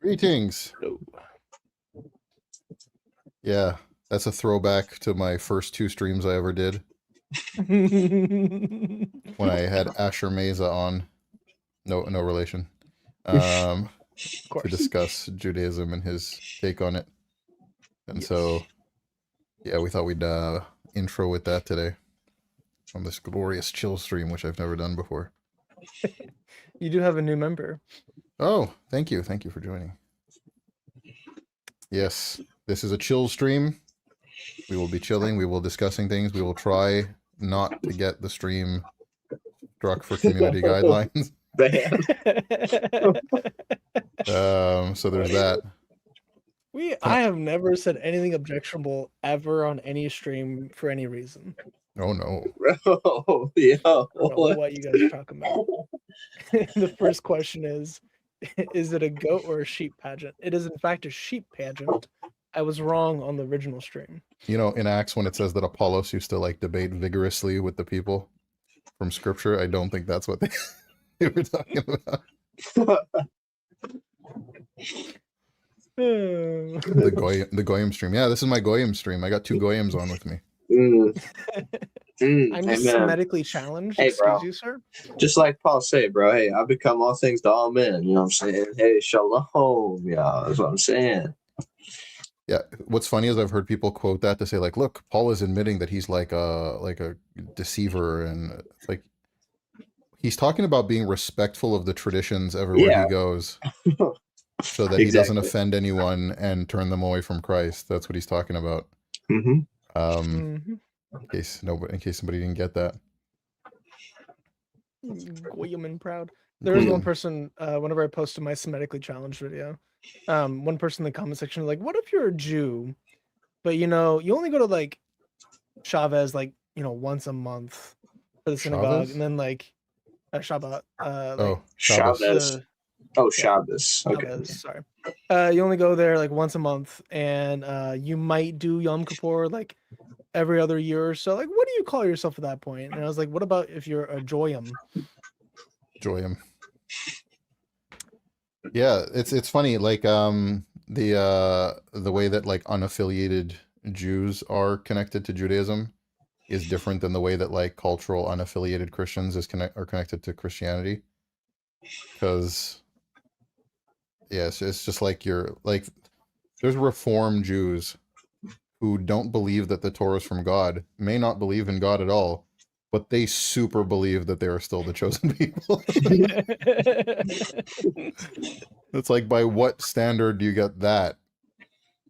Greetings. No. Yeah, that's a throwback to my first 2 streams I ever did when I had Asher Meza on. No relation. Of To course. discuss Judaism and his take on it. And so, yeah, we thought we'd intro with that today on this glorious chill stream, which I've never done before. You do have a new member. Oh, thank you. Thank you for joining. Yes, this is a chill stream. We will be chilling. We will discussing things. We will try not to get the stream struck for community guidelines. So there's that. I have never said anything objectionable ever on any stream for any reason. Oh no. Oh, yeah. I don't know what you guys are talking about. The first question is it a goat or a sheep pageant? It is in fact a sheep pageant. I was wrong on the original stream. You know, in Acts when it says that Apollos used to like debate vigorously with the people from scripture, I don't think that's what they were talking about. The Goyim stream. Yeah, this is my Goyim stream. I got 2 Goyims on with me. I'm just Semitically challenged. Hey, Excuse bro. you, sir. Just like Paul said, bro. Hey, I become all things to all men. You know what I'm saying? Hey, shalom, y'all. That's what I'm saying. Yeah, what's funny is I've heard people quote that to say like, look, Paul is admitting that he's like a deceiver, and it's like he's talking about being respectful of the traditions everywhere he goes, so that he doesn't offend anyone and turn them away from Christ. That's what he's talking about. In case somebody didn't get that. Goyim and proud. There was one person, whenever I posted my Semitically challenged video, one person in the comment section was like, what if you're a Jew, but you only go to like Chavez once a month for the synagogue, and then like Shabbat. Shabbos. Shabbos. Okay. Shabbos, sorry. You only go there like once a month, and you might do Yom Kippur like every other year or so. Like, what do you call yourself at that point? And I was like, what about if you're a Joyim? Joyim. Yeah, it's funny, like the way that like unaffiliated Jews are connected to Judaism is different than the way that like cultural unaffiliated Christians are connected to Christianity. Because yes, it's just like there's Reform Jews who don't believe that the Torah is from God, may not believe in God at all, but they super believe that they are still the chosen people. It's like, by what standard do you get that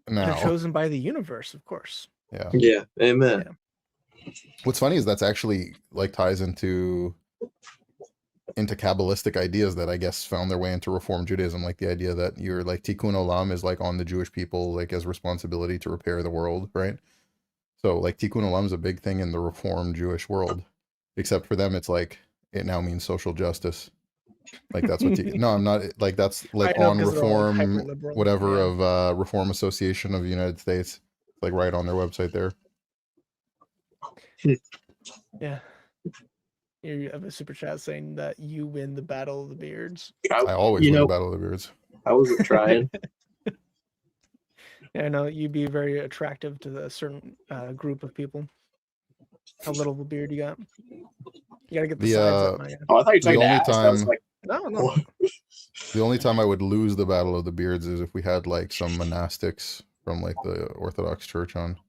now? They're chosen by the universe, of course. Yeah. Yeah. Amen. Yeah. What's funny is that's actually like ties into Kabbalistic ideas that I guess found their way into Reform Judaism, like the idea that you're like Tikkun Olam is like on the Jewish people, like as responsibility to repair the world, right? So like Tikkun Olam is a big thing in the Reform Jewish world, except for them it's like it now means social justice. Like that's what no, I'm not like that's like on Reform like whatever of Reform Association of the United States, like right on their website there. Yeah. You have a super chat saying that you win the Battle of the Beards. I always win the Battle of the Beards. I wasn't trying. Yeah, I know you'd be very attractive to a certain group of people. How little of a beard you got? You gotta get the sides up, man. Oh, I thought you were talking to time. like, no. The only time I would lose the Battle of the Beards is if we had like some monastics from like the Orthodox Church on.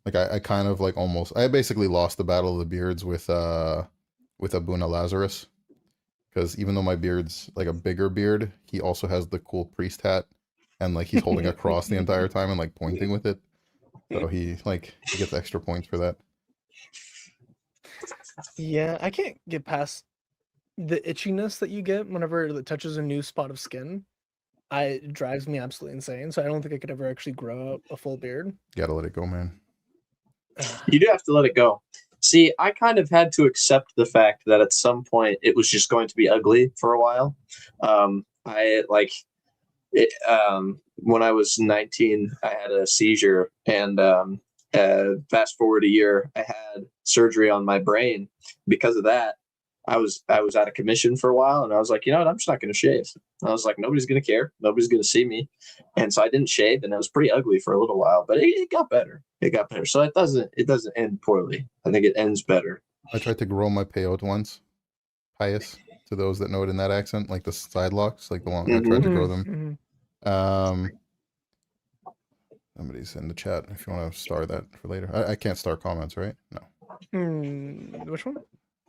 Like I kind of like I basically lost the Battle of the Beards with Abuna Lazarus, because even though my beard's like a bigger beard, he also has the cool priest hat, and like he's holding a cross the entire time and like pointing with it, so he gets extra points for that. Yeah, I can't get past the itchiness that you get whenever it touches a new spot of skin. It drives me absolutely insane, so I don't think I could ever actually grow out a full beard. Gotta let it go, man. You do have to let it go. See, I kind of had to accept the fact that at some point it was just going to be ugly for a while. When I was 19, I had a seizure, and fast forward a year, I had surgery on my brain. Because of that, I was out of commission for a while, and I was like, you know what, I'm just not going to shave. I was like, nobody's going to care, nobody's going to see me, and so I didn't shave, and it was pretty ugly for a little while, but it got better. It got better. So it doesn't end poorly. I think it ends better. I tried to grow my peyote once. Pious to those that know it in that accent, like the side locks, like the one I tried to grow them. Somebody's in the chat if you want to star that for later. I can't star comments, right? No. Which one?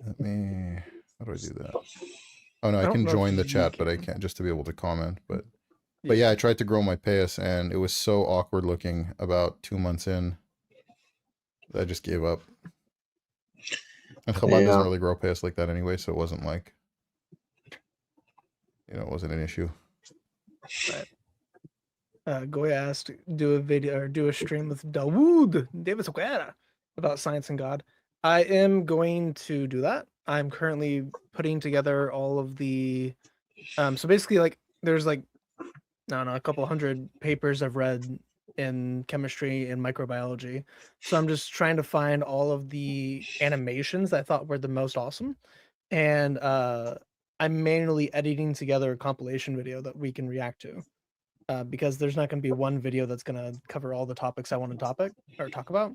Let me. How do I do that? Oh no, I can join the chat, but I can't, just to be able to comment. But yeah, I tried to grow my payas, and it was so awkward looking. About 2 months in, I just gave up. And Chabad doesn't really grow payas like that anyway, so it wasn't like, it wasn't an issue. Right. Goya asked, do a video or do a stream with Dawood David Soquera about science and God. I am going to do that. I'm currently putting together all of the so basically, like, there's like, I don't know, a couple hundred papers I've read in chemistry and microbiology. So I'm just trying to find all of the animations that I thought were the most awesome. And I'm manually editing together a compilation video that we can react to. Because there's not going to be one video that's going to cover all the topics I want to talk about.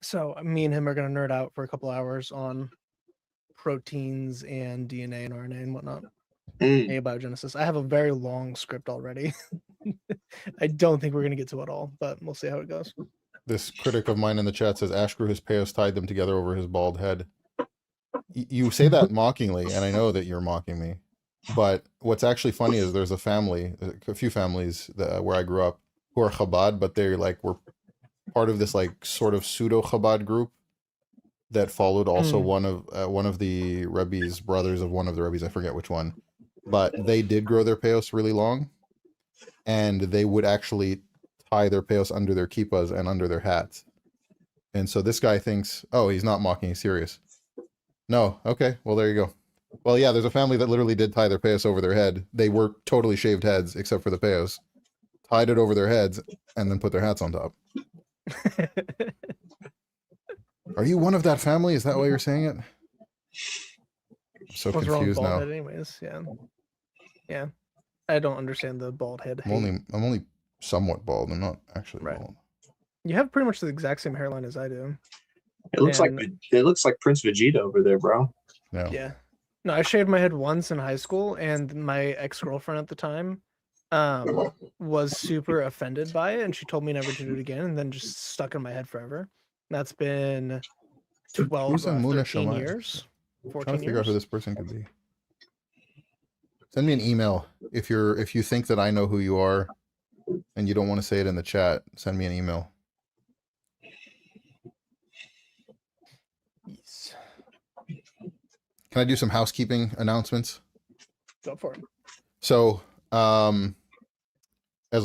So me and him are going to nerd out for a couple hours on proteins and DNA and RNA and whatnot. Abiogenesis. I have a very long script already. I don't think we're going to get to it all, but we'll see how it goes. This critic of mine in the chat says Ash grew his payos, tied them together over his bald head. You say that mockingly, and I know that you're mocking me. But what's actually funny is there's a few families where I grew up who are Chabad, but they're like, were part of this like sort of pseudo Chabad group that followed also one of the Rebbe's brothers of one of the Rebbe's, I forget which one, but they did grow their payos really long, and they would actually tie their payos under their kippas and under their hats. And so this guy thinks, oh, he's not mocking, he's serious. No, okay, well there you go. Well, yeah, there's a family that literally did tie their payos over their head. They were totally shaved heads, except for the payos. Tied it over their heads, and then put their hats on top. Are you one of that family? Is that why you're saying it? I'm so confused now. Anyways, yeah. I don't understand the bald head. I'm only somewhat bald. I'm not actually bald. You have pretty much the exact same hairline as I do. It looks like Prince Vegeta over there, bro. No. Yeah. No, I shaved my head once in high school, and my ex-girlfriend at the time was super offended by it, and she told me never to do it again, and then just stuck in my head forever. That's been 13 years. 14 I'm trying to figure out who this person could be. Send me an email if you think that I know who you are, and you don't want to say it in the chat. Send me an email. Yes. Can I do some housekeeping announcements? Go for it. So, as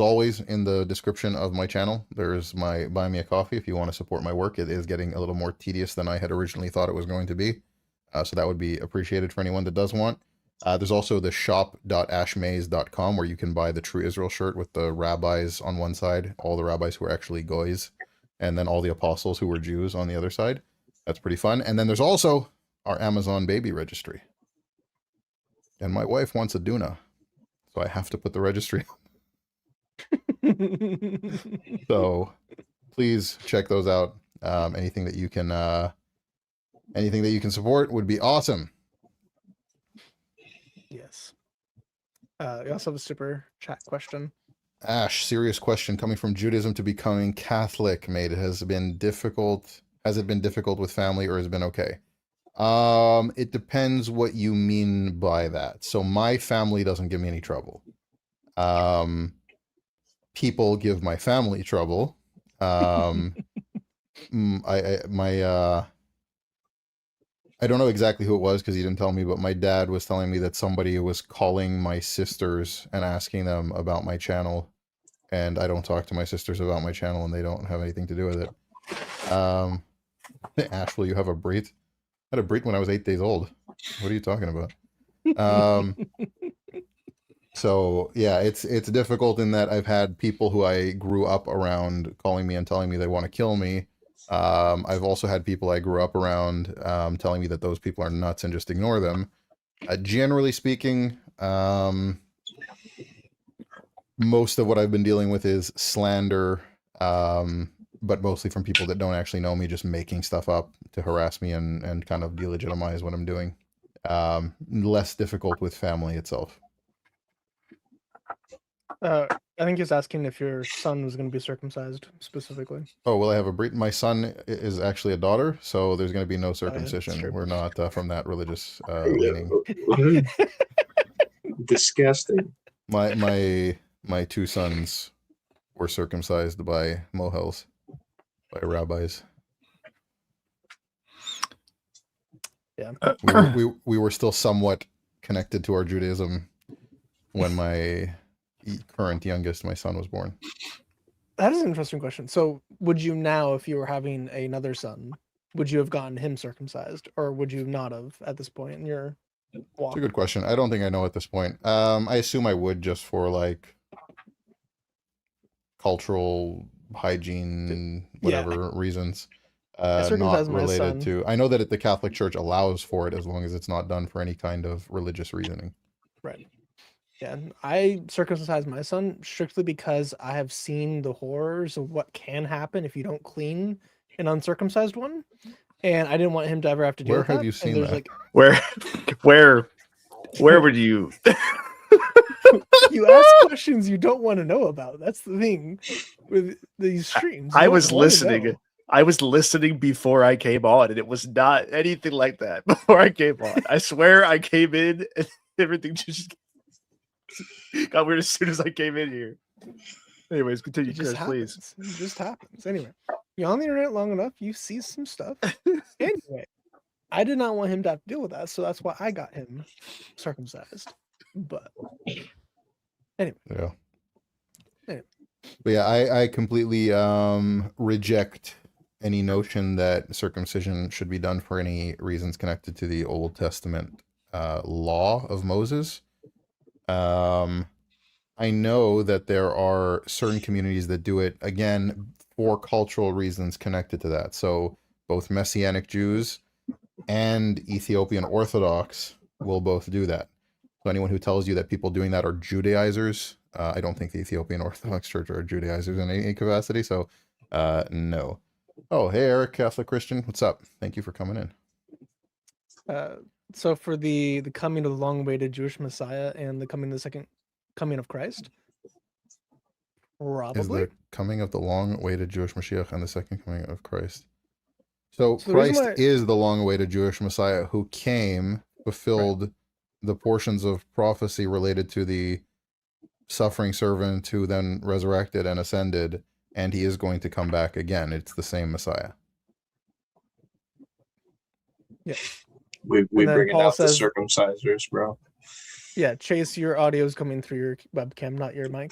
always, in the description of my channel, there's my Buy Me a Coffee if you want to support my work. It is getting a little more tedious than I had originally thought it was going to be. So that would be appreciated for anyone that does want. There's also the shop.ashmaze.com where you can buy the True Israel shirt with the rabbis on one side, all the rabbis who are actually goys, and then all the apostles who were Jews on the other side. That's pretty fun. And then there's also our Amazon baby registry. And my wife wants a Duna, so I have to put the registry on. So please check those out. Anything that you can support would be awesome. Yes. We also have a super chat question. Ash, serious question. Coming from Judaism to becoming Catholic, mate, has it been difficult? Has it been difficult with family, or has it been okay? It depends what you mean by that. So my family doesn't give me any trouble. People give my family trouble. I don't know exactly who it was because he didn't tell me, but my dad was telling me that somebody was calling my sisters and asking them about my channel, and I don't talk to my sisters about my channel, and they don't have anything to do with it. Ash, will you have a brit? I had a brit when I was 8 days old. What are you talking about? So yeah, it's difficult in that I've had people who I grew up around calling me and telling me they want to kill me, I've also had people I grew up around telling me that those people are nuts and just ignore them. Generally speaking, most of what I've been dealing with is slander, but mostly from people that don't actually know me, just making stuff up to harass me and kind of delegitimize what I'm doing. Less difficult with family itself. I think he's asking if your son was going to be circumcised specifically. Oh, well, I have a my son is actually a daughter, so there's going to be no that's circumcision. true. We're not from that religious leaning. Disgusting. My two sons were circumcised by mohels, by rabbis. Yeah. We were still somewhat connected to our Judaism when my current youngest, my son, was born. That is an interesting question. So would you now, if you were having another son, would you have gotten him circumcised, or would you not have at this point in your walk? It's a good question. I don't think I know at this point. I assume I would, just for like cultural hygiene, whatever reasons. Not circumcised my related son. to. I know that the Catholic Church allows for it as long as it's not done for any kind of religious reasoning. Right. Yeah, I circumcised my son strictly because I have seen the horrors of what can happen if you don't clean an uncircumcised one, and I didn't want him to ever have to deal Where with have that. you And seen there's that? like Where would you? you ask questions you don't want to know about. That's the thing with these streams. You I don't was wanna listening. know. I was listening before I came on, and it was not anything like that before I came on. I swear I came in and everything just got weird as soon as I came in here. Anyways, continue, It just Chris, please. happens. It just happens. Anyway, you're on the internet long enough, you see some stuff. Anyway, I did not want him to have to deal with that, so that's why I got him circumcised. But anyway. Yeah. Anyway. But yeah, I completely reject any notion that circumcision should be done for any reasons connected to the Old Testament law of Moses. I know that there are certain communities that do it, again, for cultural reasons connected to that. So both Messianic Jews and Ethiopian Orthodox will both do that. So anyone who tells you that people doing that are Judaizers, I don't think the Ethiopian Orthodox Church are Judaizers in any capacity. So no. Oh, hey, Eric, Catholic Christian. What's up? Thank you for coming in. So for the coming of the long-awaited Jewish Messiah and the coming of the second coming of Christ, probably is the coming of the long-awaited Jewish Mashiach and the second coming of Christ. So the reason Christ is the long-awaited Jewish Messiah who came, fulfilled the portions of prophecy related to the suffering servant who then resurrected and ascended, and he is going to come back again. It's the same Messiah. Yeah. We And then bringing Paul out says- the circumcisers, bro. Yeah, Chase, your audio is coming through your webcam, not your mic.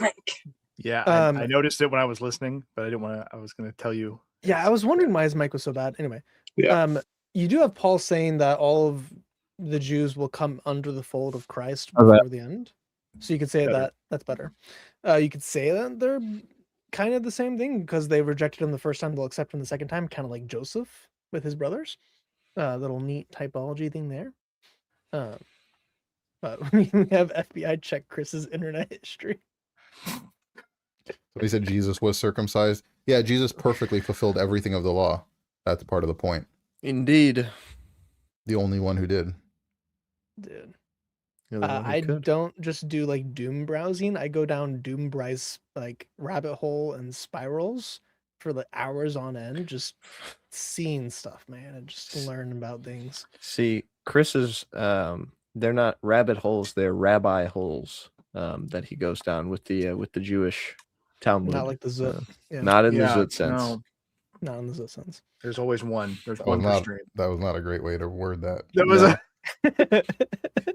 Yeah, Um, I noticed it when I was listening, but I didn't want to. I was going to tell you. Yeah, I was wondering why his mic was so bad. Anyway, Yeah. You do have Paul saying that all of the Jews will come under the fold of Christ Oh, that- before the end. So you could say Better. that that's better. You could say that they're kind of the same thing because they rejected him the first time, they'll accept him the second time, kind of like Joseph with his brothers. Little neat typology thing there. But we have FBI check Chris's internet history. So he said Jesus was circumcised. Yeah, Jesus perfectly fulfilled everything of the law. That's part of the point. Indeed. The only one who did. Dude. You're the one who I could. don't just do like doom browsing. I go down doom browse like rabbit hole and spirals for like hours on end, just seeing stuff, man, and just learn about things. See, Chris's they're not rabbit holes, they're rabbi holes that he goes down with the Jewish Talmud. Not like the Zut. Yeah. Not in the Yeah, Zut sense. no, Not in the Zut sense. there's always one. There's That was one per not, stream. that was not a great way to word that. That was No.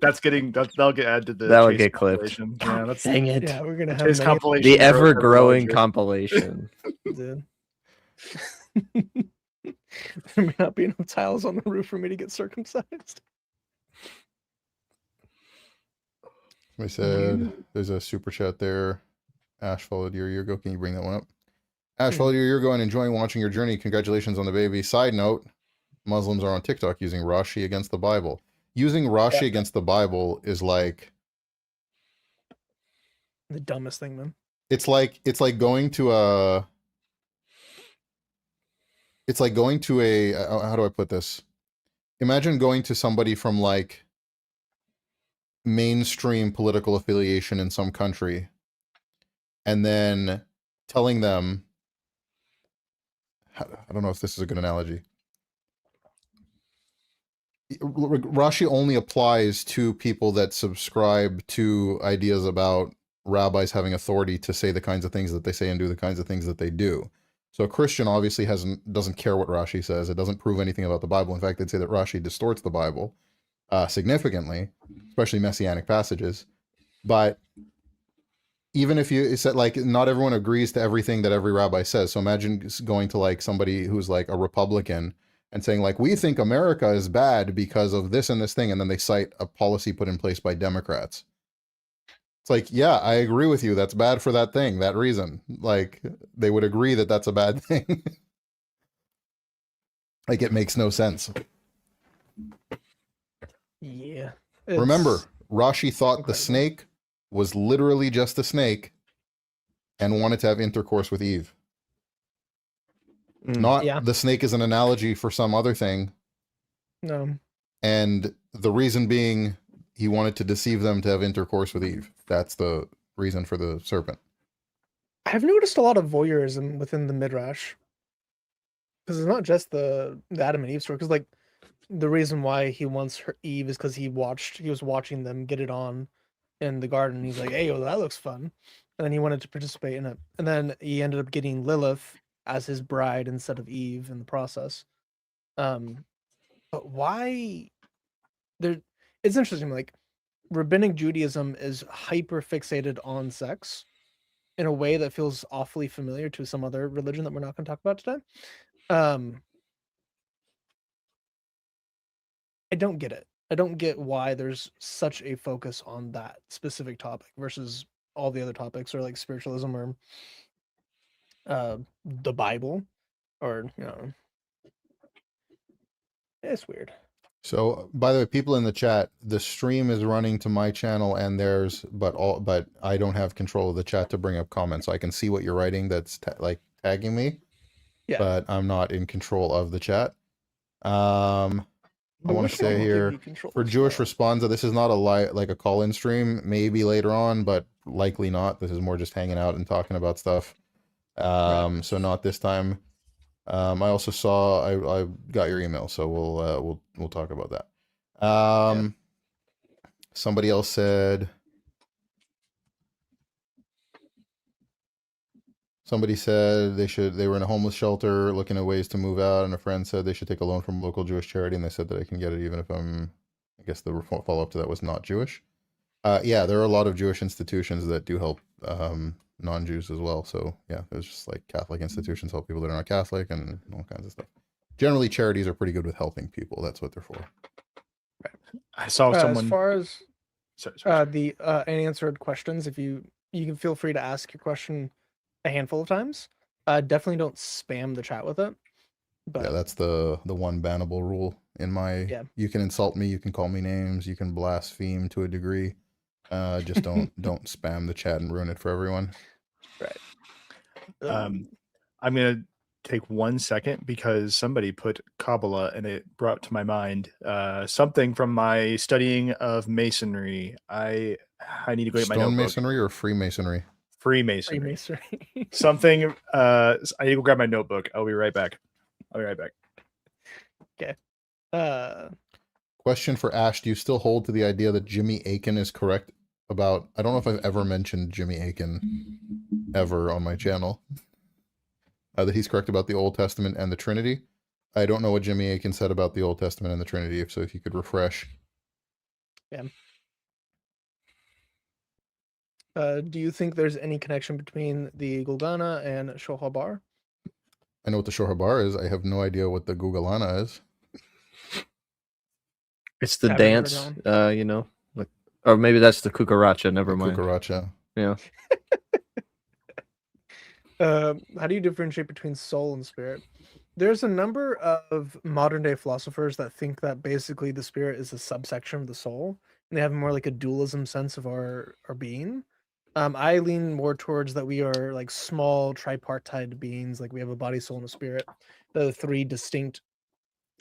that'll get added to the That'll Chase get clipped. compilation. Yeah, that's Dang it. Yeah, we're gonna have Chase many compilation. The for- for ever-growing Roger. compilation. dude. There may not be enough tiles on the roof for me to get circumcised. We said there's a super chat there. Ash followed your year ago. Can you bring that one up? Ash, while you're going, enjoying watching your journey. Congratulations on the baby. Side note, Muslims are on TikTok using Rashi against the Bible. Using Rashi against the Bible is like The dumbest thing, man. it's like going to a how do I put this? Imagine going to somebody from like mainstream political affiliation in some country and then telling them, I don't know if this is a good analogy. Rashi only applies to people that subscribe to ideas about rabbis having authority to say the kinds of things that they say and do the kinds of things that they do. So a Christian obviously doesn't care what Rashi says. It doesn't prove anything about the Bible. In fact, they'd say that Rashi distorts the Bible significantly, especially messianic passages. But even if you said like not everyone agrees to everything that every rabbi says. So imagine going to like somebody who's like a Republican and saying like, we think America is bad because of this and this thing. And then they cite a policy put in place by Democrats. It's like, yeah, I agree with you. That's bad for that thing, that reason. Like they would agree that that's a bad thing. Like it makes no sense. Yeah. Remember, Rashi thought incredible. the snake was literally just a snake and wanted to have intercourse with Eve. Not the snake is an analogy for some other thing. No. And the reason being he wanted to deceive them to have intercourse with Eve. That's the reason for the serpent. I've noticed a lot of voyeurism within the Midrash. Because it's not just the Adam and Eve story. Because like the reason why he wants Eve is because he was watching them get it on in the garden. He's like, hey, well, that looks fun. And then he wanted to participate in it. And then he ended up getting Lilith as his bride instead of Eve in the process. But why it's interesting, like rabbinic Judaism is hyper fixated on sex in a way that feels awfully familiar to some other religion that we're not going to talk about today. I don't get it. I don't get why there's such a focus on that specific topic versus all the other topics, or like spiritualism or the Bible, or it's weird. So, by the way, people in the chat, the stream is running to my channel and theirs, but I don't have control of the chat to bring up comments. So I can see what you're writing that's like tagging me, but I'm not in control of the chat. I want to say here for Jewish Responsa, this is not a call-in stream. Maybe later on, but likely not. This is more just hanging out and talking about stuff. So not this time. I also saw I got your email, so we'll talk about that. Somebody else said. Somebody said they were in a homeless shelter looking at ways to move out, and a friend said they should take a loan from a local Jewish charity, and they said that I can get it even if I guess the follow-up to that was not Jewish. Yeah, there are a lot of Jewish institutions that do help non-Jews as well. So yeah, there's just like Catholic institutions help people that are not Catholic and all kinds of stuff. Generally, charities are pretty good with helping people. That's what they're for. I saw someone. As far as sorry. The unanswered questions, if you can feel free to ask your question a handful of times. Definitely don't spam the chat with it. But yeah, that's the one bannable rule in my. Yeah. You can insult me, you can call me names, you can blaspheme to a degree. Just don't spam the chat and ruin it for everyone. Right. I'm gonna take 1 second because somebody put Kabbalah and it brought to my mind something from my studying of masonry. I need to go get my notebook. Stonemasonry or Freemasonry? Freemasonry. Something. I need to go grab my notebook. I'll be right back. Okay. Question for Ash: do you still hold to the idea that Jimmy Akin is correct about? I don't know if I've ever mentioned Jimmy Akin ever on my channel. That he's correct about the Old Testament and the Trinity. I don't know what Jimmy Akin said about the Old Testament and the Trinity. So if you could refresh. Yeah. Do you think there's any connection between the Golgana and Shohabar? I know what the Shohabar is. I have no idea what the Gugalana is. It's the dance, like, or maybe that's the Kukaracha. Never mind. Kukaracha. Yeah. How do you differentiate between soul and spirit? There's a number of modern day philosophers that think that basically the spirit is a subsection of the soul, and they have more like a dualism sense of our being. I lean more towards that we are like small tripartite beings, like we have a body, soul, and a spirit. The three distinct.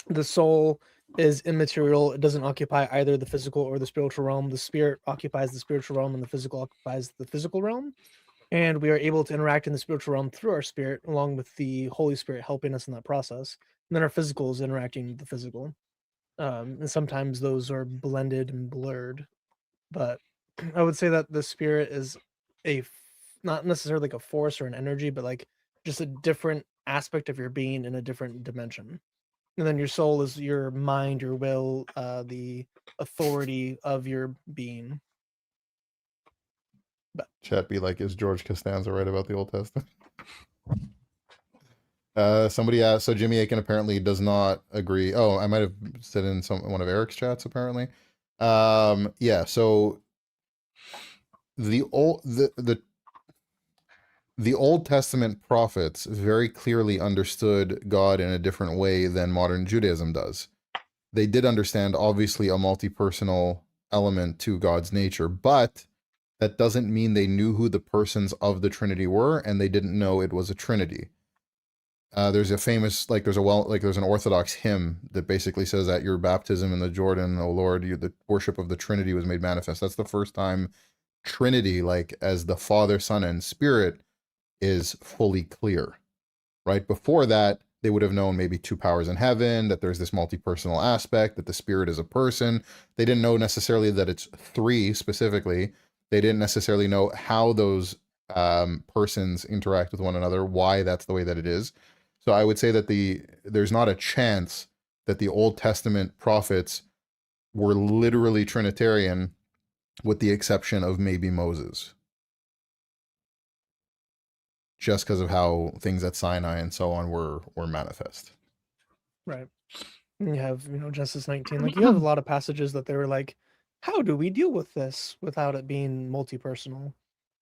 The soul is immaterial; it doesn't occupy either the physical or the spiritual realm. The spirit occupies the spiritual realm, and the physical occupies the physical realm. And we are able to interact in the spiritual realm through our spirit, along with the Holy Spirit helping us in that process. And then our physical is interacting with the physical. And sometimes those are blended and blurred. But I would say that the spirit is not necessarily like a force or an energy, but like just a different aspect of your being in a different dimension. And then your soul is your mind, your will, the authority of your being. Chat be like, is George Costanza right about the Old Testament? Somebody asked, so Jimmy Aiken apparently does not agree. Oh, I might have said in one of Eric's chats apparently. Yeah, so the Old Testament prophets very clearly understood God in a different way than modern Judaism does. They did understand obviously a multi-personal element to God's nature, but that doesn't mean they knew who the persons of the Trinity were, and they didn't know it was a Trinity. There's a famous, there's an Orthodox hymn that basically says at your baptism in the Jordan, O Lord, the worship of the Trinity was made manifest. That's the first time Trinity, as the Father, Son, and Spirit, is fully clear. Right before that, they would have known maybe two powers in heaven, that there's this multi-personal aspect, that the Spirit is a person. They didn't know necessarily that it's three specifically. They didn't necessarily know how those persons interact with one another, why that's the way that it is. So I would say that there's not a chance that the Old Testament prophets were literally Trinitarian, with the exception of maybe Moses. Just because of how things at Sinai and so on were manifest. Right. And you have, Genesis 19. Like you have a lot of passages that they were like, how do we deal with this without it being multi-personal?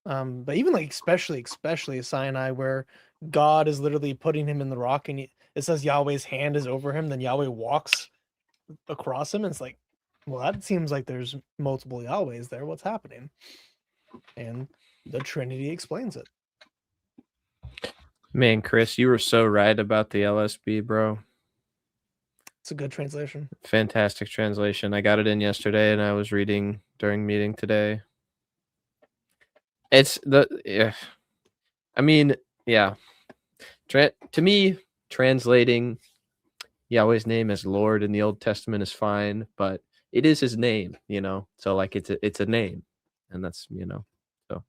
But even especially Sinai, where God is literally putting him in the rock, and it says Yahweh's hand is over him, then Yahweh walks across him, and it's like, well, that seems like there's multiple Yahwehs there. What's happening? And the Trinity explains it. Man, Chris, you were so right about the LSB, bro. It's a good translation. Fantastic translation. I got it in yesterday, and I was reading during meeting today. It's I mean, yeah. To me, translating Yahweh's name as Lord in the Old Testament is fine, but it is his name, So it's a name, and that's so.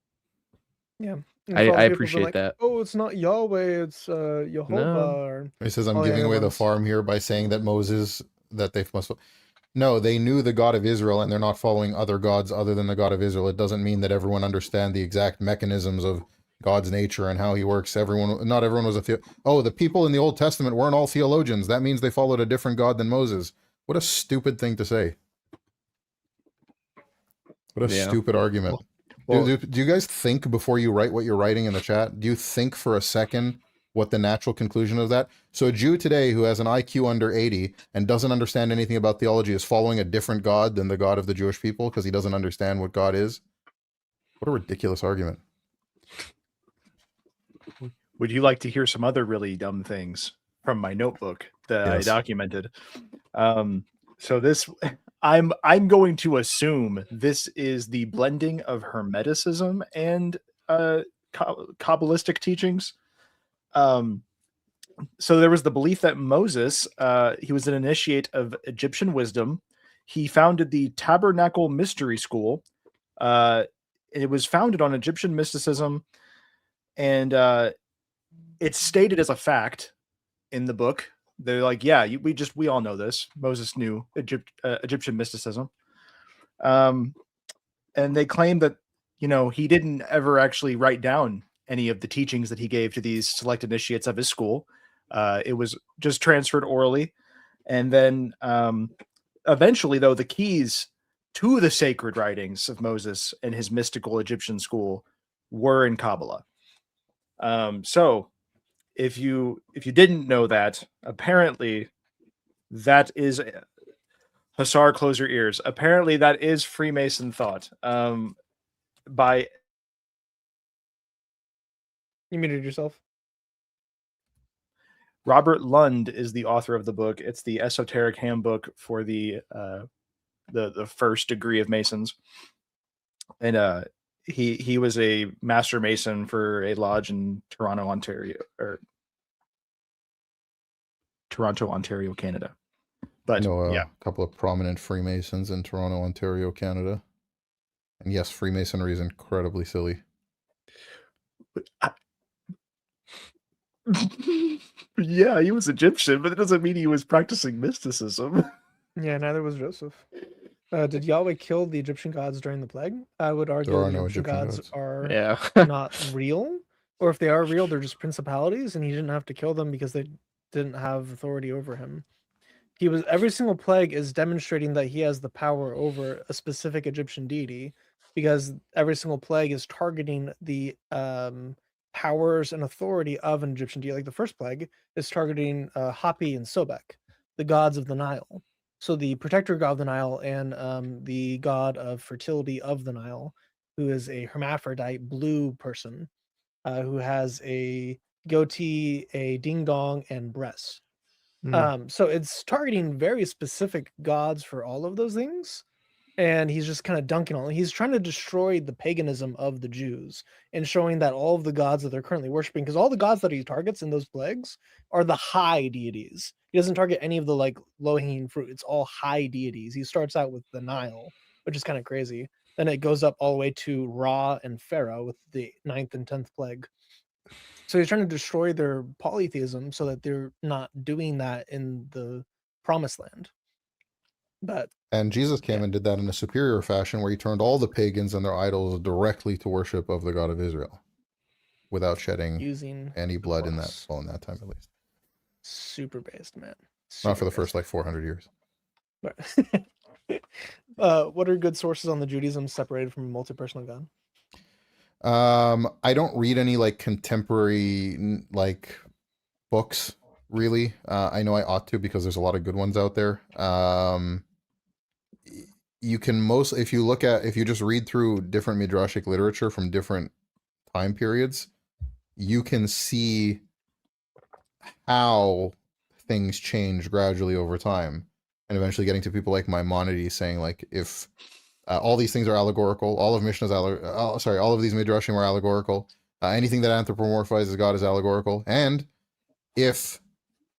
Yeah. I appreciate that. Oh, it's not Yahweh, it's Jehovah. No. Or He says, I'm giving away the farm here by saying that Moses, that they must. No, they knew the God of Israel, and they're not following other gods other than the God of Israel. It doesn't mean that everyone understand the exact mechanisms of God's nature and how he works. Not everyone was the people in the Old Testament weren't all theologians. That means they followed a different God than Moses. What a stupid thing to say. What a stupid argument. Well, do you guys think before you write what you're writing in the chat? Do you think for a second what the natural conclusion of that? So a Jew today who has an IQ under 80 and doesn't understand anything about theology is following a different God than the God of the Jewish people because he doesn't understand what God is? What a ridiculous argument. Would you like to hear some other really dumb things from my notebook that I documented? So this, I'm going to assume this is the blending of Hermeticism and Kabbalistic teachings. So there was the belief that Moses, he was an initiate of Egyptian wisdom. He founded the Tabernacle Mystery School. It was founded on Egyptian mysticism, and it's stated as a fact in the book. They're like, yeah, we all know this. Moses knew Egyptian mysticism. And they claim that, he didn't ever actually write down any of the teachings that he gave to these select initiates of his school. It was just transferred orally. And then eventually, though, the keys to the sacred writings of Moses and his mystical Egyptian school were in Kabbalah. So if you didn't know that, apparently that is Hassar, close your ears. Apparently that is Freemason thought. By You muted yourself. Robert Lund is the author of the book. It's the esoteric handbook for the first degree of Masons, and he was a master Mason for a lodge in Toronto, Ontario, Canada. But I know yeah, a couple of prominent Freemasons in Toronto, Ontario, Canada. And yes, Freemasonry is incredibly silly. yeah, he was Egyptian, but it doesn't mean he was practicing mysticism. Yeah, neither was Joseph. Did Yahweh kill the Egyptian gods during the plague? I would argue There are the no Egyptian Egyptian gods gods. are Yeah. not real, or if they are real, they're just principalities, and he didn't have to kill them because they didn't have authority over him. Every single plague is demonstrating that he has the power over a specific Egyptian deity, because every single plague is targeting the powers and authority of an Egyptian deity. Like the first plague is targeting Hapi and Sobek, the gods of the Nile. So the protector god of the Nile and the god of fertility of the Nile, who is a hermaphrodite blue person, who has a goatee, a ding dong, and breasts. So it's targeting very specific gods for all of those things. And he's just kind of dunking on it. He's trying to destroy the paganism of the Jews and showing that all of the gods that they're currently worshiping, because all the gods that he targets in those plagues are the high deities. He doesn't target any of the like low-hanging fruit. It's all high deities. He starts out with the Nile, which is kind of crazy. Then it goes up all the way to Ra and Pharaoh with the 9th and 10th plague. So he's trying to destroy their polytheism so that they're not doing that in the promised land. But And Jesus came Yeah. and did that in a superior fashion where he turned all the pagans and their idols directly to worship of the God of Israel without shedding using any the blood in that, cross. well, in that time at least. Super based, man. Not for the Super first like 400 years. based. What are good sources on the Judaism separated from a multi-personal God? I don't read any like contemporary like books really. I know I ought to because there's a lot of good ones out there. You can if you just read through different midrashic literature from different time periods, you can see how things change gradually over time, and eventually getting to people like Maimonides saying like if all these things are allegorical, all of Mishnah's all of these midrashim are allegorical. Anything that anthropomorphizes God is allegorical, and if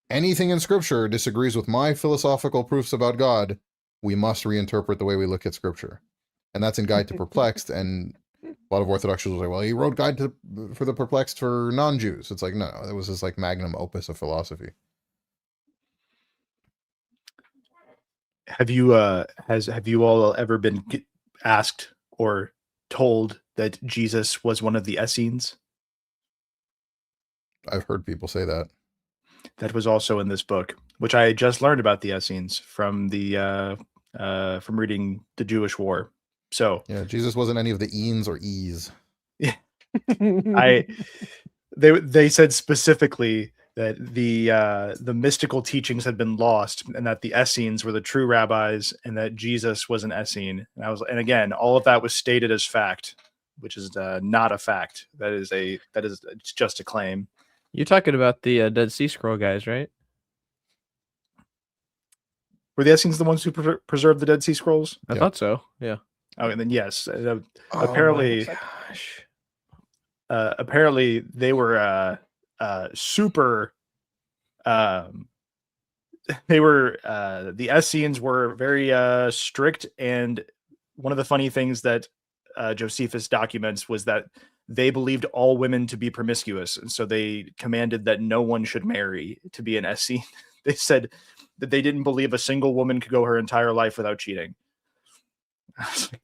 anything in Scripture disagrees with my philosophical proofs about God, we must reinterpret the way we look at Scripture. And that's in Guide to Perplexed. And a lot of Orthodox Jews was like, well, he wrote for the Perplexed for non-Jews. It's like, no, it was his like magnum opus of philosophy. have you all ever been asked or told that Jesus was one of the Essenes? I've heard people say that. That was also in this book, which I just learned about the Essenes from from reading the Jewish War. So Yeah, Jesus wasn't any of the Eans or E's. They said specifically that the mystical teachings had been lost, and that the Essenes were the true rabbis, and that Jesus was an Essene. And again, all of that was stated as fact, which is not a fact. It's just a claim. You're talking about the Dead Sea Scroll guys, right? Were the Essenes the ones who preserved the Dead Sea Scrolls? I Yeah. thought so. Yeah. Oh, and then yes, Oh apparently, my gosh. apparently they were super. They were the Essenes were very strict, and one of the funny things that Josephus documents was that they believed all women to be promiscuous, and so they commanded that no one should marry to be an Essene. They said that they didn't believe a single woman could go her entire life without cheating. I was like,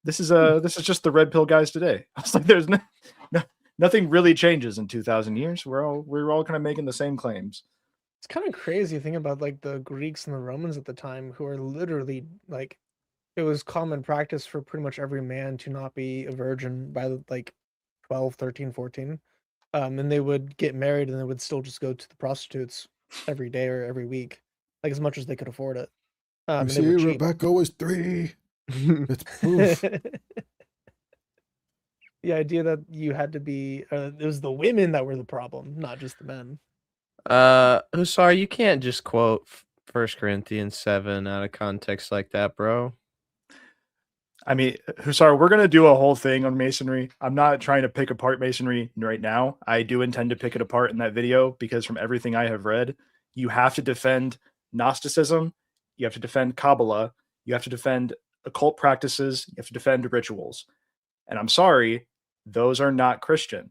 this is just the red pill guys today. I was like, there's nothing really changes in 2,000 years. We're all kind of making the same claims. It's kind of crazy thinking about like the Greeks and the Romans at the time, who are literally like, it was common practice for pretty much every man to not be a virgin by like 12, 13, 14. and they would get married and they would still just go to the prostitutes every day or every week, like as much as they could afford it. You And they see, were cheap. Rebecca was 3. It's proof. The idea that you had to be, it was the women that were the problem, not just the men. Hussar, you can't just quote 1 Corinthians 7 out of context like that, bro. I mean, Hussar, we're going to do a whole thing on masonry. I'm not trying to pick apart masonry right now. I do intend to pick it apart in that video because from everything I have read, you have to defend Gnosticism, you have to defend Kabbalah, you have to defend occult practices, you have to defend rituals. And I'm sorry, those are not Christian.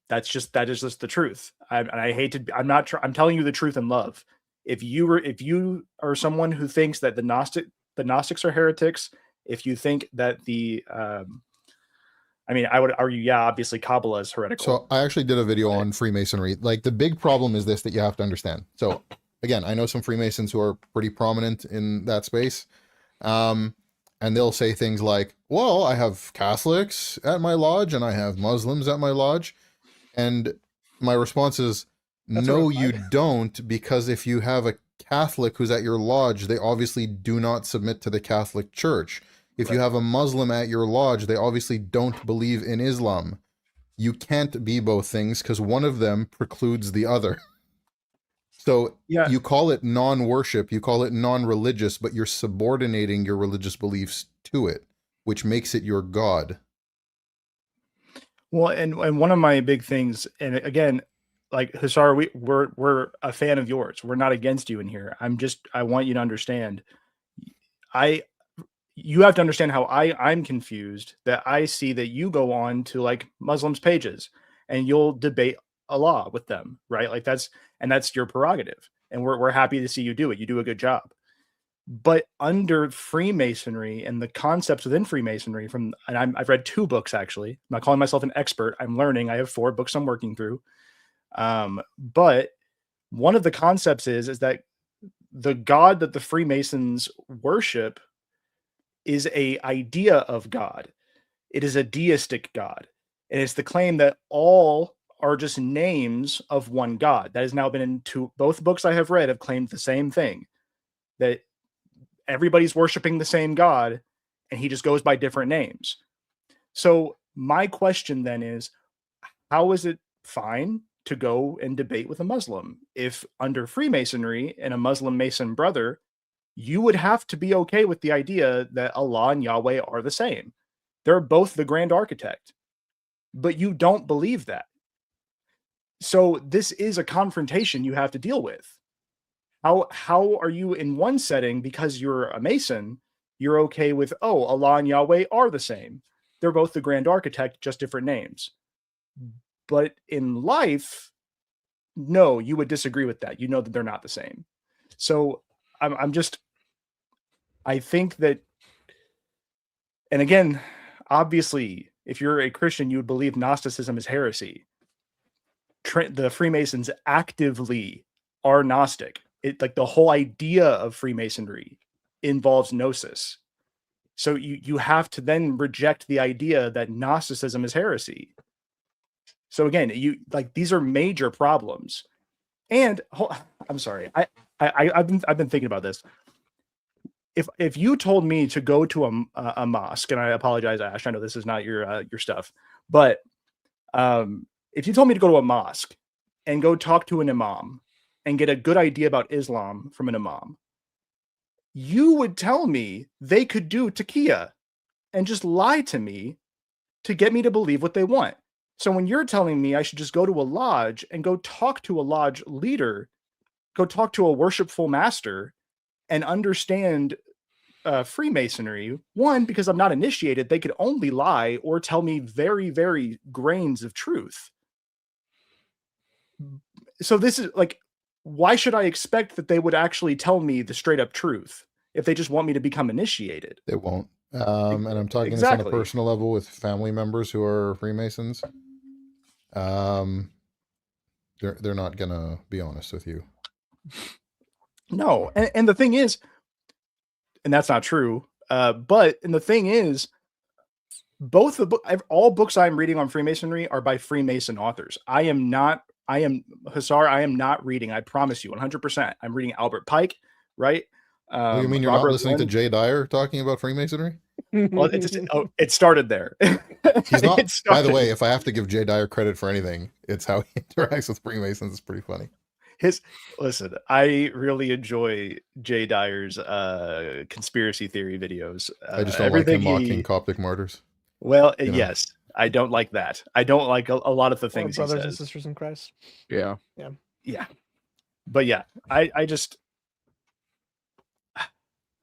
That is just the truth. I hate to. I'm telling you the truth in love. If you are someone who thinks that the Gnostics are heretics, if you think that I would argue, yeah, obviously Kabbalah is heretical. So I actually did a video on Freemasonry. Like, the big problem is this that you have to understand. So again, I know some Freemasons who are pretty prominent in that space. And they'll say things like, well, I have Catholics at my lodge and I have Muslims at my lodge. And my response is, no, you don't, because if you have a Catholic who's at your lodge, they obviously do not submit to the Catholic Church. If you have a Muslim at your lodge, they obviously don't believe in Islam. You can't be both things because one of them precludes the other. So yeah, you call it non-worship, you call it non-religious, but you're subordinating your religious beliefs to it, which makes it your God. Well, and one of my big things, and again, like Hussar, we're a fan of yours. We're not against you in here. I want you to understand. You have to understand how I'm confused that I see that you go on to like Muslims' pages and you'll debate Allah with them, right? Like that's your prerogative. And we're happy to see you do it. You do a good job. But under Freemasonry and the concepts within Freemasonry I've read 2 books, actually. I'm not calling myself an expert. I'm learning. I have 4 books I'm working through. But one of the concepts is that the God that the Freemasons worship is a idea of God. It is a deistic God. And it's the claim that all are just names of one God. That has now been into both books I have read have claimed the same thing, that everybody's worshiping the same God and he just goes by different names. So my question then is, how is it fine to go and debate with a Muslim if under Freemasonry and a Muslim Mason brother, you would have to be okay with the idea that Allah and Yahweh are the same? They're both the grand architect, but you don't believe that. So this is a confrontation you have to deal with. How are you in one setting, because you're a Mason, you're okay with, oh, Allah and Yahweh are the same. They're both the grand architect, just different names. But in life, no, you would disagree with that. You know that they're not the same. So I think that, and again, obviously, if you're a Christian, you would believe Gnosticism is heresy. The Freemasons actively are Gnostic. Like the whole idea of Freemasonry involves gnosis. So you have to then reject the idea that Gnosticism is heresy. So again, these are major problems. And I'm sorry, I've been thinking about this. If you told me to go to a mosque, and I apologize, Ash, I know this is not your stuff, but if you told me to go to a mosque and go talk to an imam and get a good idea about Islam from an imam, you would tell me they could do taqiyya and just lie to me to get me to believe what they want. So when you're telling me I should just go to a lodge and go talk to a lodge leader, go talk to a worshipful master and understand Freemasonry, one, because I'm not initiated, they could only lie or tell me very, very grains of truth. So this is like, why should I expect that they would actually tell me the straight up truth if they just want me to become initiated? They won't. And I'm talking this on a personal level with family members who are Freemasons. They're not gonna be honest with you. No, and the thing is, and that's not true. But the thing is, both the book, all books I'm reading on Freemasonry are by Freemason authors. I am Hussar. I am not reading. I promise you, 100%. I'm reading Albert Pike, right? Oh, you mean you're not Robert listening to Lund. Jay Dyer talking about Freemasonry? Well, it started there. He's not. It By the started. way, if I have to give Jay Dyer credit for anything, it's how he interacts with Freemasons. It's pretty funny. Listen, I really enjoy Jay Dyer's conspiracy theory videos. I just don't like him mocking Coptic martyrs. Well, you know. yes, I don't like that. I don't like a lot of the Or things he brothers and says. sisters in Christ. Yeah. But yeah, I just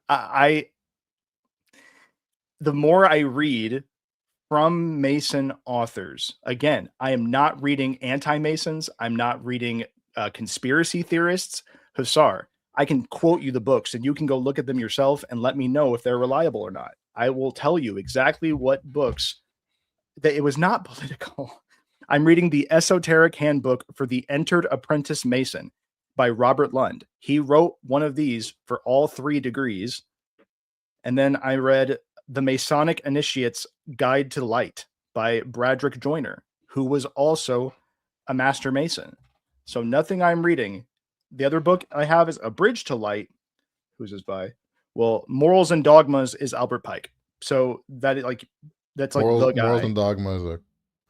I the more I read from Mason authors, again, I am not reading anti-Masons. I'm not reading conspiracy theorists. Hussar, I can quote you the books and you can go look at them yourself and let me know if they're reliable or not. I will tell you exactly what books that it was not political. I'm reading the Esoteric Handbook for the Entered Apprentice Mason by Robert Lund. He wrote one of these for all 3 degrees. And then I read The Masonic Initiate's Guide to Light by Bradrick Joyner, who was also a Master Mason. So nothing I'm reading. The other book I have is A Bridge to Light. Who's this by? Well, Morals and Dogmas is Albert Pike. So that's like the guy. Morals and Dogma is a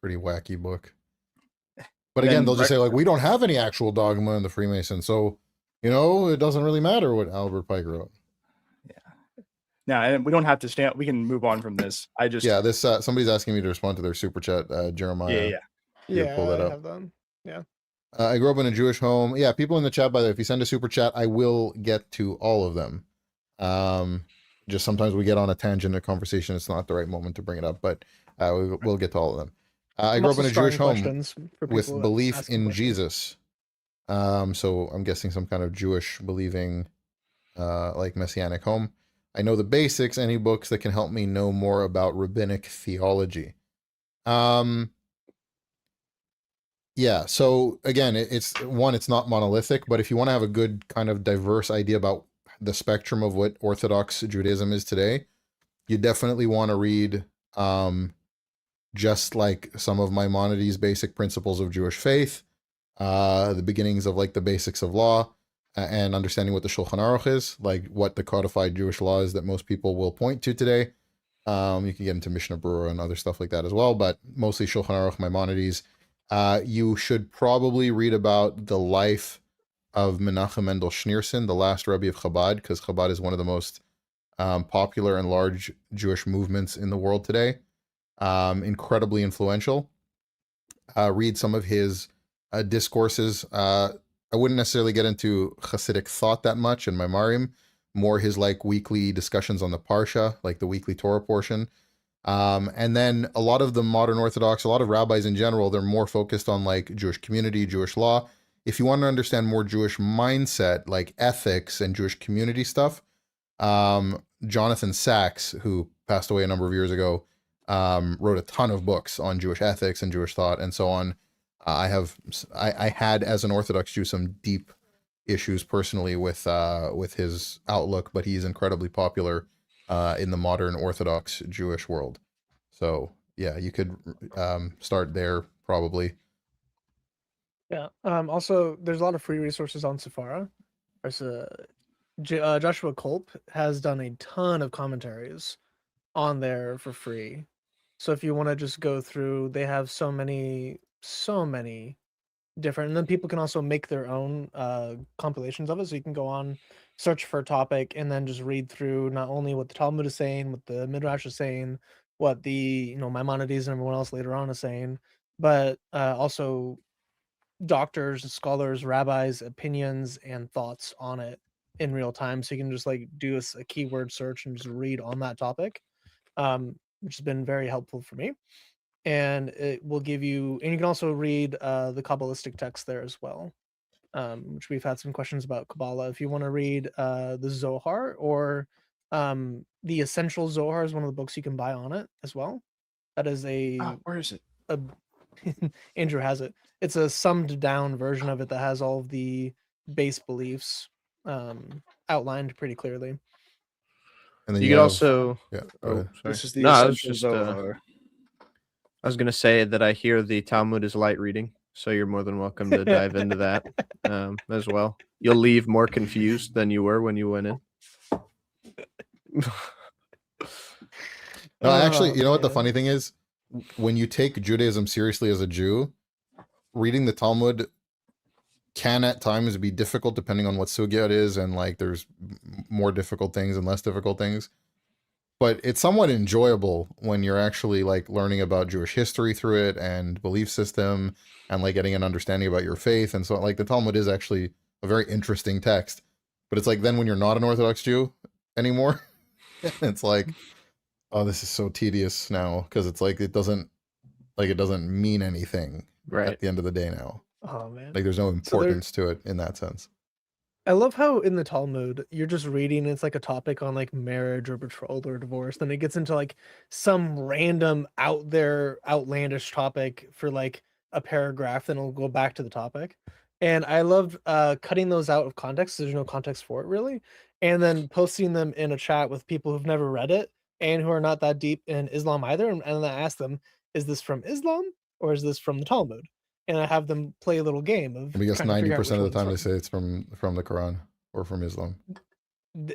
pretty wacky book. But again, Then they'll just say, like, we don't have any actual dogma in the Freemason, so, it doesn't really matter what Albert Pike wrote. Now, and we don't have to stand. We can move on from this. This somebody's asking me to respond to their super chat. Jeremiah. Pull that I have have them. Yeah. I grew up in a Jewish home. Yeah, people in the chat, by the way, if you send a super chat, I will get to all of them. Just sometimes we get on a tangent in a conversation. It's not the right moment to bring it up, but we'll get to all of them. I grew up in a Jewish home with belief in Jesus. So I'm guessing some kind of Jewish believing, like messianic home. I know the basics. Any books that can help me know more about rabbinic theology? Yeah. So again, it's not monolithic, but if you want to have a good kind of diverse idea about the spectrum of what Orthodox Judaism is today, you definitely want to read, just like some of Maimonides' basic principles of Jewish faith, the beginnings of like the basics of law, and understanding what the Shulchan Aruch is, like what the codified Jewish law is that most people will point to today. You can get into Mishnah Berurah and other stuff like that as well, but mostly Shulchan Aruch, Maimonides. You should probably read about the life of Menachem Mendel Schneerson, the last Rebbe of Chabad, because Chabad is one of the most popular and large Jewish movements in the world today. Incredibly influential. Read some of his discourses. I wouldn't necessarily get into Hasidic thought that much in Maimarim, more his like weekly discussions on the Parsha, like the weekly Torah portion. And then a lot of the modern Orthodox, a lot of rabbis in general, they're more focused on like Jewish community, Jewish law. If you want to understand more Jewish mindset, like ethics and Jewish community stuff, Jonathan Sachs, who passed away a number of years ago, wrote a ton of books on Jewish ethics and Jewish thought and so on. I had as an Orthodox Jew some deep issues personally with his outlook, but he's incredibly popular in the modern Orthodox Jewish world. So yeah, you could start there probably. Yeah. Also, there's a lot of free resources on Sephora. There's Joshua Culp has done a ton of commentaries on there for free. So if you want to just go through, they have so many different, and then people can also make their own compilations of it. So you can go on, search for a topic, and then just read through not only what the Talmud is saying, what the Midrash is saying, what the Maimonides and everyone else later on is saying, but also doctors, scholars, rabbis' opinions and thoughts on it in real time. So you can just like do a keyword search and just read on that topic, which has been very helpful for me. And it will give you, and you can also read the Kabbalistic text there as well, which we've had some questions about Kabbalah. If you want to read the Zohar or the Essential Zohar is one of the books you can buy on it as well. That is where is it? Andrew has it. It's a summed down version of it that has all of the base beliefs outlined pretty clearly. And then you could also yeah. oh, sorry. This is the No, I was Essential just Zohar. I was gonna say that I hear the Talmud is light reading, so you're more than welcome to dive into that as well. You'll leave more confused than you were when you went in. No, actually, Oh, you know what the man. funny thing is? When you take Judaism seriously as a Jew, reading the Talmud can at times be difficult depending on what sugya it is, and like there's more difficult things and less difficult things. But it's somewhat enjoyable when you're actually like learning about Jewish history through it and belief system and like getting an understanding about your faith. And so like the Talmud is actually a very interesting text. But it's like then when you're not an Orthodox Jew anymore, it's like, oh, this is so tedious now because it's like it doesn't mean anything Right. at the end of the day now. Oh man. Like there's no So there- importance to it in that sense. I love how in the Talmud you're just reading, it's like a topic on like marriage or betrothal or divorce. Then it gets into like some random out there outlandish topic for like a paragraph, then it'll go back to the topic. And I love cutting those out of context. There's no context for it really. And then posting them in a chat with people who've never read it and who are not that deep in Islam either. And then I ask them, is this from Islam or is this from the Talmud? And I have them play a little game of Because trying to figure out 90% of which the time they one's say it's from the Quran or from Islam.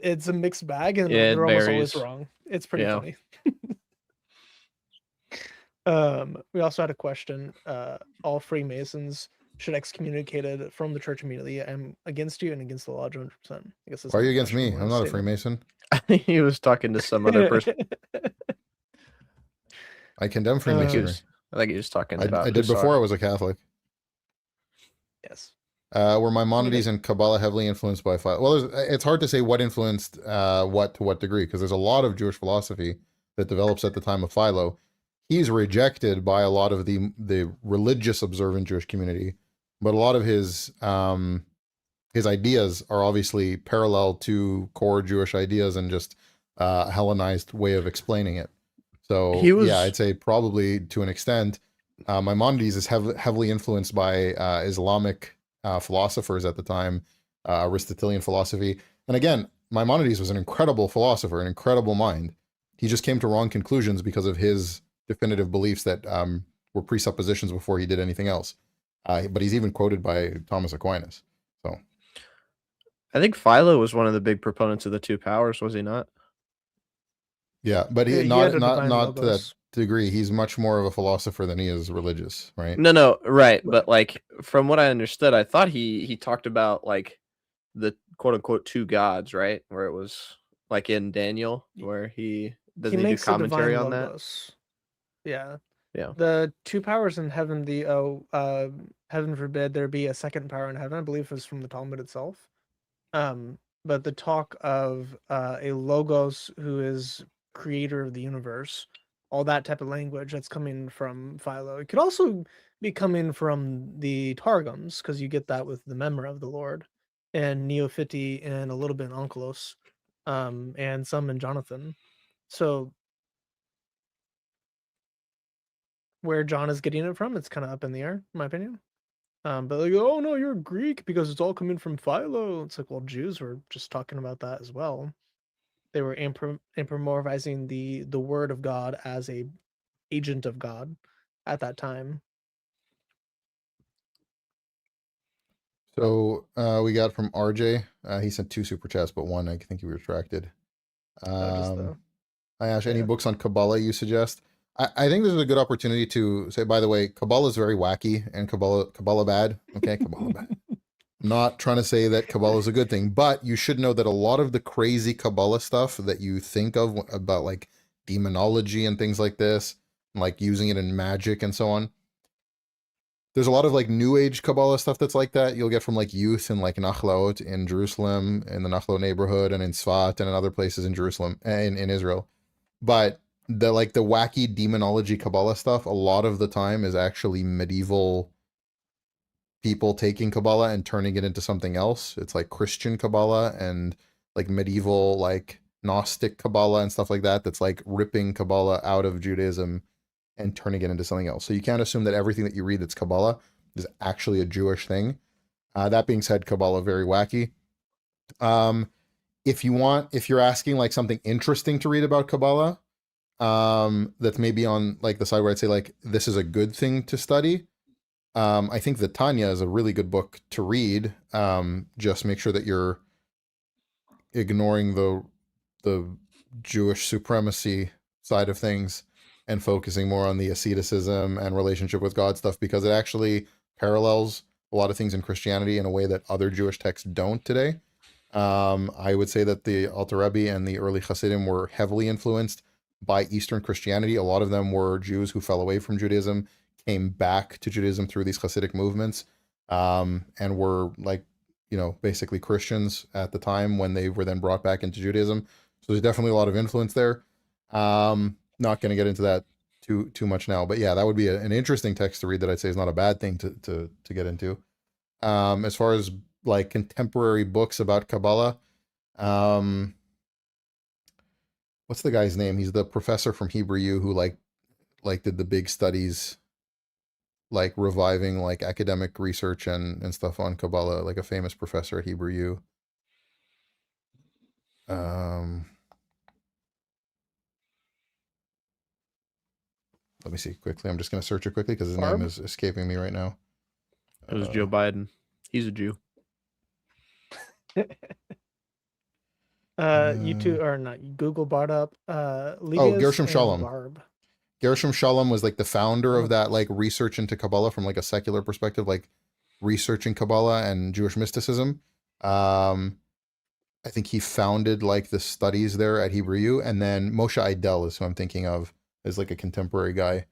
it's a mixed bag, and Yeah, it they're almost always varies. wrong. It's pretty Yeah. funny. We also had a question. All Freemasons should excommunicated from the church immediately. I'm against you and against the lodge 100%. I guess that's Why are not you a against question me? more I'm a not a statement. Freemason. He was talking to some other person. I condemn I think he Freemasonry. was, I think he was talking about. I did before I Hussar. was a Catholic. Yes. Were Maimonides and Kabbalah heavily influenced by Philo? Well, it's hard to say what influenced what to what degree, because there's a lot of Jewish philosophy that develops at the time of Philo. He's rejected by a lot of the religious observant Jewish community, but a lot of his ideas are obviously parallel to core Jewish ideas and just a Hellenized way of explaining it. So He was- yeah, I'd say probably to an extent, Maimonides is heavily influenced by Islamic philosophers at the time, Aristotelian philosophy. And again, Maimonides was an incredible philosopher, an incredible mind. He just came to wrong conclusions because of his definitive beliefs that were presuppositions before he did anything else. But he's even quoted by Thomas Aquinas. So I think Philo was one of the big proponents of the two powers, was he not? yeah, but Yeah, he he not had to not define not to that logos. degree. He's much more of a philosopher than he is religious, right? No, right. But like from what I understood, I thought he talked about like the quote unquote two gods, right? Where it was like in Daniel, where he doesn't he do makes the commentary divine on that. logos. Yeah. Yeah. The two powers in heaven, heaven forbid there be a second power in heaven, I believe is from the Talmud itself. But the talk of a logos who is creator of the universe, all that type of language that's coming from Philo. It could also be coming from the Targums, because you get that with the Memra of the Lord and Neophyte and a little bit in Onkelos, and some in Jonathan. So where John is getting it from, it's kind of up in the air, in my opinion. But like, oh no, you're Greek because it's all coming from Philo. It's like, well, Jews were just talking about that as well. They were anthropomorphizing the word of God as a agent of God at that time. So we got from RJ. He sent 2 super chats, but one I think he retracted. Just the Hi Ash, any yeah. books on Kabbalah you suggest? I think this is a good opportunity to say, by the way, Kabbalah is very wacky and Kabbalah bad. Okay, Kabbalah bad. Not trying to say that Kabbalah is a good thing, but you should know that a lot of the crazy Kabbalah stuff that you think of about like demonology and things like this, like using it in magic and so on, there's a lot of like new age Kabbalah stuff that's like that. You'll get from like youth in like Nachlaot in Jerusalem, in the Nachlaot neighborhood, and in Sfat and in other places in Jerusalem and in Israel. But the like the wacky demonology Kabbalah stuff, a lot of the time is actually medieval people taking Kabbalah and turning it into something else. It's like Christian Kabbalah and like medieval like Gnostic Kabbalah and stuff like that. That's like ripping Kabbalah out of Judaism and turning it into something else. So you can't assume that everything that you read that's Kabbalah is actually a Jewish thing. That being said, Kabbalah very wacky. If you're asking like something interesting to read about Kabbalah, that's maybe on like the side where I'd say like this is a good thing to study. I think the Tanya is a really good book to read. Just make sure that you're ignoring the Jewish supremacy side of things and focusing more on the asceticism and relationship with God stuff, because it actually parallels a lot of things in Christianity in a way that other Jewish texts don't today. I would say that the Alter Rebbe and the early Hasidim were heavily influenced by Eastern Christianity. A lot of them were Jews who fell away from Judaism, came back to Judaism through these Hasidic movements, and were like, basically Christians at the time when they were then brought back into Judaism. So there's definitely a lot of influence there. Not going to get into that too much now, but yeah, that would be an interesting text to read that I'd say is not a bad thing to get into. As far as like contemporary books about Kabbalah, what's the guy's name? He's the professor from Hebrew U who like did the big studies, like reviving like academic research and stuff on Kabbalah, like a famous professor at Hebrew U. Let me see quickly. I'm just going to search it quickly because his name is escaping me right now. It was Joe Biden. He's a Jew. You two are not. Google brought up Gershom Shalom. Barb. Gershom Shalom was like the founder of that like research into Kabbalah from like a secular perspective, like researching Kabbalah and Jewish mysticism. I think he founded like the studies there at Hebrew U, and then Moshe Idel is who I'm thinking of as like a contemporary guy.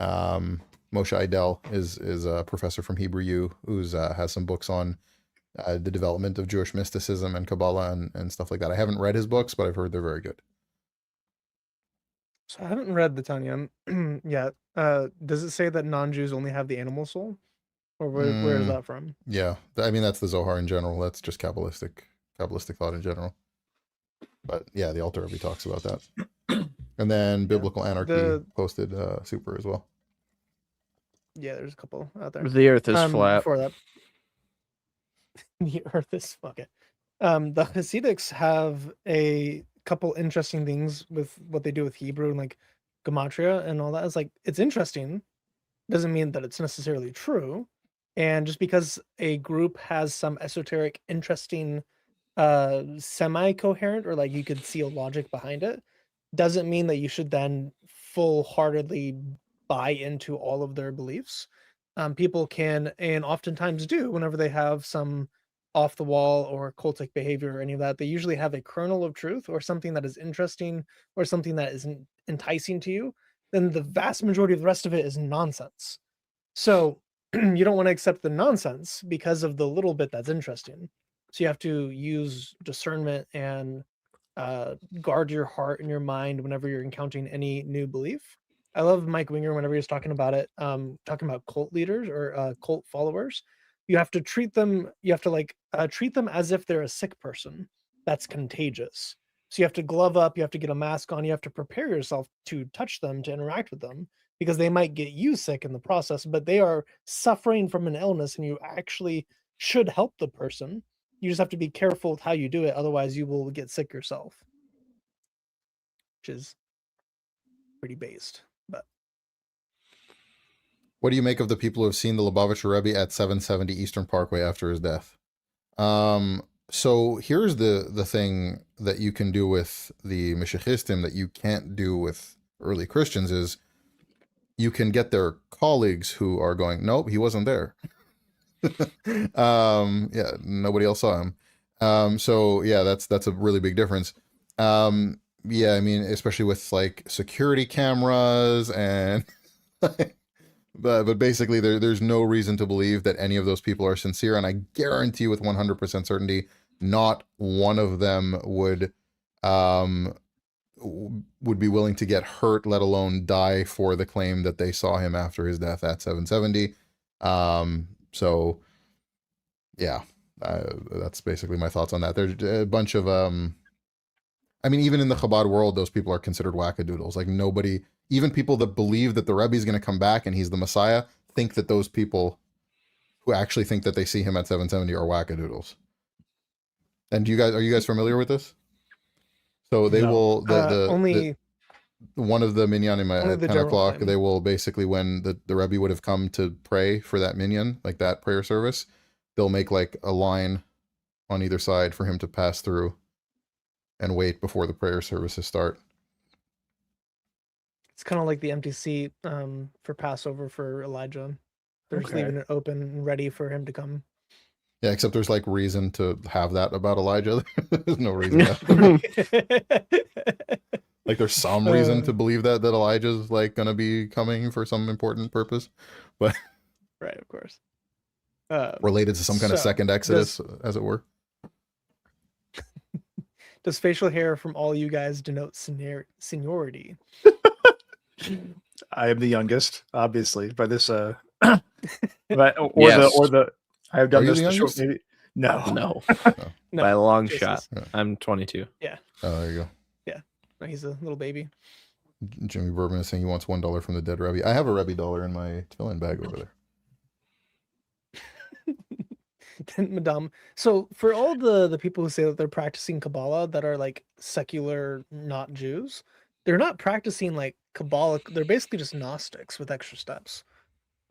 Moshe Idel is a professor from Hebrew U who's has some books on the development of Jewish mysticism and Kabbalah and stuff like that. I haven't read his books, but I've heard they're very good. So I haven't read the Tanya yet. Does it say that non-Jews only have the animal soul, or where is that from? Yeah, I mean that's the Zohar in general. That's just Kabbalistic thought in general. But yeah, the Alter Rebbe talks about that. And then Biblical Anarchy posted super as well. Yeah, there's a couple out there. The Earth is flat. Before that, the Earth is fuck it. The Hasidics have a couple interesting things with what they do with Hebrew and like gematria and all that. It's like it's interesting, doesn't mean that it's necessarily true. And just because a group has some esoteric, interesting, semi-coherent, or like you could see a logic behind it, doesn't mean that you should then full-heartedly buy into all of their beliefs. People can, and oftentimes do, whenever they have some off the wall or cultic behavior or any of that, they usually have a kernel of truth or something that is interesting or something that isn't enticing to you. Then the vast majority of the rest of it is nonsense. So you don't want to accept the nonsense because of the little bit that's interesting. So you have to use discernment and guard your heart and your mind whenever you're encountering any new belief. I love Mike Winger whenever he's talking about it, talking about cult leaders or cult followers. You have to treat them, treat them as if they're a sick person that's contagious. So you have to glove up, you have to get a mask on, you have to prepare yourself to touch them, to interact with them, because they might get you sick in the process, but they are suffering from an illness and you actually should help the person. You just have to be careful with how you do it, otherwise you will get sick yourself. Which is pretty based. But what do you make of the people who have seen the Lubavitcher Rebbe at 770 Eastern Parkway after his death? So here's the thing that you can do with the Meshichistim that you can't do with early Christians is you can get their colleagues who are going, nope, he wasn't there. Yeah, nobody else saw him. So yeah, that's a really big difference. Yeah, I mean, especially with like security cameras and but basically there's no reason to believe that any of those people are sincere, and I guarantee you with 100% certainty not one of them would be willing to get hurt, let alone die for the claim that they saw him after his death at 770. So yeah, that's basically my thoughts on that. There's a bunch of I mean, even in the Chabad world, those people are considered wackadoodles. Like nobody, even people that believe that the Rebbe is going to come back and he's the Messiah, think that those people who actually think that they see him at 770 are wackadoodles. And are you guys familiar with this? So they will one of the minyanim Only at the 10 general o'clock, time. they will basically, when the Rebbe would have come to pray for that minyan, like that prayer service, they'll make like a line on either side for him to pass through and wait before the prayer services start. It's kind of like the empty seat for Passover for Elijah. They're just Okay. leaving it open and ready for him to come. Yeah, except there's like reason to have that about Elijah. There's no reason to. Like there's some reason to believe that Elijah's like gonna be coming for some important purpose, but Right, of course. related to some kind of So, second Exodus, as it were. Does facial hair from all you guys denote seniority? I am the youngest, obviously, by this but Yes. I have done Are you this the the short youngest? maybe no. No, No, by a long Jason's- shot. Yeah. I'm 22. Oh, there you go. No, he's a little baby. Jimmy Bourbon is saying he wants $1 from the dead Rebbe. I have a Rebbe dollar in my tefillin bag over there. Madame. So for all the people who say that they're practicing Kabbalah that are like secular, not Jews, they're not practicing like Kabbalah. They're basically just Gnostics with extra steps.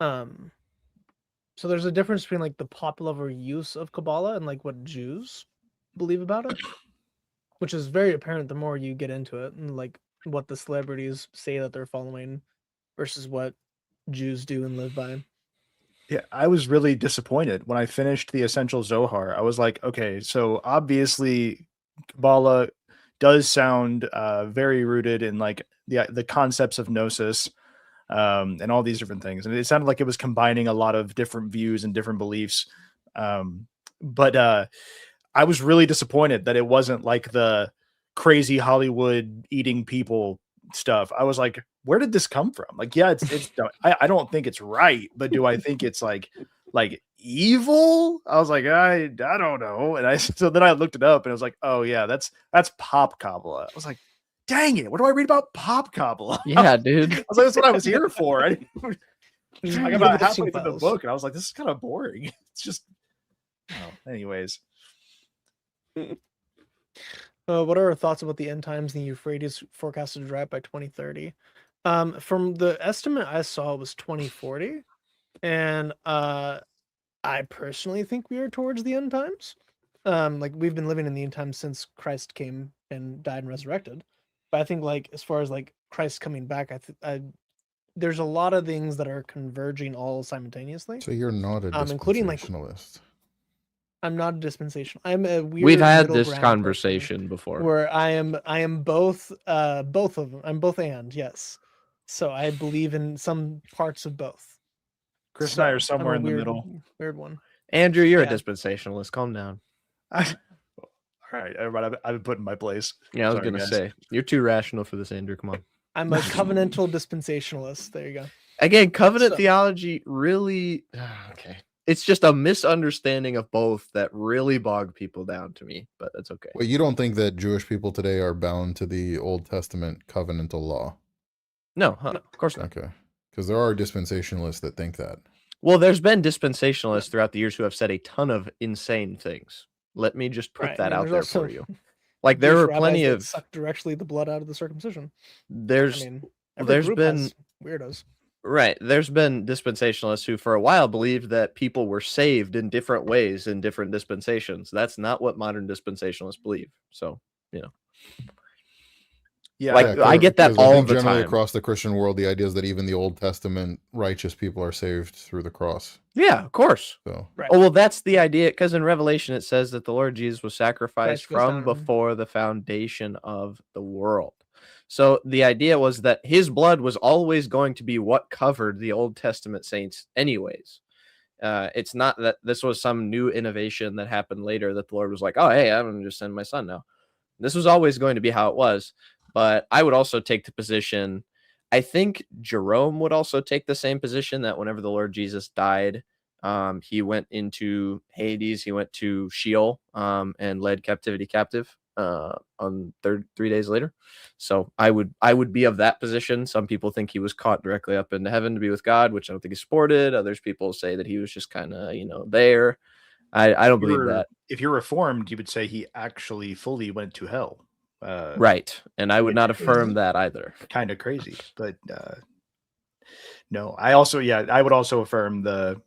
So there's a difference between like the popular use of Kabbalah and like what Jews believe about it, which is very apparent the more you get into it and like what the celebrities say that they're following versus what Jews do and live by. Yeah, I was really disappointed when I finished the Essential Zohar. I was like, okay, so obviously Kabbalah does sound very rooted in like the concepts of gnosis and all these different things. And it sounded like it was combining a lot of different views and different beliefs. But I was really disappointed that it wasn't like the crazy Hollywood eating people stuff. I was like, where did this come from? Like, yeah, it's I don't think it's right, but do I think it's like evil? I was like, I don't know. And so then I looked it up and I was like, oh yeah, that's pop Kabbalah. I was like, dang it, what do I read about pop Kabbalah? Yeah, dude. I was like, that's what I was here for. I got Read about the halfway listing through the files. book and I was like, this is kind of boring. It's just anyways. What are our thoughts about the end times and the Euphrates forecasted to dry up by 2030? From the estimate I saw, it was 2040, and I personally think we are towards the end times. Like we've been living in the end times since Christ came and died and resurrected. But I think like as far as like Christ coming back, there's a lot of things that are converging all simultaneously. So you're not a Including, like, dispensationalist. I'm not a dispensational. I'm a weird. We've had middle this ground conversation before. person where I am both of them. I'm both and yes. So I believe in some parts of both. Chris and I So, are somewhere I'm a in the middle. Weird one. Andrew, you're Yeah. a dispensationalist. Calm down. All right, everybody, I've been put in my place. Yeah, I was Sorry, gonna guys. say you're too rational for this, Andrew. Come on. I'm a covenantal dispensationalist. There you go. Again, covenant So- theology really okay. It's just a misunderstanding of both that really bog people down to me, but that's okay. Well, you don't think that Jewish people today are bound to the Old Testament covenantal law? No, of course not. Okay. Because there are dispensationalists that think that. Well, there's been dispensationalists throughout the years who have said a ton of insane things. Let me just put Right, that and out there's there also for you. Like there Jewish are rabbis plenty that of suck directly the blood out of the circumcision. there's I mean, every there's group been has weirdos. right. There's been dispensationalists who for a while believed that people were saved in different ways in different dispensations. That's not what modern dispensationalists believe. So, Yeah, Like, I get that 'cause all think the generally time. across the Christian world, the idea is that even the Old Testament righteous people are saved through the cross. yeah, of course. So Right. Oh, well, that's the idea. Because in Revelation, it says that the Lord Jesus was sacrificed Christ goes from down. before the foundation of the world. So the idea was that his blood was always going to be what covered the Old Testament saints, anyways. It's not that this was some new innovation that happened later that the Lord was like, oh, hey, I'm going to just send my son now. This was always going to be how it was. But I would also take the position, I think Jerome would also take the same position that whenever the Lord Jesus died, he went into Hades, he went to Sheol, and led captivity captive on 3 days later. So I would be of that position. Some people think he was caught directly up into heaven to be with God, which I don't think is supported. Others people say that he was just kind of, there. I don't believe that. If you're reformed, you would say he actually fully went to hell. Right. And I would not which is affirm that either. kind of crazy. But no, I would also affirm the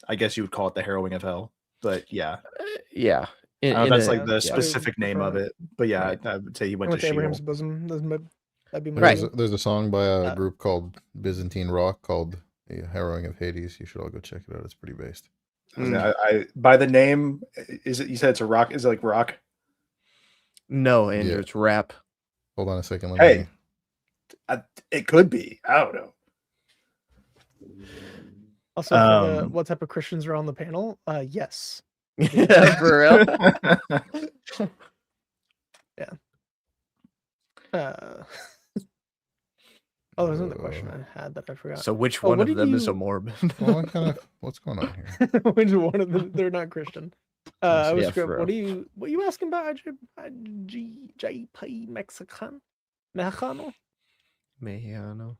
I guess you would call it the harrowing of hell. But yeah, Yeah. I don't know, that's like Yeah, the I would specific name prefer of it. it. But yeah, Right. I would say he went With to Abraham's Sheol. bosom, that'd be my Right. view. There's a song by a Uh, group called Byzantine Rock called "The Harrowing of Hades." You should all go check it out. It's pretty based. I by the name, is it? You said it's a rock. Is it like rock? No, Andrew, Yeah. it's rap. Hold on a second. Let Hey. me. It could be. I don't know. Also, for the, what type of Christians are on the panel? Yes. Yeah, for real. Oh, there's another question I had that I forgot. So which Oh, one what of did them is a you- Mormon? Well, what's going on here? Which one of them? They're not Christian. I was Yeah, for what are you asking about? JP Mexican? Mexicano? Mexicano.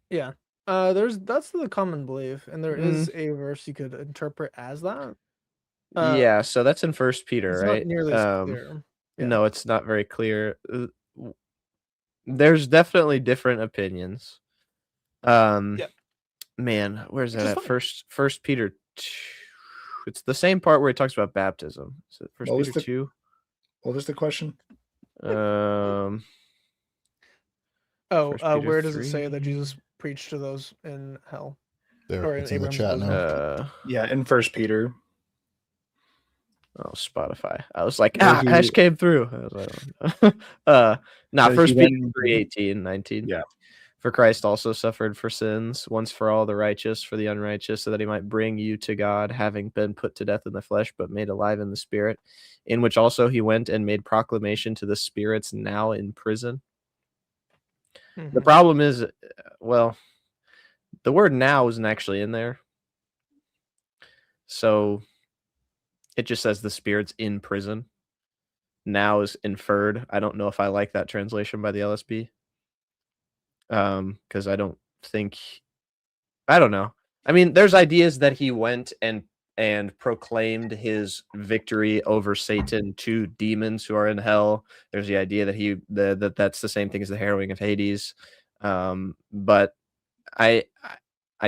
Yeah. That's the common belief, and there is a verse you could interpret as that. Yeah, so that's in First Peter, It's right? not nearly as clear. Yeah. No, it's not very clear. There's definitely different opinions. Man, where's Which that is at? fine. First Peter 2. It's the same part where he talks about baptism. Is it First What was Peter the- 2? What was the question? Oh, First Peter where does it say that 3? Jesus preached to those in hell? There, Or it's in the Abraham's chat bosom. now. Yeah, in First Peter. Oh, Spotify. I was like, Where he- Ash came through. I was like, But First he Peter then- 3:18, 19. Yeah. For Christ also suffered for sins, once for all, the righteous for the unrighteous, so that he might bring you to God, having been put to death in the flesh, but made alive in the spirit, in which also he went and made proclamation to the spirits now in prison. The Mhm. problem is, well, the word now isn't actually in there. So it just says the spirits in prison. Now is inferred. I don't know if I like that translation by the LSB. Because I don't know. I mean, there's ideas that he went and proclaimed his victory over Satan to demons who are in hell. There's the idea that that's the same thing as the harrowing of Hades. But I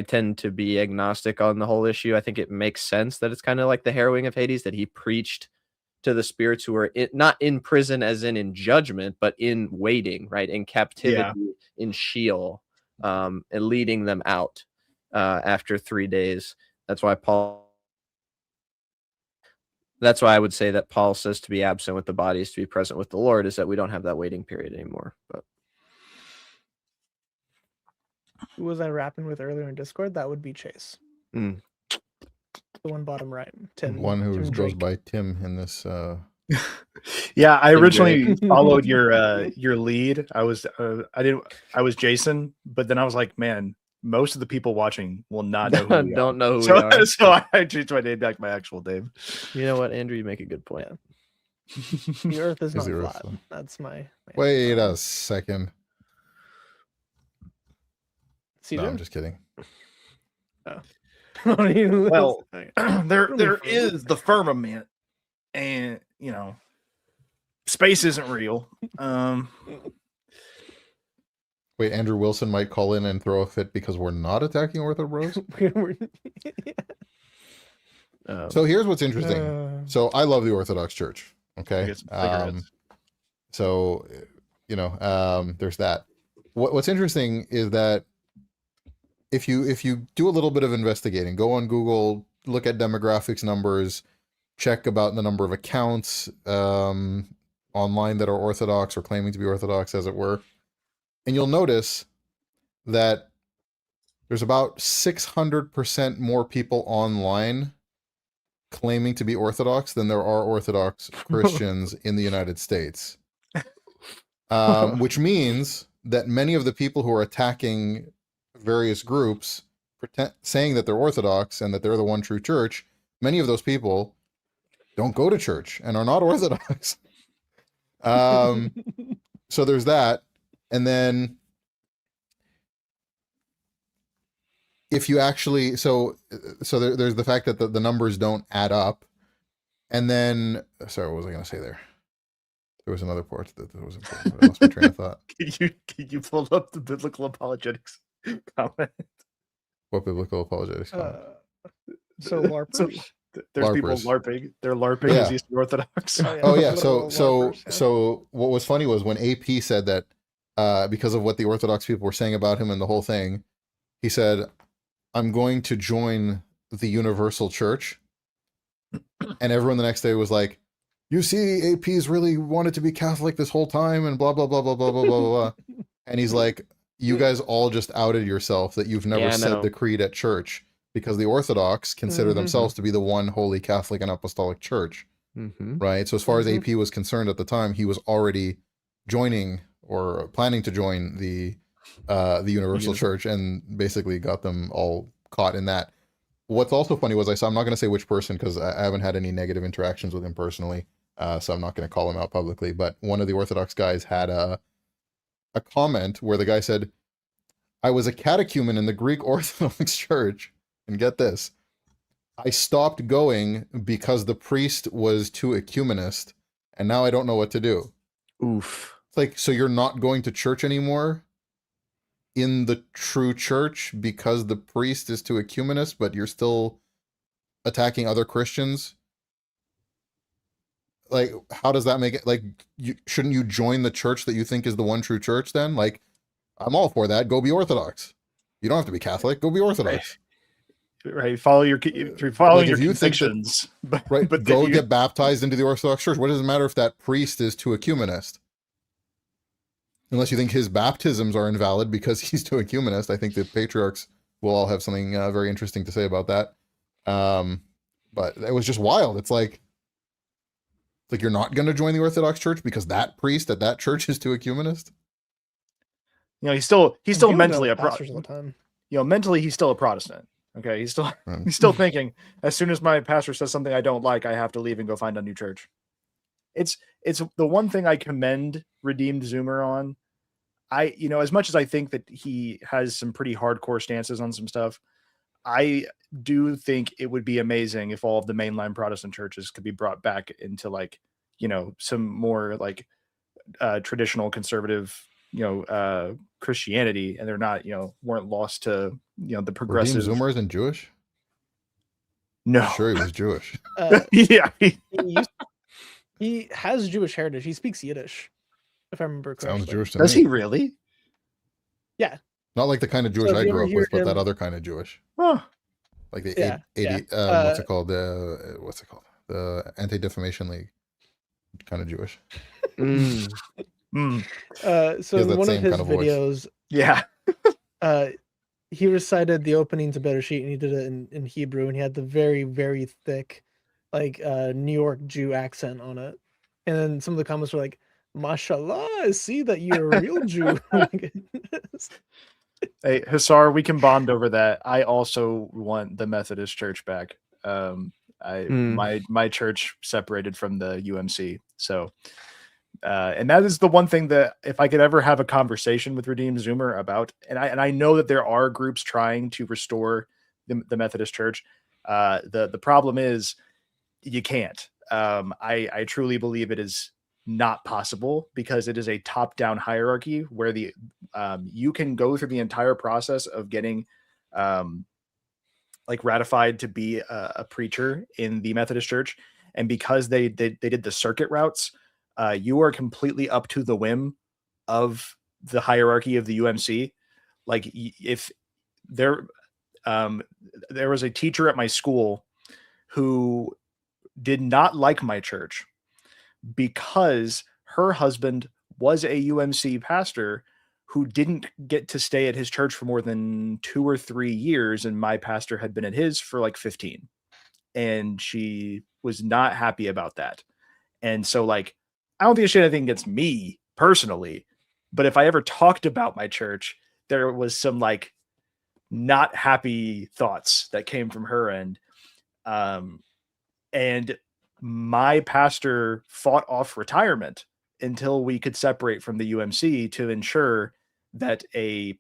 tend to be agnostic on the whole issue. I think it makes sense that it's kind of like the harrowing of Hades, that he preached to the spirits who are not in prison as in judgment, but in waiting, right? In captivity, in Sheol, and leading them out after 3 days. That's why I would say that Paul says to be absent with the body is to be present with the Lord, is that we don't have that waiting period anymore. But Who was I rapping with earlier in Discord? That would be Chase. Mm. The one bottom right. Tim. One who Tim goes Drake. by Tim in this. Yeah, I Tim originally Drake. followed your lead. I was Jason, but then I was like, man, most of the people watching will not know who we don't are. know who we are. So I changed my name back to my actual name. You know what, Andrew? You make a good point. The Earth is Is not the Earth flat. flat? That's my. Wait a second. See, No, I'm just kidding. Well, Okay. there is the firmament, and space isn't real. Wait, Andrew Wilson might call in and throw a fit because we're not attacking Ortho Bros. So here's what's interesting. So I love the Orthodox Church. Okay. Get some cigarettes. So there's that. What's interesting is that if you do a little bit of investigating, go on Google, look at demographics numbers, check about the number of accounts online that are Orthodox or claiming to be Orthodox, as it were, and you'll notice that there's about 600% more people online claiming to be Orthodox than there are Orthodox Christians in the United States. Which means that many of the people who are attacking various groups, saying that they're Orthodox and that they're the one true church, many of those people don't go to church and are not Orthodox. So there's that. And then if you actually, so there's the fact that the numbers don't add up. And then, sorry, what was I going to say there? There was another part that was important. But I lost my train of thought. Can you pull up the biblical apologetics comment? What biblical apologetics comment? So LARPers. There's people LARPers. LARPing. They're LARPing Yeah. as Eastern Orthodox. Oh yeah. literal LARPers, yeah. So what was funny was when AP said that because of what the Orthodox people were saying about him and the whole thing, he said, "I'm going to join the Universal Church," and everyone the next day was like, "You see, AP's really wanted to be Catholic this whole time," and blah blah blah blah blah blah blah blah. And he's like, "You guys all just outed yourself that you've never Yeah, I said know. the creed at church." Because the Orthodox consider Mhm. themselves to be the one holy Catholic and Apostolic Church, Mm-hmm. right? So as far as Mhm. AP was concerned at the time, he was already joining or planning to join the Universal Church, and basically got them all caught in that. What's also funny was I'm not going to say which person because I haven't had any negative interactions with him personally, so I'm not going to call him out publicly. But one of the Orthodox guys had a comment where the guy said, "I was a catechumen in the Greek Orthodox Church. And get this, I stopped going because the priest was too ecumenist, and now I don't know what to do." Oof. It's like, so you're not going to church anymore in the true church because the priest is too ecumenist, but you're still attacking other Christians? Like, how does that make it? Like, shouldn't you join the church that you think is the one true church then? Like, I'm all for that. Go be Orthodox. You don't have to be Catholic. Go be Orthodox. Right, follow your following Like, your if you think that- convictions, but Right. but Go then you, get baptized into the Orthodox Church. What does it matter if that priest is too ecumenist? Unless you think his baptisms are invalid because he's too ecumenist. I think the patriarchs will all have something very interesting to say about that. But it was just wild. It's like you're not going to join the Orthodox Church because that priest at that church is too ecumenist? you know he's still I'm dealing with mentally that a with pastors all the time. mentally he's still a Protestant. Okay, he's still Right. he's still thinking as soon as my pastor says something I don't like, I have to leave and go find a new church. It's the one thing I commend Redeemed Zoomer on. As much as I think that he has some pretty hardcore stances on some stuff, I do think it would be amazing if all of the mainline Protestant churches could be brought back into some more traditional conservative, Christianity, and they're not, weren't lost to, the Redeemed progressive. Zoomer isn't Jewish? No. Sure, he was Jewish. Yeah. He has Jewish heritage. He speaks Yiddish, if I remember correctly. Sounds Jewish to Does me. he really? Yeah. Not like the kind of Jewish So if I you grew ever up with, hear but that him- other kind of Jewish. Huh. Like the Yeah, 80, yeah. what's it called? What's it called? The Anti-Defamation League kind of Jewish. Mm. So has in that one of same his kind of voice. videos, Yeah. he recited the opening to Bereshit, and he did it in Hebrew, and he had the very, very thick, New York Jew accent on it. And then some of the comments were like, "Mashallah, I see that you're a real Jew." Hey, Hussar, we can bond over that. I also want the Methodist Church back. My church separated from the UMC, so and that is the one thing that if I could ever have a conversation with Redeemed Zoomer about, and I know that there are groups trying to restore the Methodist Church. The problem is you can't. I truly believe it is not possible because it is a top-down hierarchy where you can go through the entire process of getting ratified to be a preacher in the Methodist Church, and because they did the circuit routes, you are completely up to the whim of the hierarchy of the UMC. Like if there was a teacher at my school who did not like my church because her husband was a UMC pastor who didn't get to stay at his church for more than 2 or 3 years. And my pastor had been at his for 15. And she was not happy about that. And so I don't think she had anything against me personally, but if I ever talked about my church, there was some not happy thoughts that came from her end. And my pastor fought off retirement until we could separate from the UMC to ensure that a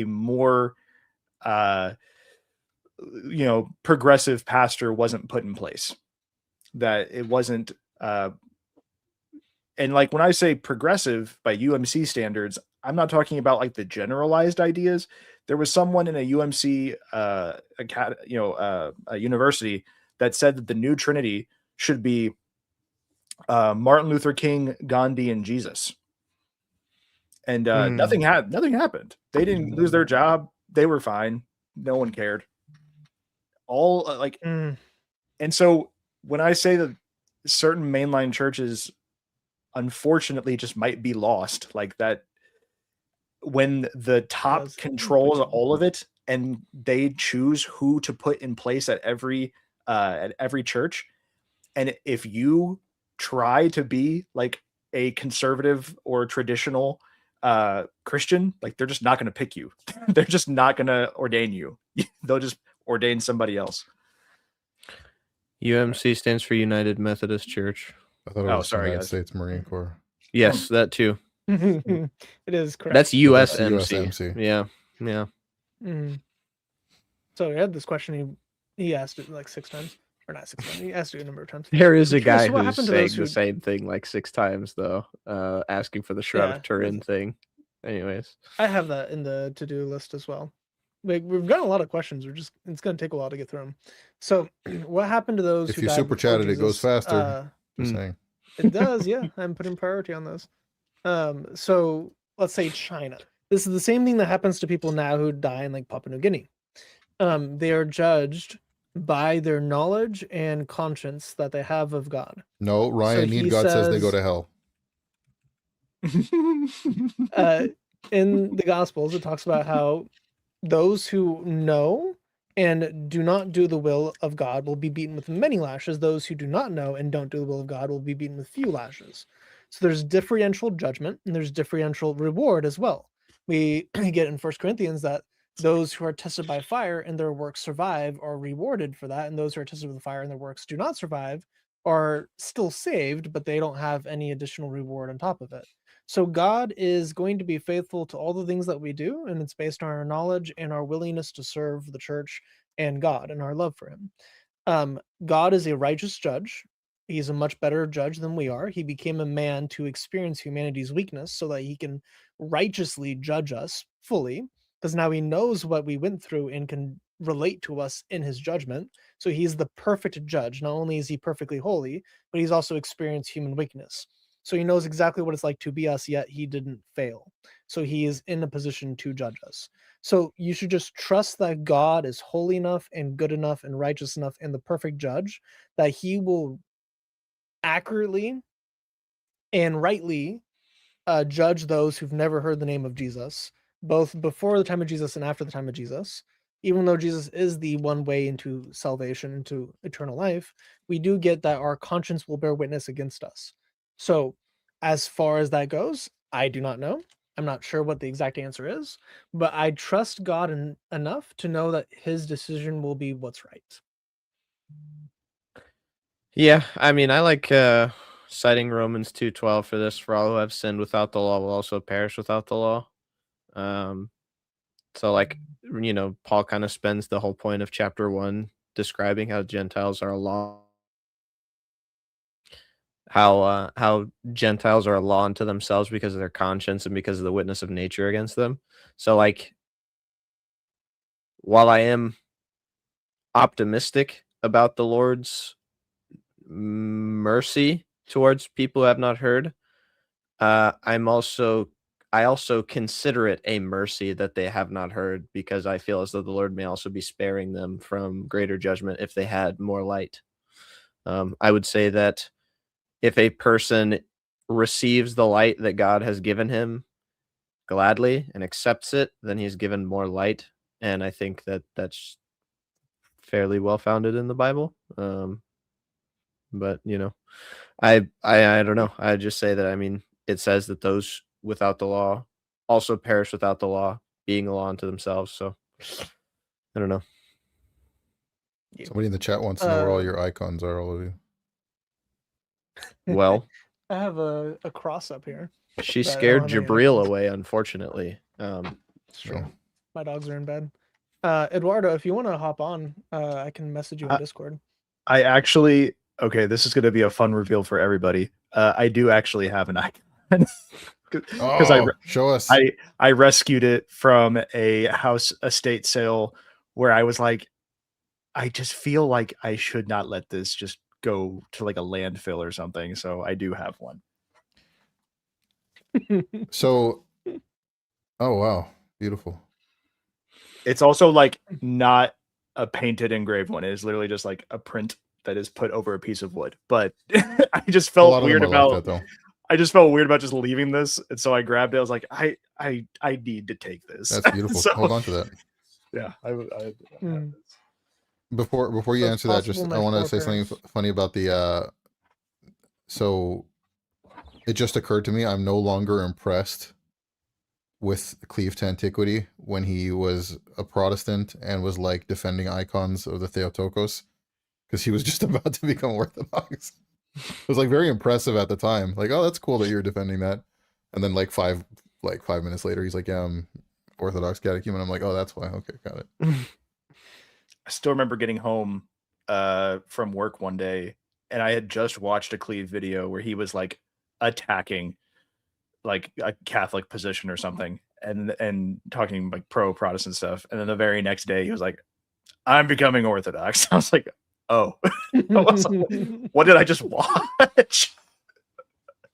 more progressive pastor wasn't put in place, that it wasn't And like when I say progressive by UMC standards, I'm not talking about like the generalized ideas. There was someone in a UMC a university that said that the new Trinity should be Martin Luther King, Gandhi, and Jesus. And nothing happened. They didn't lose their job. They were fine. No one cared. All and so when I say that certain mainline churches unfortunately just might be lost, like that, when the top controls all of it and they choose who to put in place at every church, and if you try to be like a conservative or traditional Christian, like they're just not going to pick you. They're just not going to ordain you. They'll just ordain somebody else. UMC stands for United Methodist Church. I thought it was United States Marine Corps. Yes, that too. It is correct. That's USMC. USMC. Yeah. So he had this question. He asked it like 6 times, or not 6 times. He asked it a number of times. There is a Curious, guy what who's happened to saying those who- the same thing like 6 times though, asking for the Shroud Yeah, of Turin thing. Anyways, I have that in the to-do list as well. Like we've got a lot of questions. It's going to take a while to get through them. So, what happened to those If who you died super before chatted, it goes Jesus? faster. Just saying. It does, yeah. I'm putting priority on those. So let's say China. This is the same thing that happens to people now who die in like Papua New Guinea. They are judged by their knowledge and conscience that they have of God. No, Ryan he Need God says they go says- to hell. In the Gospels, it talks about how those who know and do not do the will of God will be beaten with many lashes. Those who do not know and don't do the will of God will be beaten with few lashes. So there's differential judgment and there's differential reward as well. We get in 1 Corinthians that those who are tested by fire and their works survive are rewarded for that, and those who are tested with fire and their works do not survive are still saved, but they don't have any additional reward on top of it. So God is going to be faithful to all the things that we do, and it's based on our knowledge and our willingness to serve the church and God and our love for him. God is a righteous judge. He's a much better judge than we are. He became a man to experience humanity's weakness so that he can righteously judge us fully, because now he knows what we went through and can relate to us in his judgment. So he's the perfect judge. Not only is he perfectly holy, but he's also experienced human weakness. So he knows exactly what it's like to be us, yet he didn't fail. So he is in a position to judge us. So you should just trust that God is holy enough and good enough and righteous enough and the perfect judge that he will accurately and rightly judge those who've never heard the name of Jesus, both before the time of Jesus and after the time of Jesus. Even though Jesus is the one way into salvation, into eternal life, we do get that our conscience will bear witness against us. So as far as that goes, I do not know. I'm not sure what the exact answer is, but I trust God enough to know that his decision will be what's right. yeah, I mean, I like citing Romans 2:12 for this. For all who have sinned without the law will also perish without the law. So like, Paul kind of spends the whole point of chapter 1 describing how Gentiles are a law, how Gentiles are a law unto themselves because of their conscience and because of the witness of nature against them. So like, while I am optimistic about the Lord's mercy towards people who have not heard, I also consider it a mercy that they have not heard, because I feel as though the Lord may also be sparing them from greater judgment if they had more light. I would say that if a person receives the light that God has given him gladly and accepts it, then he's given more light. And I think that that's fairly well founded in the Bible. But I don't know. I just say that, I mean, it says that those without the law also perish without the law, being a law unto themselves. So I don't know. Somebody in the chat wants to know where all your icons are, all of you. Well, I have a cross up here. she But I scared don't have any Jabril icons. away, unfortunately. It's true. No. My dogs are in bed. Eduardo, if you want to hop on, I can message you on Discord. I actually Okay, this is going to be a fun reveal for everybody. I do actually have an icon because Oh, show us. I rescued it from a house estate sale where I was like, I just feel like I should not let this just go to like a landfill or something. So I do have one. So, oh wow, beautiful. It's also like not a painted engraved one. It is literally just like a print that is put over a piece of wood. But I just A felt lot of weird them are like about that, though. I just felt weird about just leaving this. And so I grabbed it. I was like, I need to take this. That's beautiful. So, Hold on to that. yeah, I have Hmm. this. Before you So it's answer that, possible just my I want to say foreparents- something funny about the. So, it just occurred to me I'm no longer impressed with Cleave to Antiquity when he was a Protestant and was like defending icons of the Theotokos because he was just about to become Orthodox. It was like very impressive at the time. Like, oh, that's cool that you're defending that. And then like 5 minutes later, he's like, yeah, I'm Orthodox catechumen. I'm like, oh, that's why. Okay, got it. I still remember getting home from work one day, and I had just watched a Cleve video where he was like attacking like a Catholic position or something, and talking like pro Protestant stuff. And then the very next day, he was like, "I'm becoming Orthodox." I was like, "Oh, I was like, what did I just watch?"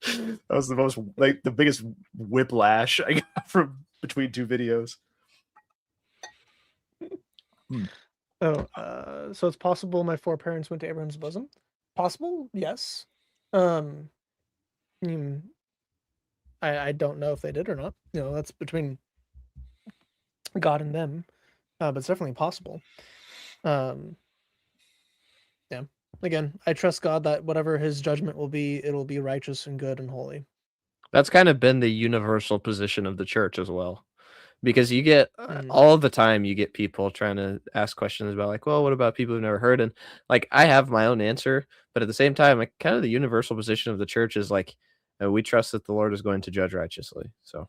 That was the most like the biggest whiplash I got from between two videos. So it's possible my foreparents went to Abraham's bosom. Possible, yes. Hmm, I don't know if they did or not. You know, that's between God and them. But it's definitely possible. Yeah. Again, I trust God that whatever his judgment will be, it'll be righteous and good and holy. That's kind of been the universal position of the church as well. Because you get Mm. all the time, you get people trying to ask questions about like, well, what about people who've never heard? And like, I have my own answer, but at the same time, like, kind of the universal position of the church is like, we trust that the Lord is going to judge righteously. So,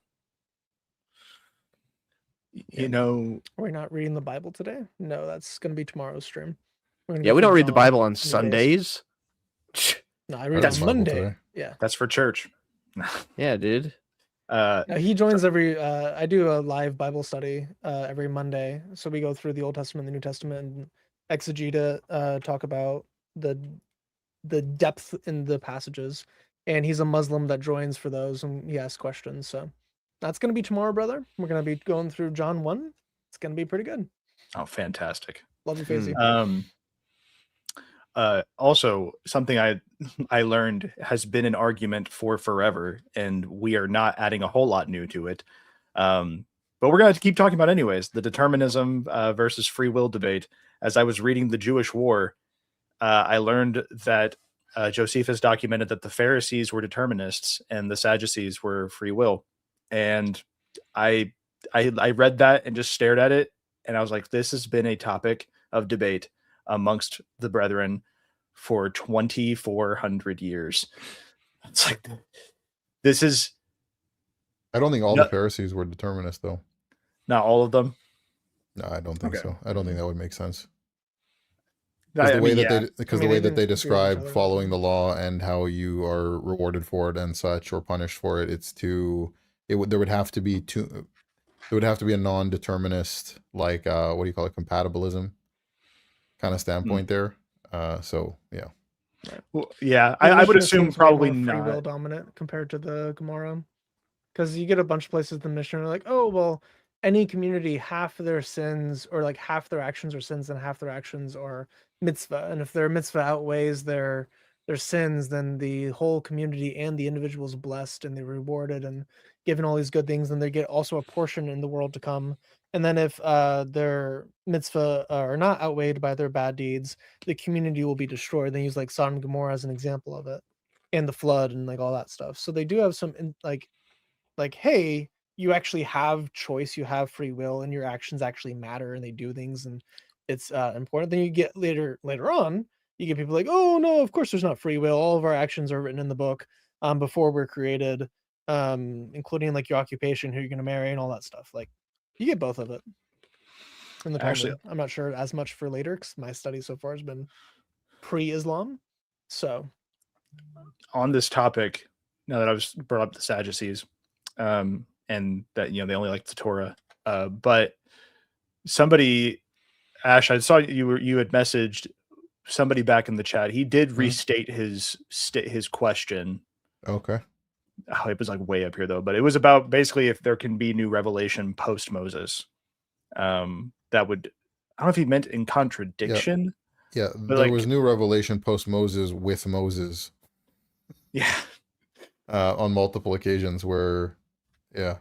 You know, Are we not reading the Bible today? No, that's going to be tomorrow's stream. We're gonna yeah, go we through don't read the John Bible on in the days. Sundays. No, I I read read on the Bible Monday. today. Yeah. that's for church. Yeah, dude. No, he joins every. I do a live Bible study every Monday. So we go through the Old Testament, the New Testament, and exegete it. Talk about the depth in the passages. And he's a Muslim that joins for those, and he asks questions. So that's gonna be tomorrow, brother. We're gonna be going through John 1. It's gonna be pretty good. Oh, fantastic. Love you, Faisy. Also, something I learned has been an argument for forever, and we are not adding a whole lot new to it. But we're going to keep talking about anyways. The determinism versus free will debate. As I was reading the Jewish War, I learned that Josephus documented that the Pharisees were determinists and the Sadducees were free will. And I read that and just stared at it, and I was like, this has been a topic of debate amongst the brethren for 2,400 years. It's like, this is I don't think all No. the Pharisees were determinists, though. not all of them. No, I don't think Okay. so. I don't think that would make sense. I Because the mean, way yeah. the way that they they didn't agree with each describe other, following so- the law and how you are rewarded for it and such or punished for it, there would have to be a non-determinist, like what do you call it, compatibilism kind of standpoint there. So yeah. Well, yeah, The I would Mishnah assume seems way probably more free will not. dominant compared to the Gemara, because you get a bunch of places in the Mishnah are like, oh well, any community, half of their sins or like half their actions are sins and half their actions are mitzvah, and if their mitzvah outweighs their sins, then the whole community and the individual is blessed and they're rewarded and given all these good things, and they get also a portion in the world to come. And then if their mitzvah are not outweighed by their bad deeds, the community will be destroyed. They use like Sodom and Gomorrah as an example of it, and the flood and like all that stuff. So they do have some like, hey, you actually have choice, you have free will, and your actions actually matter, and they do things, and it's important. Then you get later on, you get people like, oh no, of course there's not free will. All of our actions are written in the book before we're created, including like your occupation, who you're going to marry, and all that stuff. Like, you get both of it in the Talmud. Actually- I'm not sure as much for later because my study so far has been pre-Islam. So on this topic, now that I was brought up the Sadducees, and that they only like the Torah, but somebody, Ash, I saw you had messaged somebody back in the chat. He did restate his question. Okay. Oh, it was like way up here though, but it was about basically if there can be new revelation post Moses. That would, I don't know if he meant in contradiction. Yeah, but there was new revelation post Moses with Moses. Yeah. On multiple occasions where, yeah.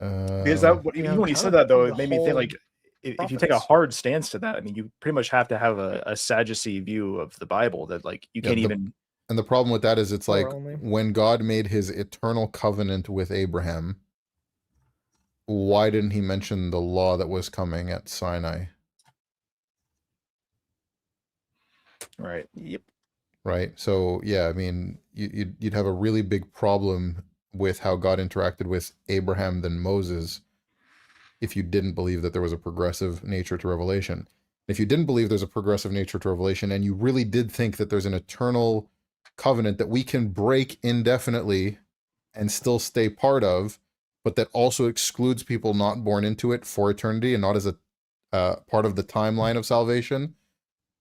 Because that, even when he said that though, it made me think like if you take a hard stance to that, I mean, you pretty much have to have a Sadducee view of the Bible that like you can't even. And the problem with that is it's like when God made his eternal covenant with Abraham, why didn't he mention the law that was coming at Sinai? Right. Yep. Right. So yeah, I mean, you'd have a really big problem with how God interacted with Abraham than Moses if you didn't believe that there was a progressive nature to revelation. If you didn't believe there's a progressive nature to revelation, and you really did think that there's an eternal covenant that we can break indefinitely and still stay part of, but that also excludes people not born into it for eternity and not as a part of the timeline of salvation,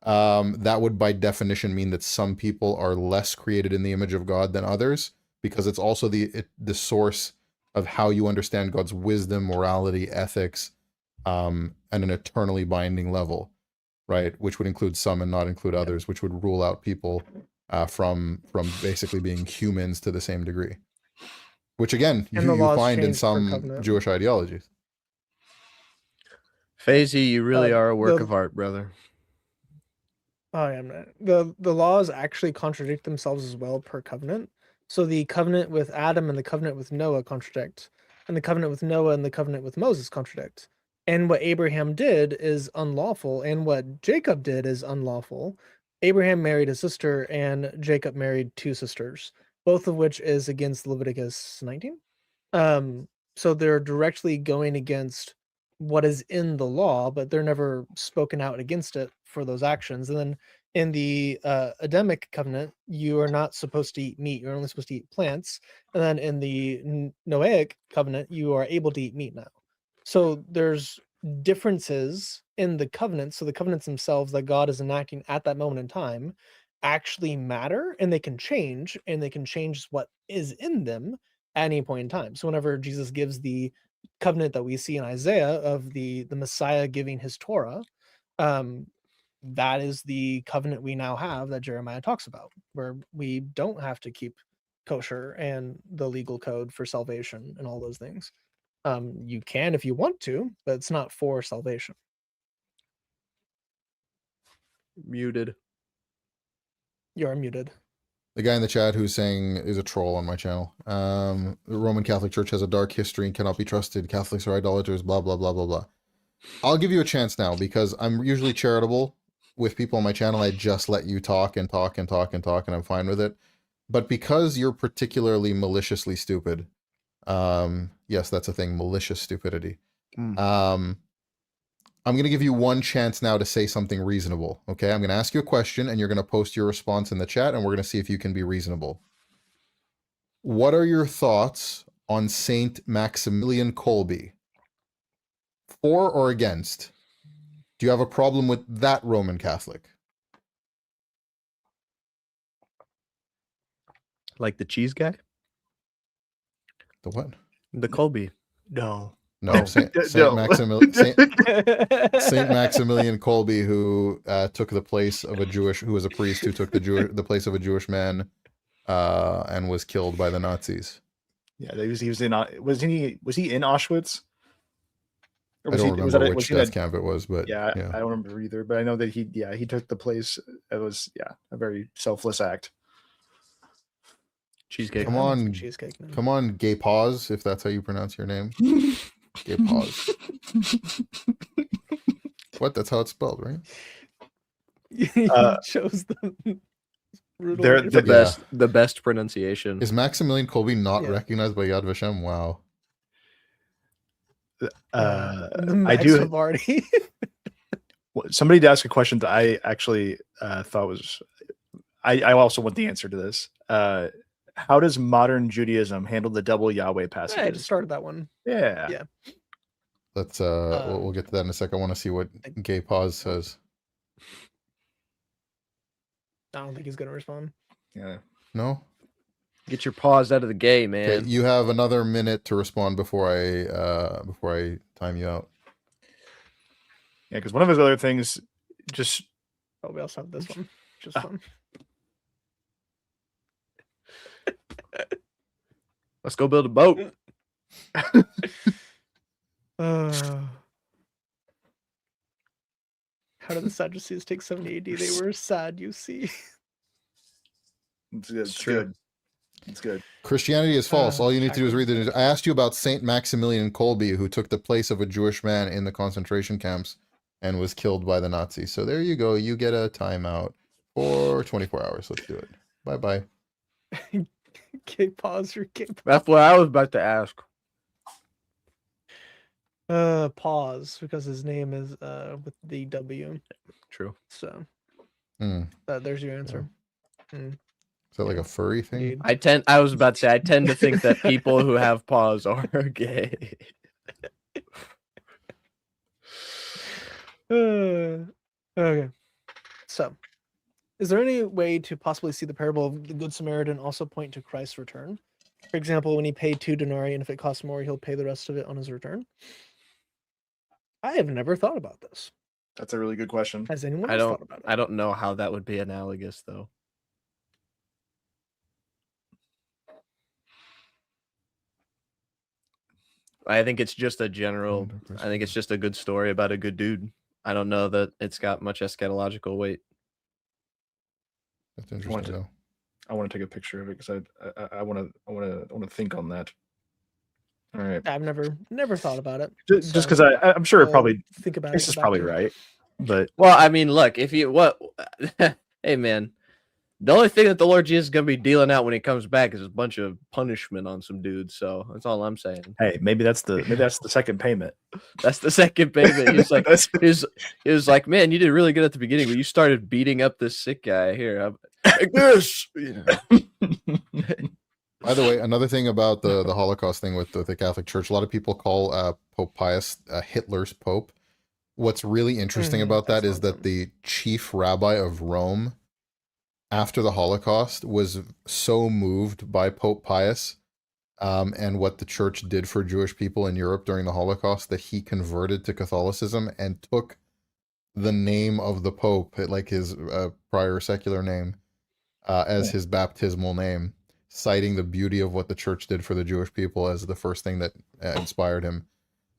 that would by definition mean that some people are less created in the image of God than others, because it's also the source of how you understand God's wisdom, morality, ethics, at an eternally binding level, right? Which would include some and not include others, which would rule out people from basically being humans to the same degree. Which again, you find in some Jewish ideologies. Faisy, you really are a work of art, brother. Oh yeah, the laws actually contradict themselves as well per covenant. So the covenant with Adam and the covenant with Noah contradict, and the covenant with Noah and the covenant with Moses contradict. And what Abraham did is unlawful, and what Jacob did is unlawful. Abraham married a sister, and Jacob married two sisters, both of which is against Leviticus 19. So they're directly going against what is in the law, but they're never spoken out against it for those actions. And then in the Adamic covenant, you are not supposed to eat meat. You're only supposed to eat plants. And then in the Noahic covenant, you are able to eat meat now. So there's differences in the covenants. So the covenants themselves that God is enacting at that moment in time actually matter, and they can change what is in them at any point in time. So whenever Jesus gives the covenant that we see in Isaiah of the Messiah giving his Torah, that is the covenant we now have that Jeremiah talks about, where we don't have to keep kosher and the legal code for salvation and all those things. You can if you want to, but it's not for salvation. Muted. You're muted. The guy in the chat who's saying is a troll on my channel. The Roman Catholic Church has a dark history and cannot be trusted. Catholics are idolaters, blah, blah, blah, blah, blah. I'll give you a chance now because I'm usually charitable with people on my channel. I just let you talk and talk and talk and talk, and I'm fine with it. But because you're particularly maliciously stupid, yes, that's a thing, malicious stupidity. I'm going to give you one chance now to say something reasonable, okay? I'm going to ask you a question, and you're going to post your response in the chat, and we're going to see if you can be reasonable. What are your thoughts on Saint Maximilian Kolbe? For or against? Do you have a problem with that Roman Catholic? Like the cheese guy? The what? The Colby. No. No, Saint Maximilian Kolbe, who took the place of who was a priest who took the place of a Jewish man, and was killed by the Nazis. Yeah, he was in. Was he in Auschwitz? I don't remember which death camp it was, but yeah, I don't remember either. But I know that he took the place. It was a very selfless act. Cheesecake. Come on, cheesecake. Come on, Gay Paws, if that's how you pronounce your name. Gay Paws. What? That's how it's spelled, right? You chose the best pronunciation. Is Maximilian Kolbe not recognized by Yad Vashem? Wow. I do have already. Somebody did ask a question that I actually thought was. I also want the answer to this. How does modern Judaism handle the double Yahweh I passages? just started that one. Yeah. Yeah. Let's we'll get to that in a second. I want to see what Gay Pause says. I don't think he's gonna respond. Yeah. No? Get your paws out of the game, man. Okay, you have another minute to respond before I time you out. Yeah, because one of his other things just Oh, we also have this one. Just fun. Let's go build a boat. How did the Sadducees take 70 AD? They were sad, you see. it's true. good. It's good. Christianity is false. All you need to do is read backwards. the. I asked you about Saint Maximilian Kolbe, who took the place of a Jewish man in the concentration camps and was killed by the Nazis. So there you go. You get a timeout for 24 hours. Let's do it. Bye bye. Okay, pause your game. That's what I was about to ask. Pause because his name is with the W. True. So Hmm. there's your answer. Is that like a furry thing? Indeed. I was about to say, I tend to think that people who have paws are gay. Okay. So, is there any way to possibly see the parable of the Good Samaritan also point to Christ's return? For example, when he paid 2 denarii, and if it costs more, he'll pay the rest of it on his return. I have never thought about this. That's a really good question. Has anyone I else don't thought about it? I don't know how that would be analogous though. I think it's just a general. I think it's just a good story about a good dude. I don't know that it's got much eschatological weight. That's interesting though. I want to take a picture of it because I want to think on that. All right. I've never thought about it. Just so because I'm sure it I'll probably think about Chris it. is Get back probably to it. right, but Well, I mean, look, if you what, hey man, the only thing that the Lord Jesus is gonna be dealing out when he comes back is a bunch of punishment on some dudes. So that's all I'm saying. hey, maybe that's the second payment. That's the second payment. He's like, That's- he was like, man, you did really good at the beginning, but you started beating up this sick guy here. Like this, you know. By the way, another thing about the Holocaust thing with the Catholic Church, a lot of people call Pope Pius Hitler's Pope. What's really interesting about that is that the chief rabbi of Rome after the Holocaust was so moved by Pope Pius and what the church did for Jewish people in Europe during the Holocaust that he converted to Catholicism and took the name of the Pope, like his prior secular name, as his baptismal name, citing the beauty of what the church did for the Jewish people as the first thing that inspired him.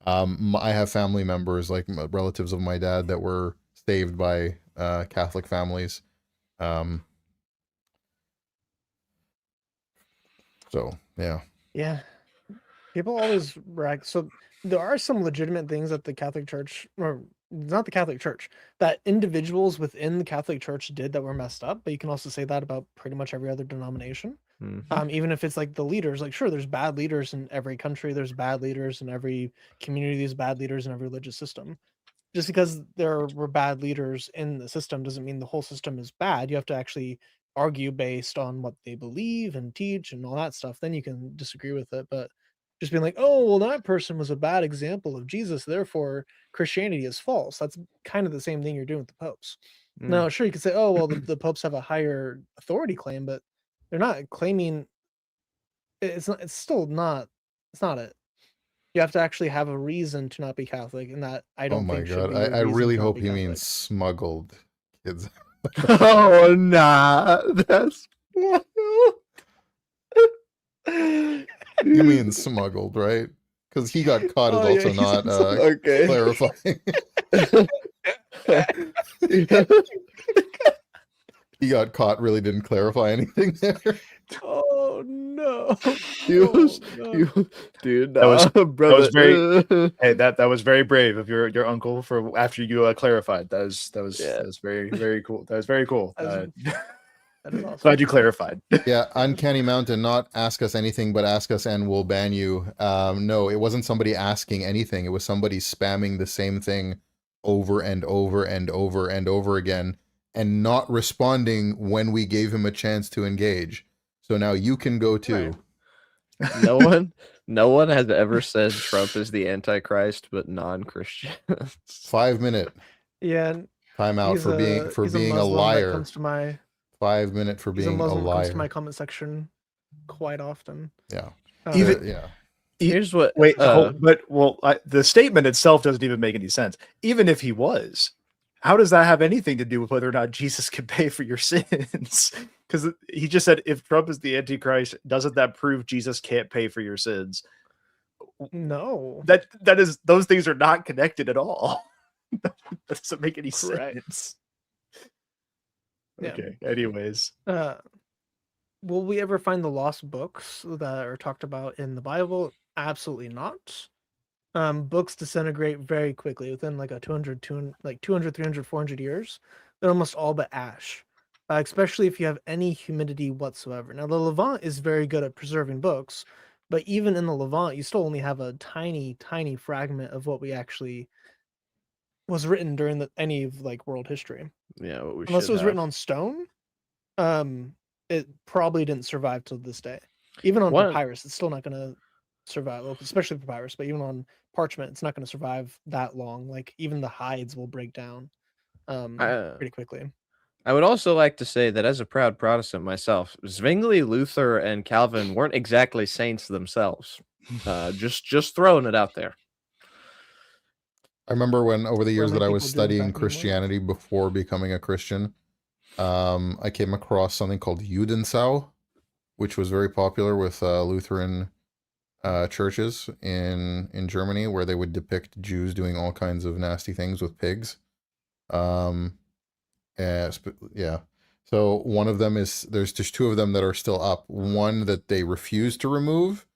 I have family members, like relatives of my dad, that were saved by Catholic families. So, yeah. Yeah. People always brag. So there are some legitimate things that the Catholic Church, or not the Catholic Church, that individuals within the Catholic Church did that were messed up. But you can also say that about pretty much every other denomination. Even if it's like the leaders, like sure, there's bad leaders in every country, there's bad leaders in every community, there's bad leaders in every religious system. Just because there were bad leaders in the system doesn't mean the whole system is bad. You have to actually argue based on what they believe and teach and all that stuff. Then you can disagree with it. But just being like, oh, well, that person was a bad example of Jesus, therefore Christianity is false. That's kind of the same thing you're doing with the popes. Now, sure, you could say, oh, well, the popes have a higher authority claim, but they're not claiming it's not, it's still not, it's not it. You have to actually have a reason to not be Catholic, and that I don't Oh my think should god. be your I reason really to not hope be he Catholic. means smuggled kids. Oh nah, that's You mean smuggled, right? Because he got caught Oh, is yeah, also he's not okay. clarifying. He got caught, really didn't clarify anything there. Oh no! He was, Oh, he no. was- dude, That was- brother. was very- Hey, that was very brave of your uncle for after you clarified. That was very cool. That was very cool. That is awesome. Glad you clarified. Yeah, Uncanny Mountain, not ask us anything, but ask us and we'll ban you. No, it wasn't somebody asking anything. It was somebody spamming the same thing over and over and over and over again. and not responding when we gave him a chance to engage. So now you can go too. Right. No one has ever said Trump is the Antichrist, but non-Christians. 5 minute Yeah, timeout for he's a being a Muslim that liar. comes to my 5 minute for he's a being a Muslim that comes to my liar. comment section quite often. Yeah. Even- Yeah. Here's what. Wait, the statement itself doesn't even make any sense. Even if he was, how does that have anything to do with whether or not Jesus can pay for your sins? Because he just said, if Trump is the Antichrist, doesn't that prove Jesus can't pay for your sins? No. That is, those things are not connected at all. That doesn't make any Correct. sense. Yeah. Okay. Anyways, Will we ever find the lost books that are talked about in the Bible? Absolutely not. Books disintegrate very quickly within like 200, 300, 400 years. They're almost all but ash, especially if you have any humidity whatsoever. Now, the Levant is very good at preserving books, but even in the Levant, you still only have a tiny, tiny fragment of what we actually was written during any of like world history. Yeah, what we Unless should it was written have. on stone, it probably didn't survive till this day. Even on One- papyrus, it's still not going to survive. Well, especially papyrus, but even on parchment, it's not going to survive that long. Like even the hides will break down pretty quickly. I would also like to say that as a proud Protestant myself, Zwingli, Luther, and Calvin weren't exactly saints themselves. Just throwing it out there. I remember when over the years Friendly that I was people doing studying back anymore. Christianity before becoming a Christian, I came across something called Judensau, which was very popular with Lutheran churches in Germany, where they would depict Jews doing all kinds of nasty things with pigs. Yeah. So one of them is, there's just two of them that are still up. One that they refused to remove,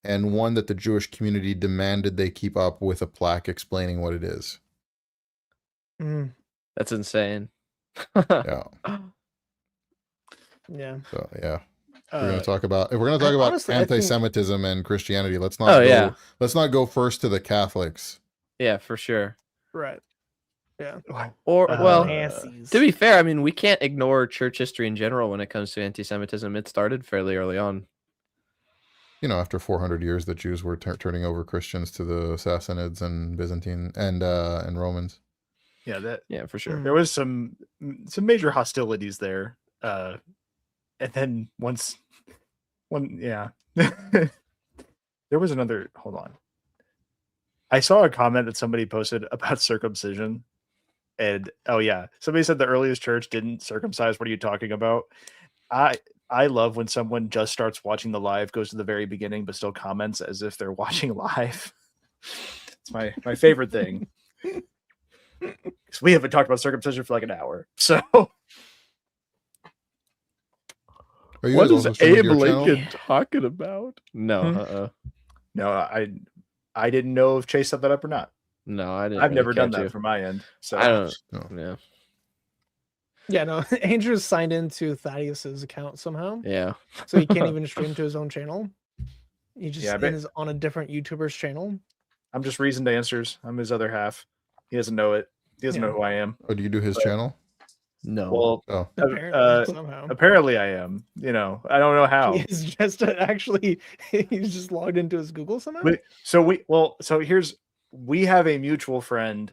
and one that the Jewish community demanded they keep up with a plaque explaining what it is. Mm, That's insane. Yeah. yeah. So yeah. We're gonna talk about, if we're gonna I- talk about honestly, I think- anti-Semitism and Christianity, let's not Oh, go yeah. let's not go first to the Catholics. Yeah, for sure. Right. Yeah. Or well, Nazis. to be fair, I mean, we can't ignore church history in general when it comes to anti-Semitism. It started fairly early on. You know, after 400 years that Jews were turning over Christians to the Sassanids and Byzantine and Romans. Yeah, for sure. there was some major hostilities there. And then there was another, hold on. I saw a comment that somebody posted about circumcision, and somebody said the earliest church didn't circumcise. What are you talking about? I love when someone just starts watching the live, goes to the very beginning, but still comments as if they're watching live. It's my favorite thing. 'Cause we haven't talked about circumcision for like an hour. So Are you What guys is also streaming to Abe your channel? Lincoln talking about? No, Hmm? No, I didn't know if Chase set that up or not. no, I didn't. I've really never care done that to. from my end. So I don't. No. Yeah, Yeah, no. Andrew's signed into Thaddeus's account somehow, yeah. so he can't even stream to his own channel. He just Yeah, I bet- is on a different YouTuber's channel. I'm just reasoned answers. I'm his other half. He doesn't know it. He doesn't know Yeah. who I am. Oh, do you do his But- channel? No. Well, Oh, Apparently, somehow. apparently I am. You know, I don't know how. He is just actually he's just logged into his Google somehow. But- we have a mutual friend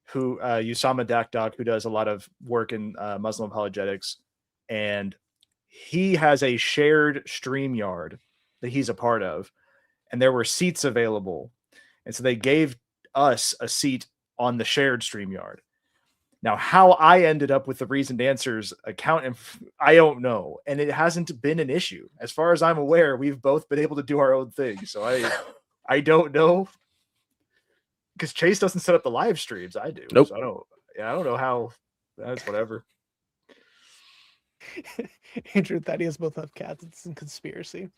who Usama Dakdak, who does a lot of work in Muslim apologetics, and he has a shared StreamYard that he's a part of, and there were seats available, and so they gave us a seat on the shared StreamYard. Now, how I ended up with the Reasoned Answers account, I don't know, and it hasn't been an issue as far as I'm aware. We've both been able to do our own thing, so I don't know, because Chase doesn't set up the live streams. I do. Nope. So I don't know how. That's whatever. Andrew and Thaddeus both have cats. It's a conspiracy.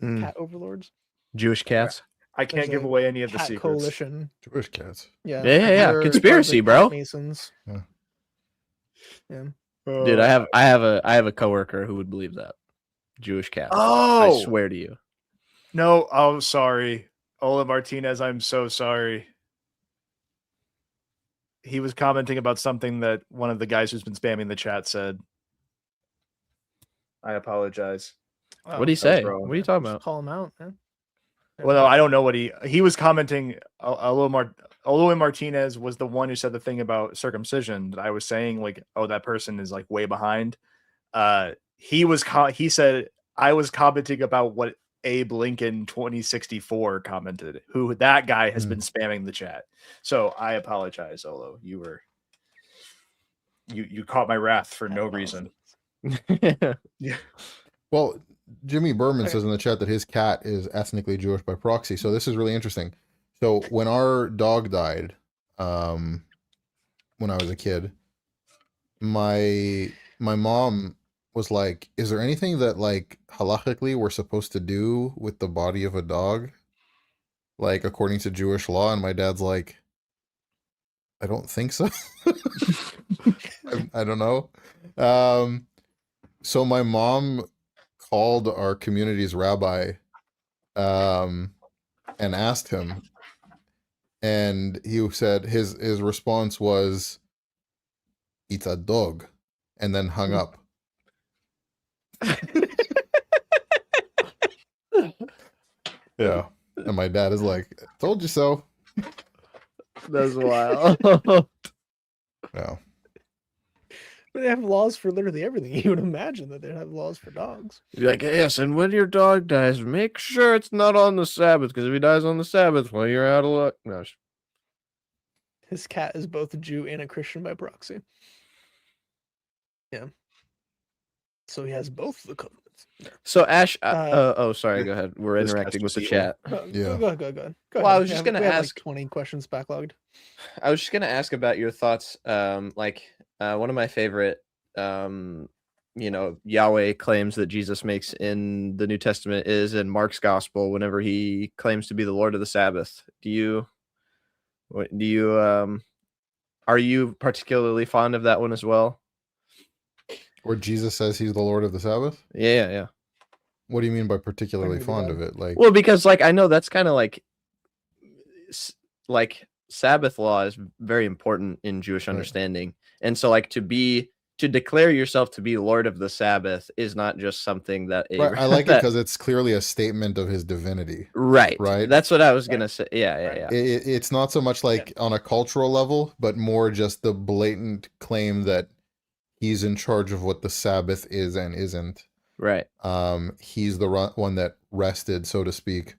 Mm. Cat overlords. Jewish cats. I can't There's give a away any of the Cat secrets. coalition. Jewish cats. Yeah. Yeah. they're part of the Conspiracy, Cat bro. Masons. Yeah. Dude, I have a coworker who would believe that. Jewish cats. Oh, I swear to you. no! Oh, sorry, Ola Martinez. I'm so sorry. he was commenting about something that one of the guys who's been spamming the chat said. I apologize. Oh, What do you that was say? wrong. What are you talking just about? call him out, man. Well, no, I don't know what he was commenting. A little more. Oluwin Martinez was the one who said the thing about circumcision that I was saying, like, oh, that person is like way behind. He said I was commenting about what Abe Lincoln 2064 commented. Who that guy has been spamming the chat. So I apologize, Olo. You caught my wrath for no reason. Yeah. Well, Jimmy Berman says in the chat that his cat is ethnically Jewish by proxy. So this is really interesting. So when our dog died, when I was a kid, my mom was like, "Is there anything that like halachically we're supposed to do with the body of a dog, like according to Jewish law?" And my dad's like, "I don't think so." I don't know. So my mom called our community's rabbi and asked him, and he said his response was, "It's a dog," and then hung up. Yeah. And my dad is like, "Told you so." That's wild. Yeah. But they have laws for literally everything. You would imagine that they'd have laws for dogs. You'd be like, yes, and when your dog dies, make sure it's not on the Sabbath, because if he dies on the Sabbath, well, you're out of luck. No. His cat is both a Jew and a Christian by proxy. Yeah. So he has both the covenants. So Ash, sorry, go ahead. We're This interacting with cat's the just chat. Yeah. Go ahead. Well, I was just gonna we have ask- like 20 questions backlogged. I was just gonna ask about your thoughts. One of my favorite, Yahweh claims that Jesus makes in the New Testament is in Mark's Gospel. Whenever he claims to be the Lord of the Sabbath, are you particularly fond of that one as well? Where Jesus says he's the Lord of the Sabbath? Yeah. What do you mean by particularly Maybe fond that. of it? Like, Well, because like I know that's kind of like Sabbath law is very important in Jewish Right. understanding, and so like to declare yourself to be Lord of the Sabbath is not just something that right, I like it because it's clearly a statement of his divinity. right. That's what I was gonna Right. say. Yeah. It's not so much like on a cultural level, but more just the blatant claim that he's in charge of what the Sabbath is and isn't. Right. He's the one that rested, so to speak,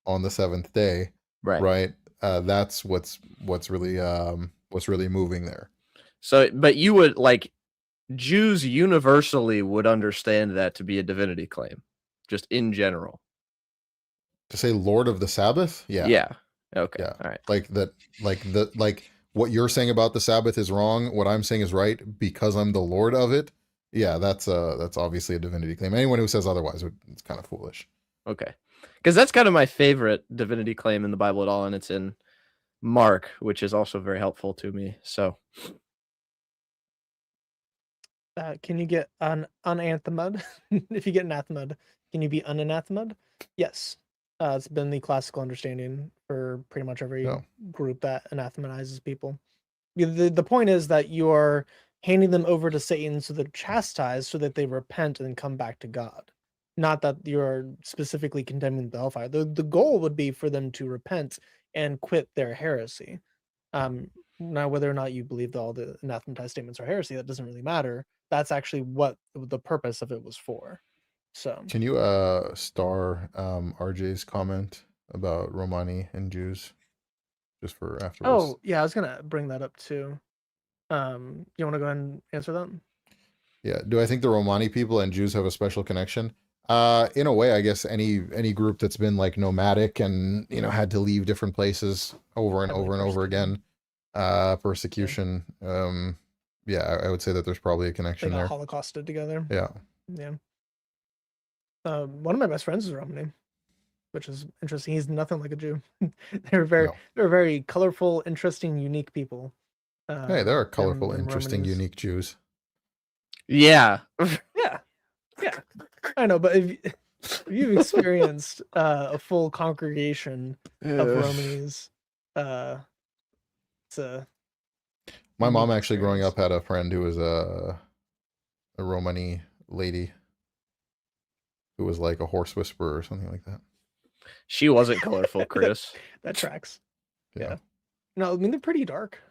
on the seventh day. Right. That's what's really moving there. So, but you would like Jews universally would understand that to be a divinity claim, just in general. To say Lord of the Sabbath, yeah. Yeah. Okay. Yeah. All right. Like what you're saying about the Sabbath is wrong. What I'm saying is right because I'm the Lord of it. Yeah, that's obviously a divinity claim. Anyone who says otherwise, it's kind of foolish. Okay. Because that's kind of my favorite divinity claim in the Bible at all, and it's in Mark, which is also very helpful to me. So, Can you get unanathemaed? If you get anathemaed, can you be unanathemaed? Yes. It's been the classical understanding for pretty much every group that anathematizes people. The point is that you are handing them over to Satan so they're chastised so that they repent and come back to God. Not that you're specifically condemning the hellfire. The goal would be for them to repent and quit their heresy. Now, whether or not you believe that all the anathematized statements are heresy, that doesn't really matter. That's actually what the purpose of it was for. So Can you star RJ's comment about Romani and Jews just for afterwards? Oh, yeah, I was gonna bring that up too. You want to go ahead and answer that? Yeah. Do I think the Romani people and Jews have a special connection? In a way, I guess any group that's been like nomadic and had to leave different places over and Heavily over and over again, persecution. Yeah, I would say that there's probably a They connection got there. holocausted together. Yeah. Yeah. One of my best friends is Romani, which is interesting. He's nothing like a Jew. They're very colorful, interesting, unique people. Hey, there are colorful, them interesting, Romanis. unique Jews. yeah. Yeah. I know, but if you've experienced a full congregation of Romanis, it's My mom unique actually growing experience. up had a friend who was a Romani lady who was like a horse whisperer or something like that. She wasn't colorful, Chris. That tracks. Yeah. Yeah. No, I mean they're pretty dark.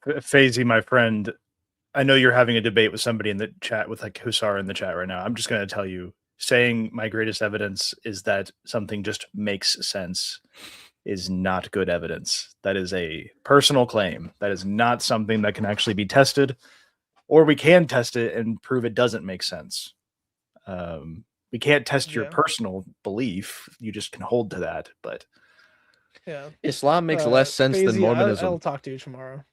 Faisy, my friend, I know you're having a debate with somebody in the chat with like Husar in the chat right now. I'm just going to tell you, saying my greatest evidence is that something just makes sense is not good evidence. That is a personal claim. That is not something that can actually be tested, or we can test it and prove it doesn't make sense. We can't test your Yeah. personal belief. You just can hold to that. But Yeah. Islam makes less sense than Faisy, Mormonism. I'll talk to you tomorrow.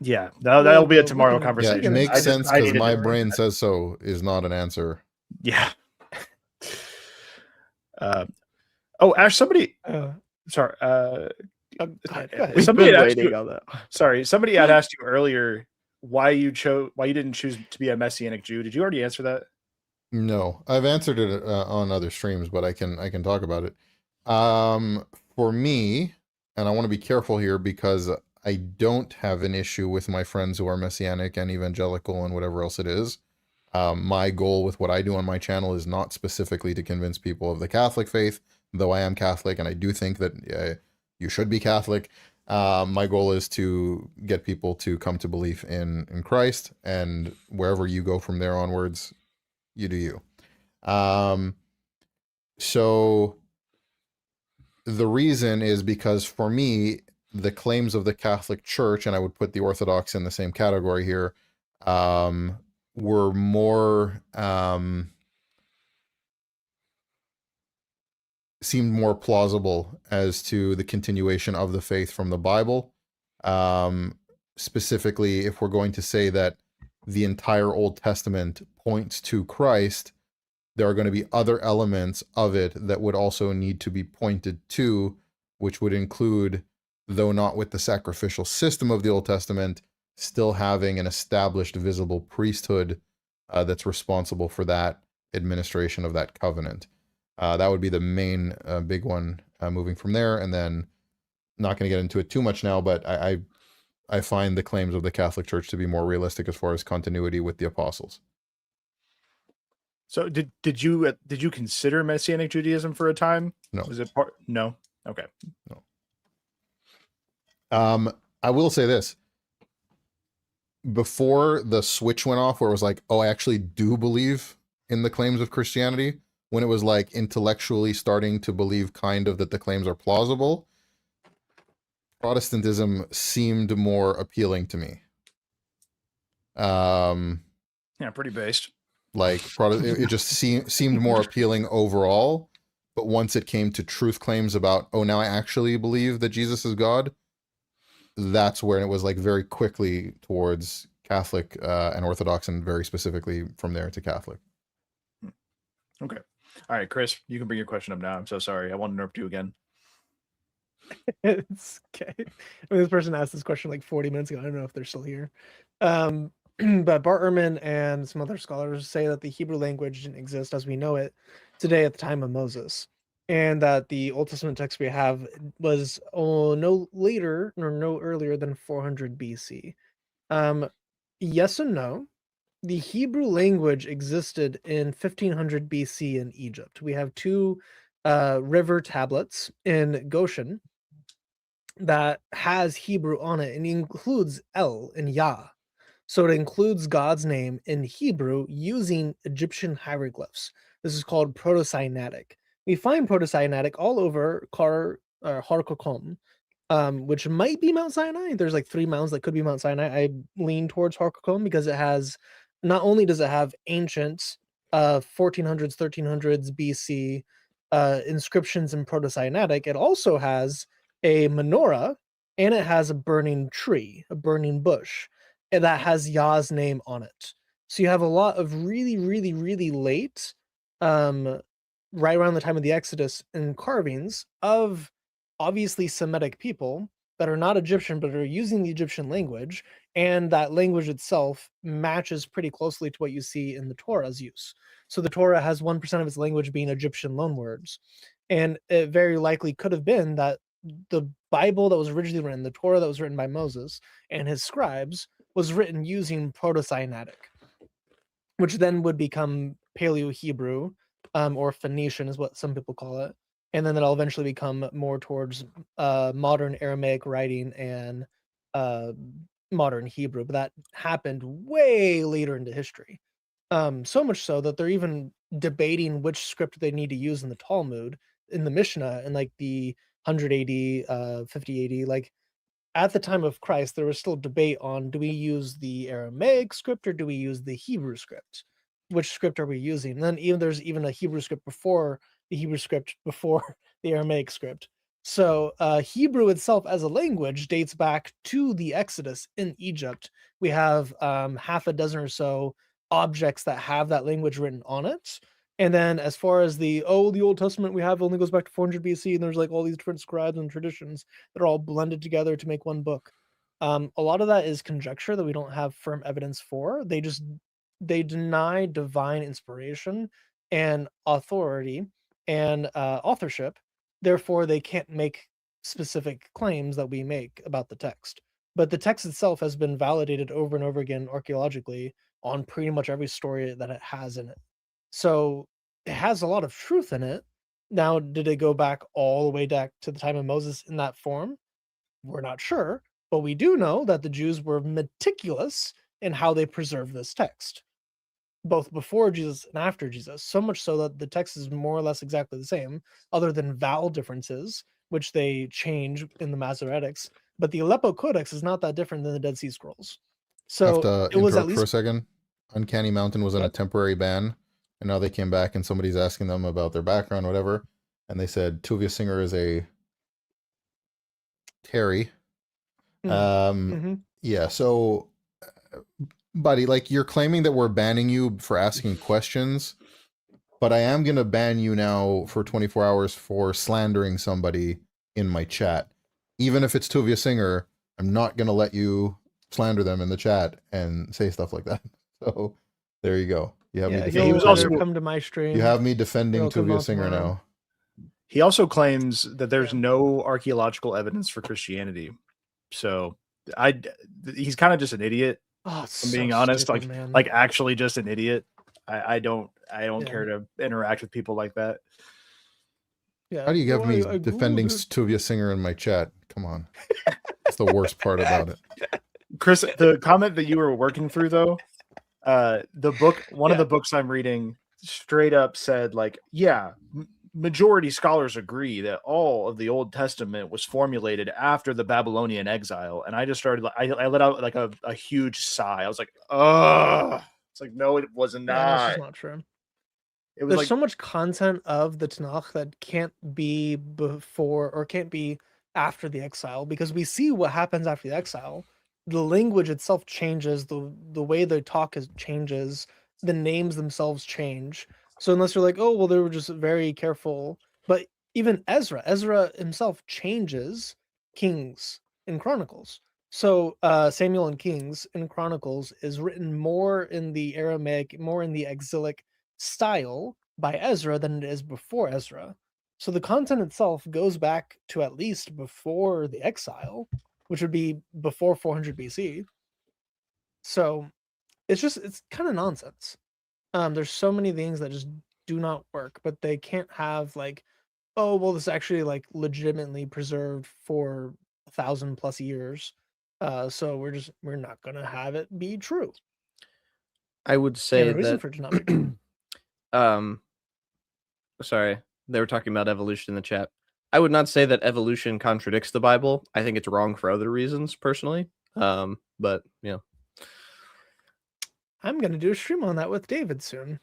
yeah, that'll be a we tomorrow can- Yeah, conversation. it makes I just- sense I because needed my to- brain says so is not an answer. Yeah. Ash, somebody. Sorry. Go ahead. We've Somebody been had asked waiting you, on that. sorry, somebody had asked you earlier why you didn't choose to be a Messianic Jew. Did you already answer that? No, I've answered it on other streams, but I can talk about it. For me, and I want to be careful here because I don't have an issue with my friends who are Messianic and evangelical and whatever else it is. My goal with what I do on my channel is not specifically to convince people of the Catholic faith, though I am Catholic and I do think that you should be Catholic. My goal is to get people to come to belief in Christ, and wherever you go from there onwards, you do you. So the reason is because for me, the claims of the Catholic Church, and I would put the Orthodox in the same category here, were more seemed more plausible as to the continuation of the faith from the Bible. Specifically, if we're going to say that the entire Old Testament points to Christ, there are going to be other elements of it that would also need to be pointed to, which would include, though not with the sacrificial system of the Old Testament, still having an established visible priesthood that's responsible for that administration of that covenant. That would be the main big one moving from there. And then, not going to get into it too much now, but I find the claims of the Catholic Church to be more realistic as far as continuity with the apostles. So did you consider Messianic Judaism for a time? No. Was it part? No. Okay. No. I will say this. Before the switch went off where it was like, oh, I actually do believe in the claims of Christianity, when it was like intellectually starting to believe kind of that the claims are plausible, Protestantism seemed more appealing to me. Yeah, pretty based. Like it just seemed more appealing overall. But once it came to truth claims about, oh, now I actually believe that Jesus is God, that's where it was like very quickly towards Catholic and Orthodox, and very specifically from there to Catholic. Okay. All right, Chris, you can bring your question up now. I'm so sorry. I want to interrupt you again. It's okay. I mean, this person asked this question like 40 minutes ago. I don't know if they're still here. But Bart Ehrman and some other scholars say that the Hebrew language didn't exist as we know it today at the time of Moses, and that the Old Testament text we have was no later or no earlier than 400 BC. Yes and no. The Hebrew language existed in 1500 BC in Egypt. We have two river tablets in Goshen that has Hebrew on it, and it includes El and Yah. So it includes God's name in Hebrew using Egyptian hieroglyphs. This is called Proto-Sinaitic. We find Proto-Sinaitic all over Har Kokhom, which might be Mount Sinai. There's like 3 mountains that could be Mount Sinai. I lean towards Har Kokhom because it has, not only does it have ancient 1400s, 1300s BC inscriptions in Proto-Sinaitic, it also has a menorah, and it has a burning tree, a burning bush, and that has Yah's name on it. So you have a lot of really, really, really late, right around the time of the Exodus, and carvings of obviously Semitic people that are not Egyptian, but are using the Egyptian language, and that language itself matches pretty closely to what you see in the Torah's use. So the Torah has 1% of its language being Egyptian loanwords, and it very likely could have been that the Bible that was originally written, the Torah that was written by Moses and his scribes, was written using Proto-Sinaitic, which then would become Paleo-Hebrew, or Phoenician is what some people call it, and then it'll eventually become more towards modern Aramaic writing and modern Hebrew. But that happened way later into history. So much so that they're even debating which script they need to use in the Talmud, in the Mishnah, in like the 100 AD, 50 AD. Like at the time of Christ, there was still debate on, do we use the Aramaic script or do we use the Hebrew script? Which script are we using? And then there's even a Hebrew script before the Hebrew script before the Aramaic script. So Hebrew itself as a language dates back to the Exodus in Egypt. We have half a dozen or so objects that have that language written on it. And then as far as the Old Testament we have only goes back to 400 BC, and there's like all these different scribes and traditions that are all blended together to make one book. A lot of that is conjecture that we don't have firm evidence for. They deny divine inspiration and authority and authorship. Therefore, they can't make specific claims that we make about the text. But the text itself has been validated over and over again archaeologically on pretty much every story that it has in it. So it has a lot of truth in it. Now, did it go back all the way back to the time of Moses in that form? We're not sure, but we do know that the Jews were meticulous in how they preserved this text, both before Jesus and after Jesus, so much so that the text is more or less exactly the same, other than vowel differences, which they change in the Masoretics. But the Aleppo Codex is not that different than the Dead Sea Scrolls. I have So to it was at interrupt for a least second. Uncanny Mountain was in a what? temporary ban, and now they came back and somebody's asking them about their background, whatever, and they said Tuvia Singer is a Terry. Mm-hmm. Yeah, so buddy, like you're claiming that we're banning you for asking questions, but I am gonna ban you now for 24 hours for slandering somebody in my chat. Even if it's Tuvia Singer, I'm not gonna let you slander them in the chat and say stuff like that. So there you go. You have me Yeah, defending. he was he'll either also- come to my stream. You have me defending he'll come Tuvia on Singer tomorrow. now. He also claims that there's Yeah. no archaeological evidence for Christianity. So he's kind of just an idiot. Oh, it's I'm so being honest, stupid, man. like actually just an idiot. I don't Yeah. care to interact with people like that. Yeah. How do you have me I defending Googled it. Tuvia Singer in my chat? Come on. That's the worst part about it. Chris, the comment that you were working through though, the book, one of Yeah. the books I'm reading straight up said like, yeah, majority scholars agree that all of the Old Testament was formulated after the Babylonian exile. And I just started, I let out like a huge sigh. I was like, ugh. It's like, no, it was Yeah, no, it's not. just not true. It was There's like, so much content of the Tanakh that can't be before or can't be after the exile, because we see what happens after the exile. The language itself changes, the way they talk changes, the names themselves change. So unless you're like, oh well, they were just very careful, but even Ezra himself changes Kings and Chronicles. So Samuel and Kings and Chronicles is written more in the Aramaic, more in the exilic style by Ezra than it is before Ezra. So the content itself goes back to at least before the exile, which would be before 400 BC. So it's kind of nonsense. There's so many things that just do not work, but they can't have like, oh well, this is actually like legitimately preserved for 1,000+ years. So we're not gonna have it be true. I would And say a reason that for it to not be true. Sorry, they were talking about evolution in the chat. I would not say that evolution contradicts the Bible. I think it's wrong for other reasons, personally. But yeah, I'm gonna do a stream on that with David soon.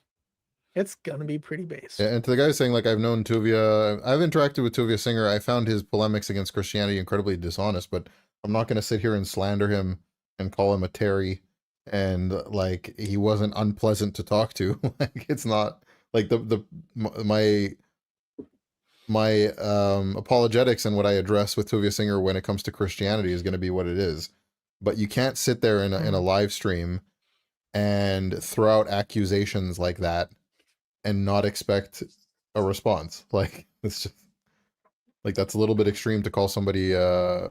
It's gonna be pretty based. Yeah, and to the guy saying, like, I've known Tuvia, I've interacted with Tuvia Singer. I found his polemics against Christianity incredibly dishonest, but I'm not going to sit here and slander him and call him a Terry. And like, he wasn't unpleasant to talk to. Like, it's not like my apologetics and what I address with Tuvia Singer when it comes to Christianity is going to be what it is. But you can't sit there in a live stream and throw out accusations like that and not expect a response. Like, it's just Like that's a little bit extreme to call somebody. And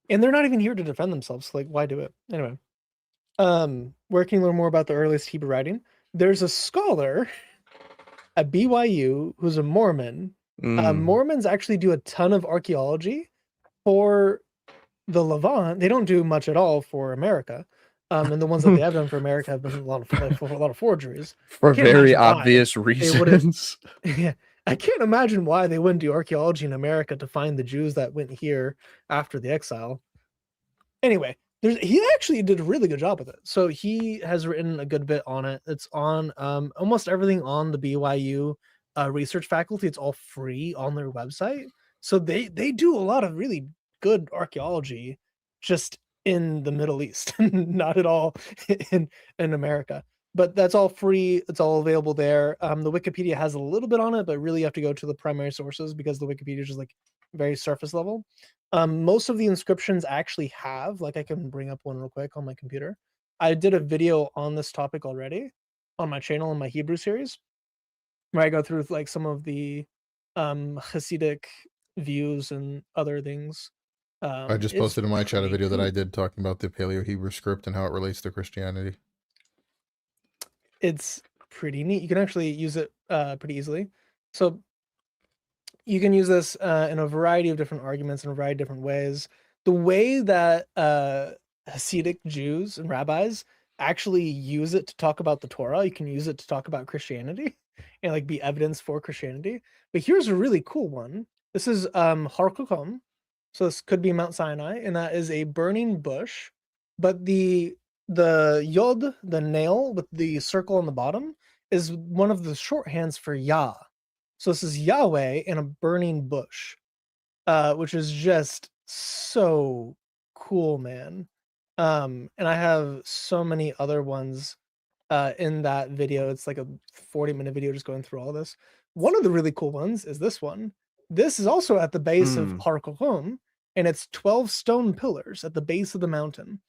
they're not even here to defend themselves. So, like, why do it anyway? Where can you learn more about the earliest Hebrew writing? There's a scholar at BYU who's a Mormon. Mormons actually do a ton of archaeology for the Levant. They don't do much at all for America. And the ones that they have done for America have been a lot of forgeries. For Can't very imagine why obvious wouldn't- reasons. Yeah, I can't imagine why they wouldn't do archaeology in America to find the Jews that went here after the exile. Anyway, he actually did a really good job with it. So he has written a good bit on it. It's on almost everything on the BYU research faculty. It's all free on their website. So they do a lot of really good archaeology just in the Middle East, not at all in America. But that's all free. It's all available there. The Wikipedia has a little bit on it, but really you have to go to the primary sources because the Wikipedia is just like very surface level. Most of the inscriptions actually have, like, I can bring up one real quick on my computer. I did a video on this topic already on my channel in my Hebrew series, where I go through like some of the Hasidic views and other things. I just It's posted in my chat a pretty video that I cool. did talking about the Paleo Hebrew script and how it relates to Christianity. It's pretty neat. You can actually use it pretty easily. So you can use this in a variety of different arguments in a variety of different ways. The way that Hasidic Jews and rabbis actually use it to talk about the Torah, you can use it to talk about Christianity and like be evidence for Christianity. But here's a really cool one. This is Har Kokom. So this could be Mount Sinai, and that is a burning bush. But the yod, the nail with the circle on the bottom, is one of the shorthands for Yah. So this is Yahweh in a burning bush, which is just so cool, man. And I have so many other ones in that video. It's like a 40-minute video just going through all this. One of the really cool ones is this one. This is also at the base of Har Kokom, and it's 12 stone pillars at the base of the mountain.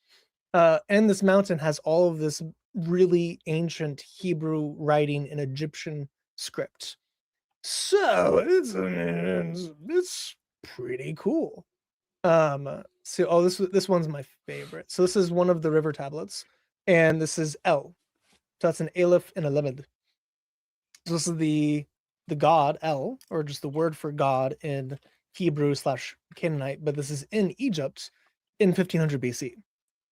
And this mountain has all of this really ancient Hebrew writing in Egyptian script. So it's pretty cool. This one's my favorite. So this is one of the river tablets, and this is El. So that's an Aleph and a Lamed. So this is the god El, or just the word for God in Hebrew / Canaanite, but this is in Egypt in 1500 BC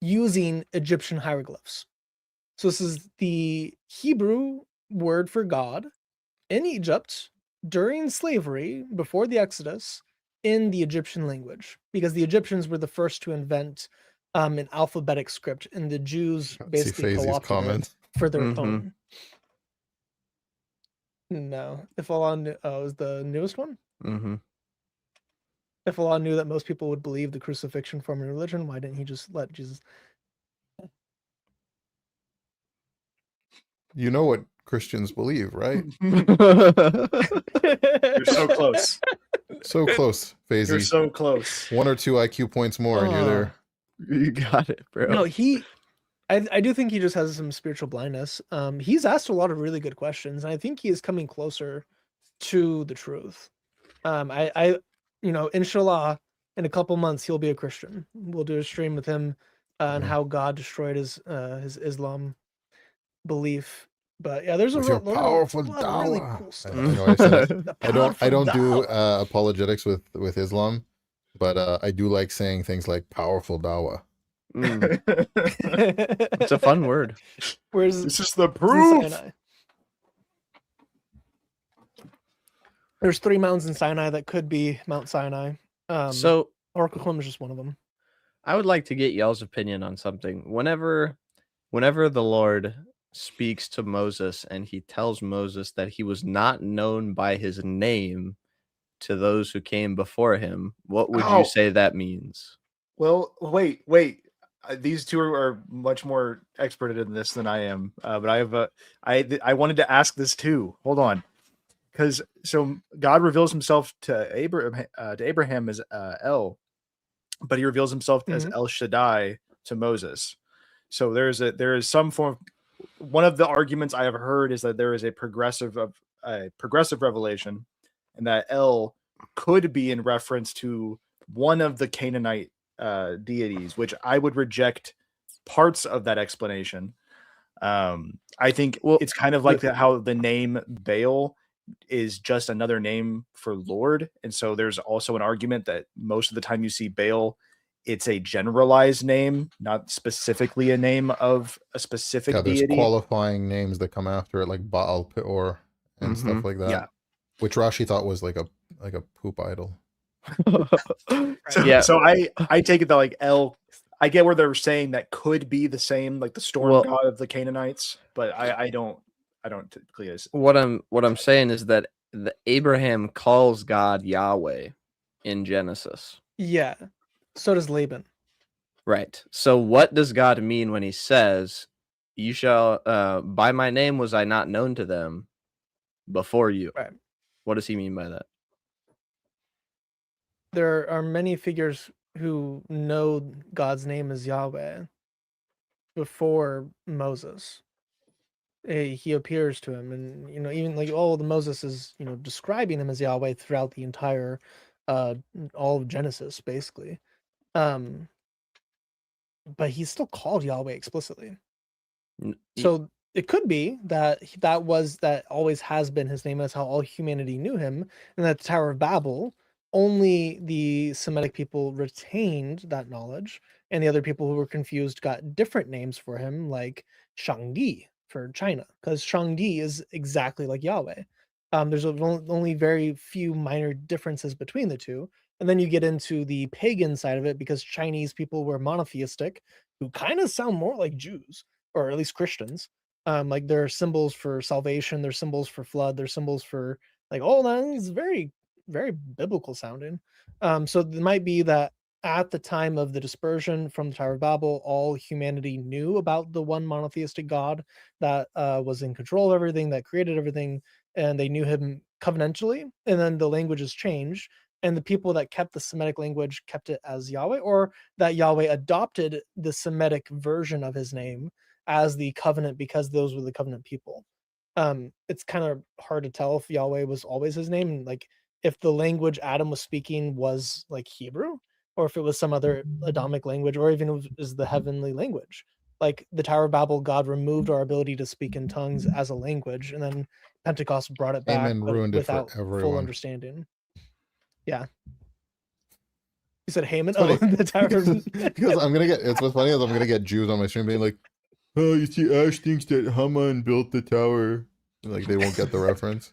using Egyptian hieroglyphs. So this is the Hebrew word for God in Egypt during slavery, before the Exodus, in the Egyptian language, because the Egyptians were the first to invent an alphabetic script, and the Jews basically co-opted it for their own. No, if Allah knew, is the newest one. If Allah knew that most people would believe the crucifixion form of religion, why didn't he just let Jesus? You know what Christians believe, right? You're so close. So close, Faisy. You're so close. 1 or 2 IQ points more, and you're there. You got it, bro. No, I do think he just has some spiritual blindness. He's asked a lot of really good questions, and I think he is coming closer to the truth. I inshallah, in a couple months he'll be a Christian. We'll do a stream with him on how God destroyed his Islam belief. But yeah, there's a With your powerful lot of really dawah. cool stuff. I know I said The I don't powerful do dawah. apologetics with Islam, but I do like saying things like powerful dawah. It's a fun word. Where's This is the proof. Sinai? There's 3 mountains in Sinai that could be Mount Sinai. So Har Kokom is just one of them. I would like to get y'all's opinion on something. Whenever the Lord speaks to Moses and he tells Moses that he was not known by his name to those who came before him, what would you say that means? Well, wait. These two are much more expert in this than I am. But I wanted to ask this too. Hold on. Because so God reveals himself to Abraham as El, but he reveals himself as El Shaddai to Moses. So there is some form of one of the arguments I have heard is that there is a progressive revelation, and that El could be in reference to one of the Canaanite deities, which I would reject parts of that explanation. I think it's kind of like that, how the name Baal is just another name for Lord. And so there's also an argument that most of the time you see Baal, it's a generalized name, not specifically a name of a specific there's deity. qualifying names that come after it, like Baal Peor and stuff like that. Yeah. Which Rashi thought was like a poop idol. So I take it that like El, I get where they're saying that could be the same, like the storm god of the Canaanites, but I don't typically. What I'm saying is that Abraham calls God Yahweh in Genesis. Yeah. So does Laban. Right. So what does God mean when he says, "You shall by my name was I not known to them before you"? Right. What does he mean by that? There are many figures who know God's name as Yahweh before Moses. He appears to him, and even like the Moses is describing him as Yahweh throughout the entire all of Genesis basically. But he's still called Yahweh explicitly. So it could be that that always has been his name. That's how all humanity knew him. And that the Tower of Babel, only the Semitic people retained that knowledge, and the other people who were confused got different names for him, like Shangdi for China, because Shangdi is exactly like Yahweh. There's only very few minor differences between the two. And then you get into the pagan side of it, because Chinese people were monotheistic, who kind of sound more like Jews, or at least Christians. Like their symbols for salvation, their symbols for flood, their symbols for like all that is very, very biblical sounding. So it might be that at the time of the dispersion from the Tower of Babel, all humanity knew about the one monotheistic God that was in control of everything, that created everything, and they knew him covenantally. And then the languages changed, and the people that kept the Semitic language kept it as Yahweh, or that Yahweh adopted the Semitic version of his name as the covenant, because those were the covenant people. It's kind of hard to tell if Yahweh was always his name, like if the language Adam was speaking was like Hebrew, or if it was some other Adamic language, or even is the heavenly language. Like the Tower of Babel, God removed our ability to speak in tongues as a language, and then Pentecost brought it back, Amen, but ruined without it for everyone. full understanding. Yeah. You said Haman? Funny. Oh, the Tower. Because what's funny is I'm gonna get Jews on my stream being like, "Oh, you see, Ash thinks that Haman built the tower." Like they won't get the reference.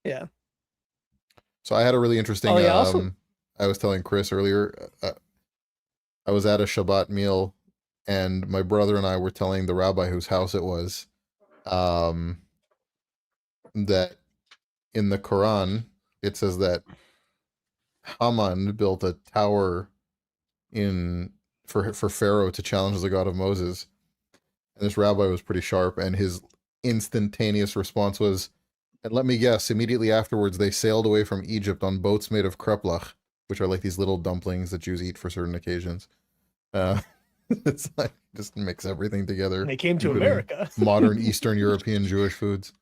Yeah. So I had a really interesting. I was telling Chris earlier. I was at a Shabbat meal, and my brother and I were telling the rabbi whose house it was, that in the Quran it says that Haman built a tower for Pharaoh to challenge the God of Moses. And this rabbi was pretty sharp, and his instantaneous response was, "And let me guess, immediately afterwards they sailed away from Egypt on boats made of kreplach," which are like these little dumplings that Jews eat for certain occasions. It's like just mix everything together. And they came to America. Modern Eastern European Jewish foods.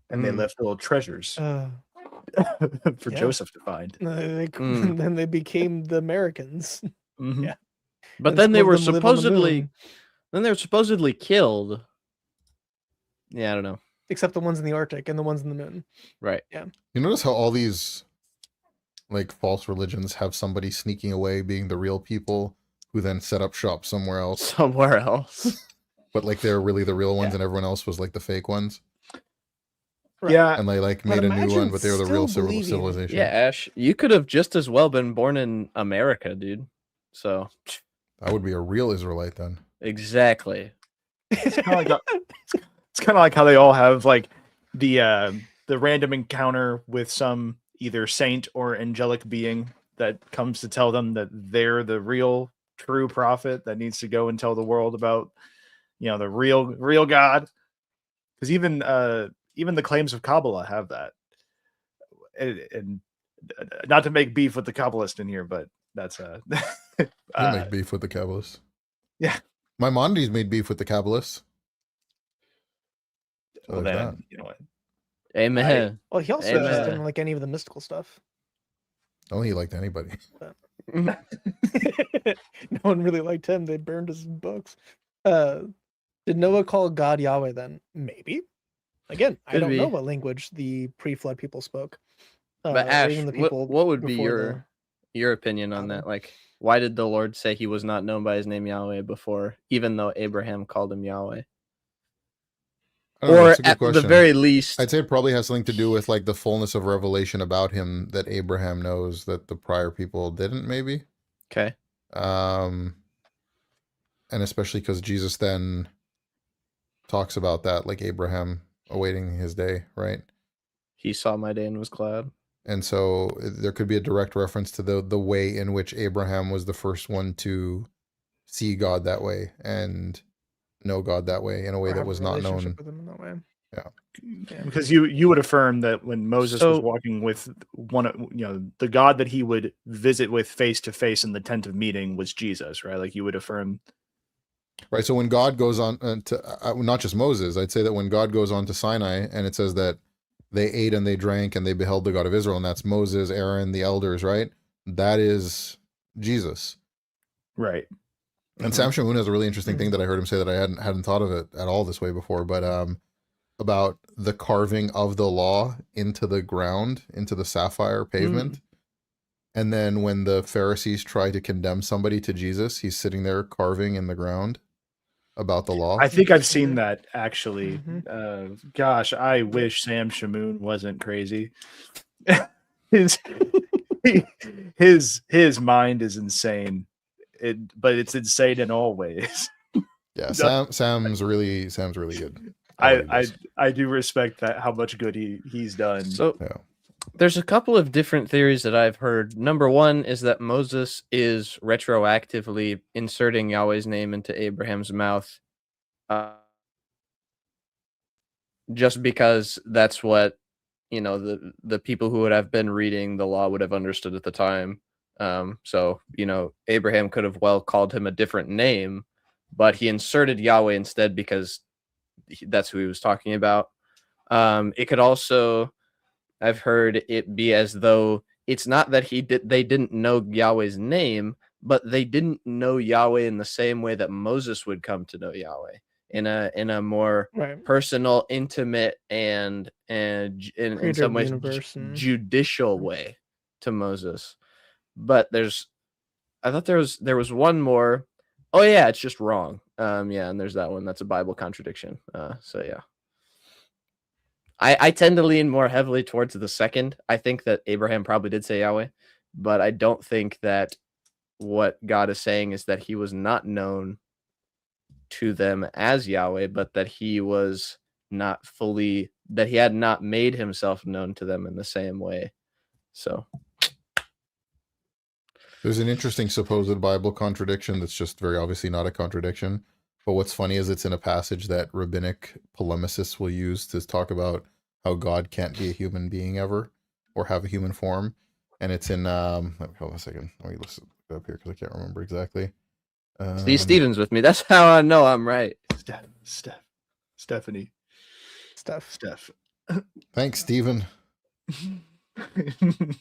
And they left little treasures for Joseph to find. Then they became the Americans. Mm-hmm. Yeah. But And then they some of were them live on the supposedly moon. killed. Yeah, I don't know. Except the ones in the Arctic and the ones in the moon. Right. Yeah. You notice how all these like false religions have somebody sneaking away being the real people who then set up shop somewhere else. But like they're really the real ones, and everyone else was like the fake ones. Right. Yeah. And they like made a new one, but they were the real civilization. Yeah, Ash, you could have just as well been born in America, dude. So I would be a real Israelite then. Exactly. It's kind of like how they all have like the random encounter with some either saint or angelic being that comes to tell them that they're the real true prophet that needs to go and tell the world about, the real God. Because even the claims of Kabbalah have that. And not to make beef with the Kabbalist in here, but that's you make beef with the Kabbalists. Maimonides made beef with the Kabbalists. So Well, there's then, you know what? Amen. Well, he also Amen. just didn't like any of the mystical stuff. that. Only he liked anybody. No one really liked him. They burned his books. Did Noah call God Yahweh then? Maybe. Again, I Could don't know be. what language the pre-flood people spoke. But or Ash, even the people what would be before your opinion on that? Adam. Like, why did the Lord say he was not known by his name Yahweh before, even though Abraham called him Yahweh? I don't know, Or that's a good at the question. very least, I'd say it probably has something to do with like the fullness of revelation about him that Abraham knows that the prior people didn't, maybe. okay. And especially because Jesus then talks about that, like Abraham awaiting his day, right? He saw my day and was glad. And so there could be a direct reference to the way in which Abraham was the first one to see God that way and know God that way in a way Or that have a was not relationship known. with him in that way. Yeah. Because you would affirm that when Moses was So- walking with the God that he would visit with face to face in the tent of meeting was Jesus, right? Like you would affirm. Right. So when God goes on to not just Moses, I'd say that when God goes on to Sinai and it says that they ate and they drank and they beheld the God of Israel, and that's Moses, Aaron, the elders, right? That is Jesus. Right. And Sam Shamoon has a really interesting thing that I heard him say that I hadn't thought of it at all this way before, but about the carving of the law into the ground, into the sapphire pavement. And then when the Pharisees try to condemn somebody to Jesus, he's sitting there carving in the ground about the law. I think I've seen that actually. Mhm. Gosh, I wish Sam Shamoon wasn't crazy. his his mind is insane. But it's insane in all ways. Yeah, Sam's really good. what he I does. I do respect that how much good he's done. So Yeah. there's a couple of different theories that I've heard. Number one is that Moses is retroactively inserting Yahweh's name into Abraham's mouth, just because that's what the people who would have been reading the law would have understood at the time. So Abraham could have well called him a different name, but he inserted Yahweh instead because that's who he was talking about. It could also, I've heard it be as though it's not that they didn't know Yahweh's name, but they didn't know Yahweh in the same way that Moses would come to know Yahweh in a more Right. personal, intimate, and in Creator some of the ways universe and- judicial way to Moses. But I thought there was one more. Oh yeah, it's just wrong. Yeah, and there's that one. That's a Bible contradiction. So yeah. I tend to lean more heavily towards the second. I think that Abraham probably did say Yahweh, but I don't think that what God is saying is that he was not known to them as Yahweh, but that he was not fully, that he had not made himself known to them in the same way. So There's an interesting supposed Bible contradiction that's just very obviously not a contradiction. But what's funny is it's in a passage that rabbinic polemicists will use to talk about how God can't be a human being ever or have a human form. And it's in, hold on a second. Let me look it up here because I can't remember exactly. Steve Stevens with me. That's how I know I'm right. Stephanie. Steph. Thanks, Stephen.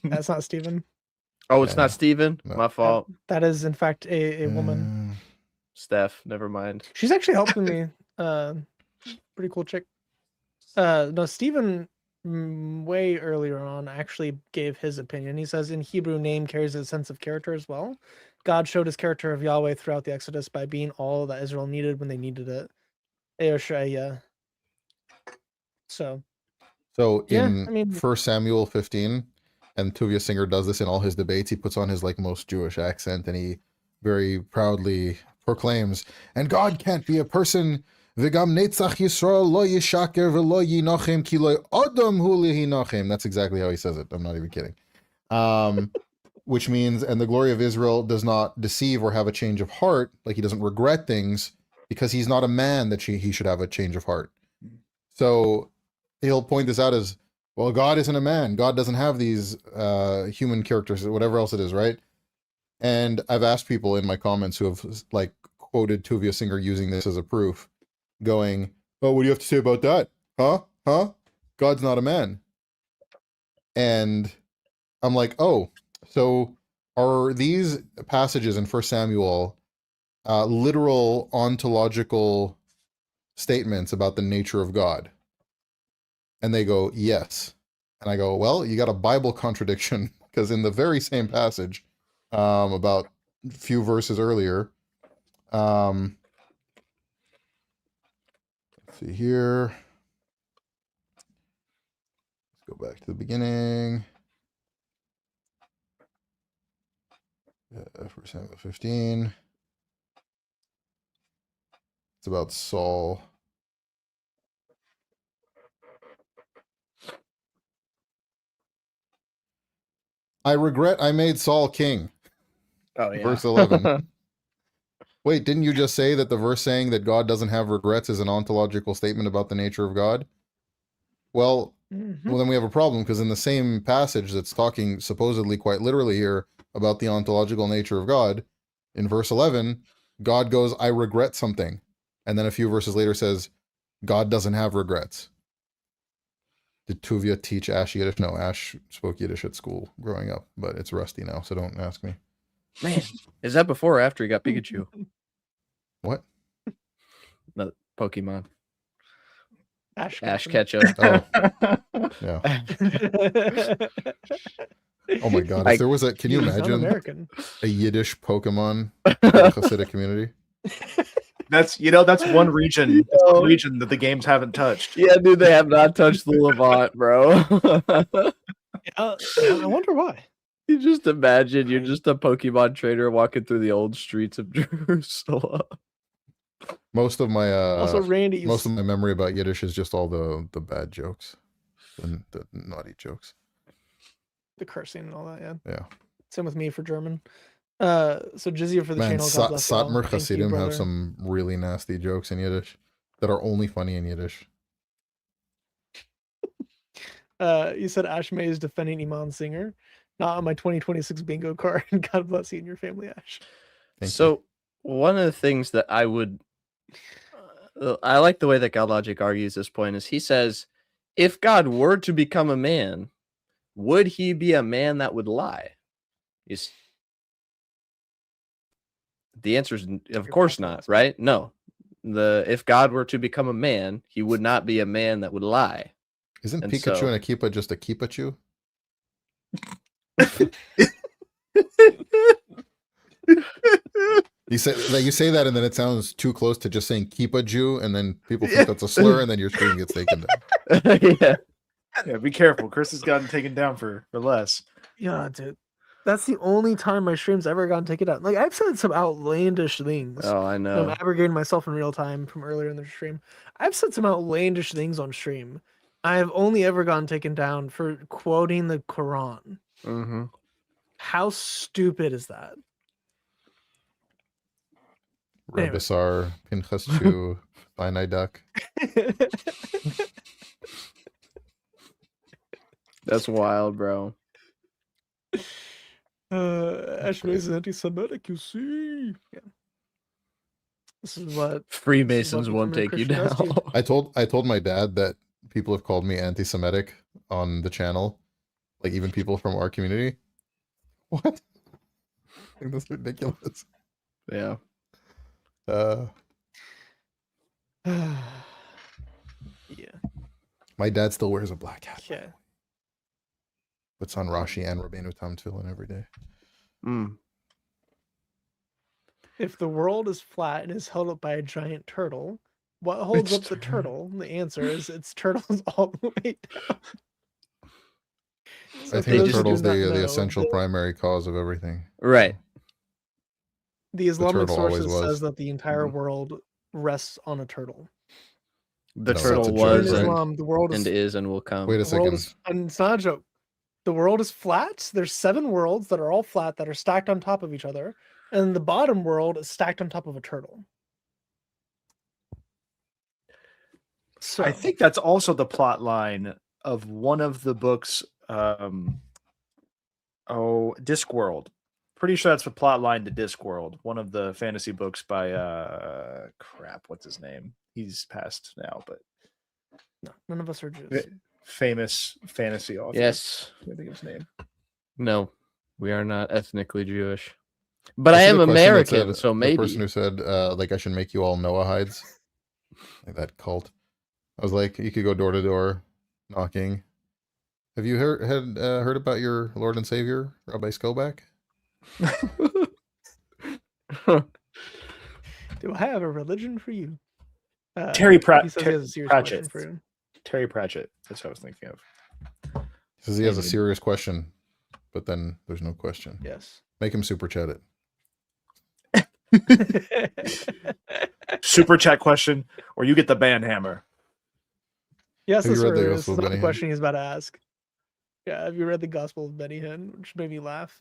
That's not Stephen. Oh, it's Yeah. not Steven? No. My fault. That is, in fact, a woman. Steph, never mind. She's actually helping me. Pretty cool chick. No, Stephen, way earlier on, actually gave his opinion. He says in Hebrew, name carries a sense of character as well. God showed his character of Yahweh throughout the Exodus by being all that Israel needed when they needed it. Yeah. So yeah, in I mean- 1 Samuel 15, and Tuvia Singer does this in all his debates, he puts on his like most Jewish accent and he very proudly proclaims, and God can't be a person. V'gam netzach Yisrael lo yishaker v'lo yinochem ki lo adam hu lihinochem. That's exactly how he says it. I'm not even kidding. Which means, and the glory of Israel does not deceive or have a change of heart, like he doesn't regret things, because he's not a man that he should have a change of heart. So he'll point this out as, well, God isn't a man. God doesn't have these human characters or whatever else it is, right? And I've asked people in my comments who have like quoted Tuvia Singer using this as a proof, going, "Oh, what do you have to say about that? Huh? God's not a man." And I'm like, oh, so are these passages in 1 Samuel literal ontological statements about the nature of God? And they go, yes. And I go, well, you got a Bible contradiction, because in the very same passage, about a few verses earlier, let's see here. Let's go back to the beginning. 1 Samuel 15. It's about Saul. I regret I made Saul king. Oh yeah. Verse 11. Wait, didn't you just say that the verse saying that God doesn't have regrets is an ontological statement about the nature of God? Well, well, then we have a problem, because in the same passage that's talking supposedly quite literally here about the ontological nature of God, in verse 11, God goes, I regret something. And then a few verses later says, God doesn't have regrets. Did Tuvia teach Ash Yiddish? No, Ash spoke Yiddish at school growing up, but it's rusty now, so don't ask me. Man, is that before or after he got Pikachu? What? The Pokemon. Ash Ketchum. Oh, yeah. Oh my God! If there was a, can you imagine American. a Yiddish Pokemon for the Hasidic community? That's one region. That's one region that the games haven't touched. Yeah, dude, they have not touched the Levant, bro. I wonder why. You just imagine you're just a Pokemon trainer walking through the old streets of Jerusalem. Most of my Also, Randy's most of my memory about Yiddish is just all the bad jokes and the naughty jokes. the cursing and all that. Yeah. Yeah. Same with me for German. So Jizya for the Man, channel. God bless y'all. Satmar Thank you, Hasidim have brother. some really nasty jokes in Yiddish that are only funny in Yiddish. You said Ash May is defending Iman Singer, not on my 2026 bingo card. God bless you and your family, Ash. Thank So you. one of the things that I would, I like the way that God Logic argues this point is he says, if God were to become a man, would he be a man that would lie? The answer is of course not, right? No. If God were to become a man, he would not be a man that would lie. Isn't and Pikachu so- and Akipa just a Keepachu? You say that, and then it sounds too close to just saying "keep a Jew," and then people think that's a slur, and then your stream gets taken down. Yeah. Yeah, be careful. Chris has gotten taken down for less. Yeah, dude. That's the only time my stream's ever gotten taken out. Like, I've said some outlandish things. Oh, I I'm know. abrogating myself in real time from earlier in the stream. I've said some outlandish things on stream. I have only ever gotten taken down for quoting the Quran. Mm-hmm. How stupid is that? Anyway. Rebasar, Pinchas Chu, Sinai Duck. That's wild, bro. Ash Mays is anti-Semitic, you see. Yeah. This is what Freemasons won't becoming a take you Christian does to down. I told my dad that people have called me anti-Semitic on the channel, like even people from our community. What? I think that's ridiculous. Yeah. Yeah. My dad still wears a black hat. Yeah. Puts on Rashi and Rabbeinu Tam tefillin every day. Mm. If the world is flat and is held up by a giant turtle, what holds Which up the turtle? The answer is it's turtles all the way down. So I for think the those who do turtle's not the know, essential primary cause of everything. Right. The Islamic turtle always sources was. says that the entire world rests on a turtle. The No, turtle that's a In joke, was right? Islam, the world and is is and will come. Wait a the world second. is, and it's not a joke. The world is flat. There's 7 worlds that are all flat that are stacked on top of each other, and the bottom world is stacked on top of a turtle. So I think that's also the plot line of one of the books. Discworld. pretty sure that's the plot line to Discworld, one of the fantasy books by crap, what's his name? He's passed now, but No, none of us are Jews. famous fantasy author. Yes. I think his name. No, we are not ethnically Jewish. But I see am the question that American, said- so the maybe. person who said like I should make you all Noahides, like that cult. I was like, you could go door to door, knocking. Have you heard about your Lord and Savior, Rabbi Skoback? Do I have a religion for you? Terry He says he has a serious Pratchett. question for you. Terry Pratchett. That's what I was thinking of. He says he has a David. serious question, but then there's no question. Yes. Make him super chat it. Super chat question, or you get the band hammer. Yes, Have you that's read the right. This Gospel is of not Benny the Hinn? question he's about to ask. Yeah, have you read the Gospel of Benny Hinn, which made me laugh?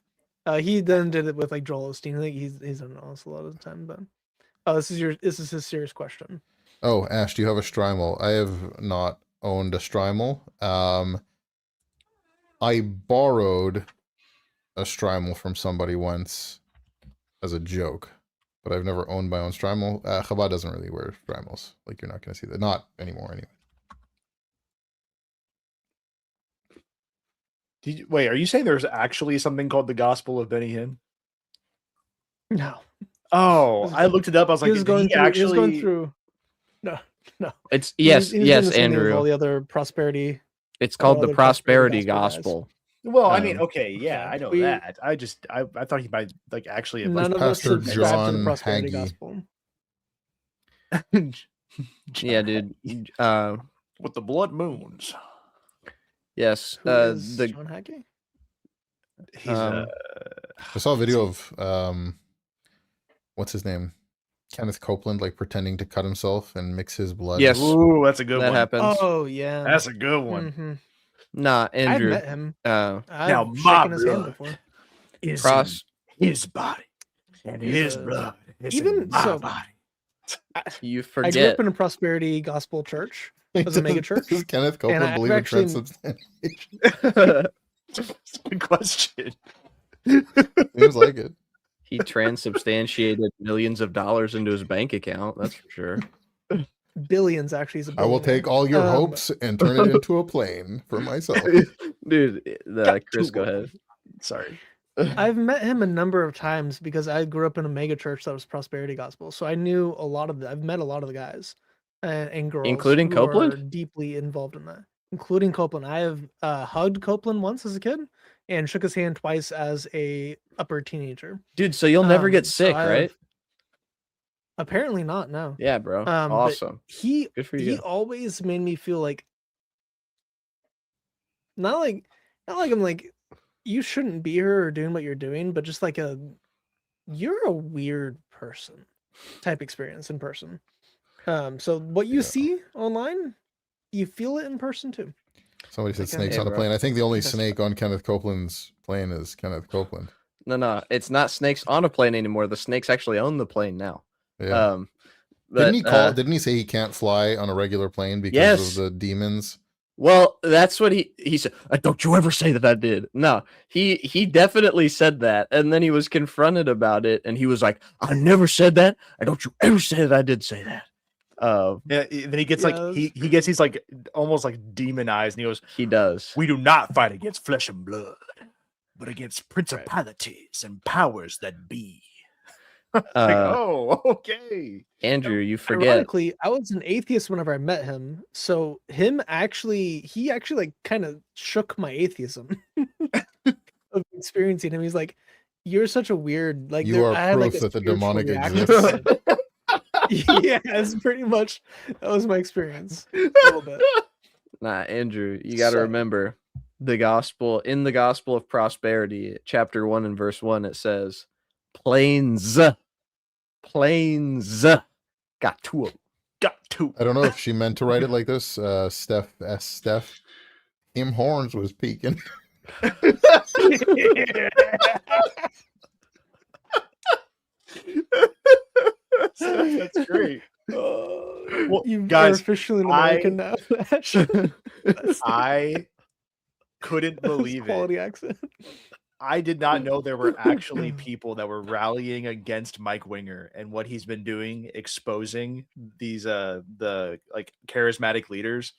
He then did it with like Joel Osteen. I think he's done it a lot of the time, but this is his serious question. Oh, Ash, do you have a Strymel? I have not owned a Strymel. I borrowed a Strymel from somebody once as a joke, but I've never owned my own Strymel. Chabad doesn't really wear Strymels. Like, you're not going to see that. Not anymore, anyway. Wait, are you saying there's actually something called the Gospel of Benny Hinn? No, Oh, I looked it up. I was he like, was did going he through. actually? He was going through. No. It's He was yes, doing yes, the same thing with all Andrew. the other prosperity. It's called the other prosperity prosperity gospel. Well, I mean, Um, okay, yeah, yeah, I know we- that. I thought he might like actually have None of us Pastor subscribe to the John prosperity Hagee. gospel. Yeah, dude. with the blood moons. Yes. Who is The John Hagee? He's I saw a video of what's his name? Kenneth Copeland, like pretending to cut himself and mix his blood. Yes. ooh, that's a good that one. happens. Oh yeah. That's a good one. Mhm. Nah, I've Andrew. met him. Uh, Now I've my shaken his hand blood before. Is pros. in his body and He's his a- blood is even in my so- body. You I grew forget. up in a prosperity gospel church. As a mega church? Does Kenneth Copeland I've believe in actually- transubstantiation? Good question. Seems like it. He transubstantiated millions of dollars into his bank account. That's for sure. Billions, actually. He's a I will billionaire. take all your Um, hopes and turn it into a plane for myself. Dude, Chris, go ahead. Sorry. I've met him a number of times because I grew up in a mega church that was prosperity gospel. So I knew a lot of I've met a lot of the guys and girls, Including who Copeland? are deeply involved in that, including Copeland. I have hugged Copeland once as a kid and shook his hand twice as a upper teenager. Dude, so you'll never get So sick, I right? have- Apparently not. No. Yeah, bro. But Awesome. He Good for he you. always made me feel like not like I'm like you shouldn't be here or doing what you're doing, but just like you're a weird person type experience in person. So what you Yeah. see online, you feel it in person too. Somebody said Okay. snakes Hey, on a bro. plane. I think the only That's snake on Kenneth Copeland's plane is Kenneth Copeland. No, it's not snakes on a plane anymore. The snakes actually own the plane now. Yeah. But, Didn't he say he can't fly on a regular plane because Yes. of the demons? Well, that's what he said. Don't you ever say that I did. No, he definitely said that, and then he was confronted about it, and he was like, "I never said that. And don't you ever say that I did say that." Yeah, then he gets like Yes. he gets he's like almost like demonized, and he goes, He does. "We do not fight against flesh and blood, but against principalities and powers that be." Like, oh, okay. Andrew, you forget. Ironically, I was an atheist whenever I met him. So he actually like kind of shook my atheism of experiencing him. He's like, "You're such a weird like." You are I had, like, proof a that the spiritual demonic reaction exists. to it. Yeah, it's pretty much that was my experience. A little bit. Nah, Andrew, you got to So- remember the gospel. In the gospel of prosperity, chapter 1 and verse 1, it says, planes got to 'em." Got to. I don't know if she meant to write it like this. Steph. Him horns was peaking. That's great. Well, You guys, are officially an American now. Ash. That's- I couldn't that's believe it. quality accent. I did not know there were actually people that were rallying against Mike Winger and what he's been doing, exposing these the like charismatic leaders.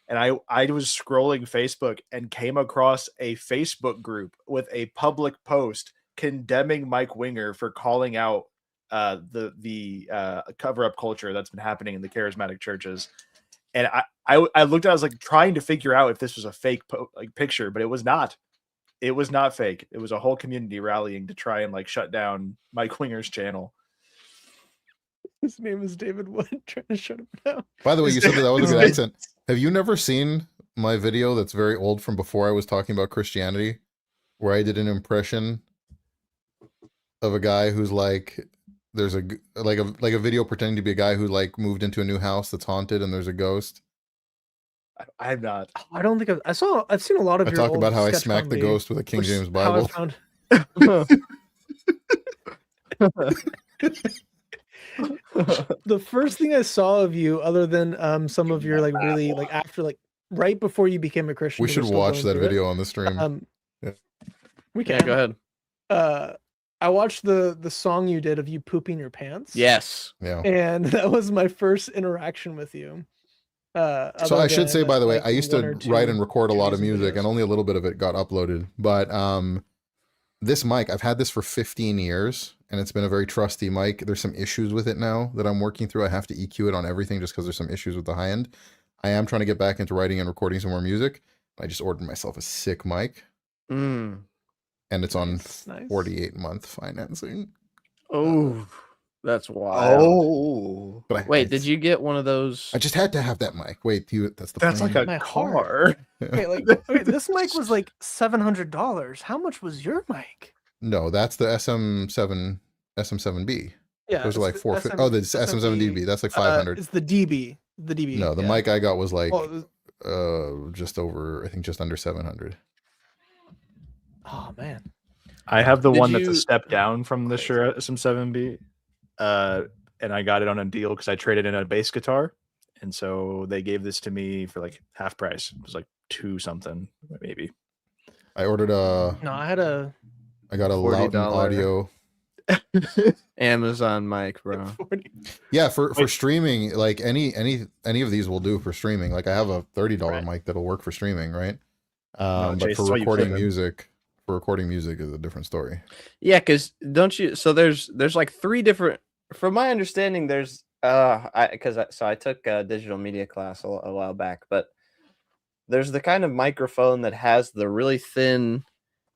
And I was scrolling Facebook and came across a Facebook group with a public post condemning Mike Winger for calling out the cover up culture that's been happening in the charismatic churches. And I looked at it, I was like trying to figure out if this was a fake picture, but it was not. It was not fake. It was a whole community rallying to try and like shut down Mike Winger's channel. His name is David Wood, trying to shut him down. By the way, you said that was a good accent. Have you never seen my video that's very old from before I was talking about Christianity, where I did an impression of a guy who's like, there's a video pretending to be a guy who like moved into a new house that's haunted and there's a ghost? I have not. I don't think I've seen a lot of I your talk old about how I sketch smacked the comedy, ghost with a King which is James how I Bible. found- The first thing I saw of you, other than some of your like really like after like right before you became a Christian, We you were should still watch going that through it. video on the stream. We Yeah, can. go ahead. I watched the song you did of you pooping your pants. Yes. Yeah. And that was my first interaction with you. So I should say, by the way, like, I used one to or two write and record a lot of music music, and videos. only a little bit of it got uploaded. But this mic, I've had this for 15 years, and it's been a very trusty mic. There's some issues with it now that I'm working through. I have to EQ it on everything just because there's some issues with the high end. I am trying to get back into writing and recording some more music. I just ordered myself a sick mic, Mm. and it's on Nice. 48-month financing. Oh, that's wild. Oh, But Wait, did you get one of those? I just had to have that mic. Wait, that's the that's plan. like a My car. Wait, this mic was like $700. How much was your mic? No, that's the SM7B. Yeah, Those are like it's 450. Oh, the SM7DB. That's like 500. It's the DB. The DB. No, the yeah. mic I got was like Oh, just over, I think just under 700. oh man. I have the Did one that's you- a step down from the Crazy. Shure SM7B, and I got it on a deal because I traded in a bass guitar, and so they gave this to me for like half price. It was like 2 something maybe. I ordered No, I got a Loudon $40 audio. Amazon mic, bro. 40. Yeah, for Wait. streaming, like any of these will do for streaming. Like I have a $30 Right. mic that'll work for streaming, right? No, But Chase, for that's why you recording clip 'em. music, is a different story. Yeah, because don't you? So there's like 3 different. From my understanding, there's I took a digital media class a while back, but there's the kind of microphone that has the really thin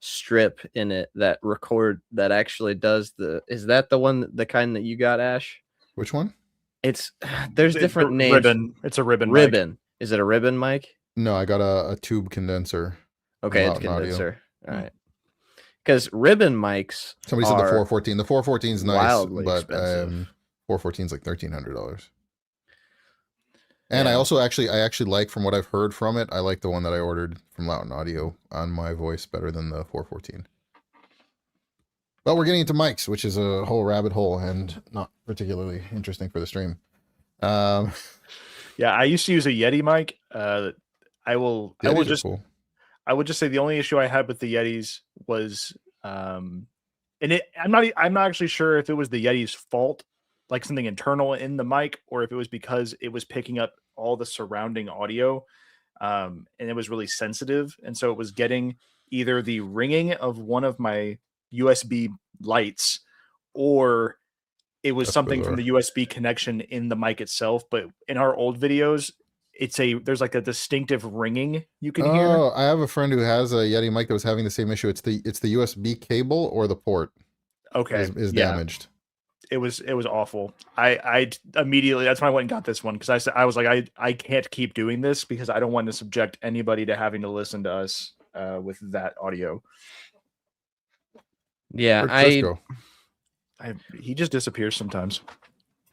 strip in it that actually does is that the kind that you got, Ash? Which one? There's different names. Ribbon. It's a ribbon. mic. Ribbon. Is it a ribbon mic? No, I got a tube condenser. Okay, it's Loudon audio. condenser. All right. Because ribbon mics. Somebody said the are 414. The 414 is nice, wildly but expensive. 414 is like $1,300. And I Yeah. also actually like, from what I've heard from it, I like the one that I ordered from Loudon Audio on my voice better than the 414. But we're getting into mics, which is a whole rabbit hole and not particularly interesting for the stream. Yeah, I used to use a Yeti mic. I will Yetis are just cool. I would just say the only issue I had with the Yetis was I'm not actually sure if it was the Yeti's fault, like something internal in the mic, or if it was because it was picking up all the surrounding audio, and it was really sensitive, and so it was getting either the ringing of one of my USB lights, or it was That's something from bizarre. the USB connection in the mic itself. But in our old videos, there's like a distinctive ringing you can hear. Oh, I have a friend who has a Yeti mic that was having the same issue. It's the USB cable or the port Okay, is yeah. damaged. It was awful. I immediately, that's when I went and got this one, because I was like, I can't keep doing this because I don't want to subject anybody to having to listen to us with that audio. Yeah, Where'd Chris go? He just disappears sometimes.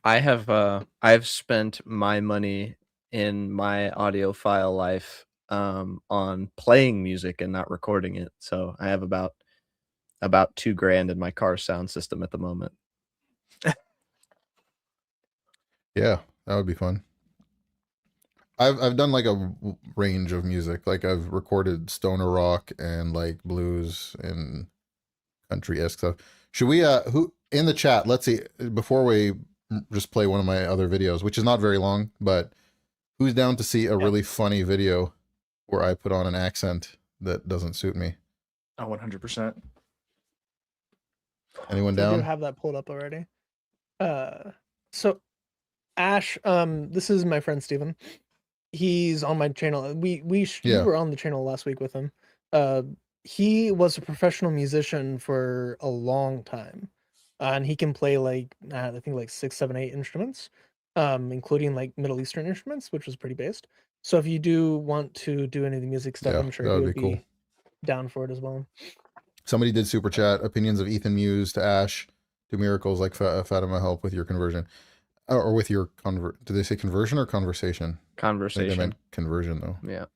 I've spent my money in my audiophile life on playing music and not recording it. So I have about $2,000 in my car sound system at the moment. Yeah, that would be fun. I've done like a range of music. Like I've recorded stoner rock and like blues and country-esque stuff. Should we who in the chat, let's see, before we just play one of my other videos, which is not very long, but who's down to see a really funny video where I put on an accent that doesn't suit me? Oh, 100%. Anyone I do down? have that pulled up already. So Ash, this is my friend Steven. He's on my channel. We Yeah. were on the channel last week with him. He was a professional musician for a long time, and he can play like I think like 6, 7, 8 instruments, including like Middle Eastern instruments, which was pretty based. So if you do want to do any of the music stuff, Yeah, I'm sure that he would would be cool. be down for it as well. Somebody did super chat opinions of Ethan Muse to Ash to miracles like Fatima help with your conversion. Or with your convert. Did they say conversion or conversation? I think they Conversation. meant conversion though. Yeah.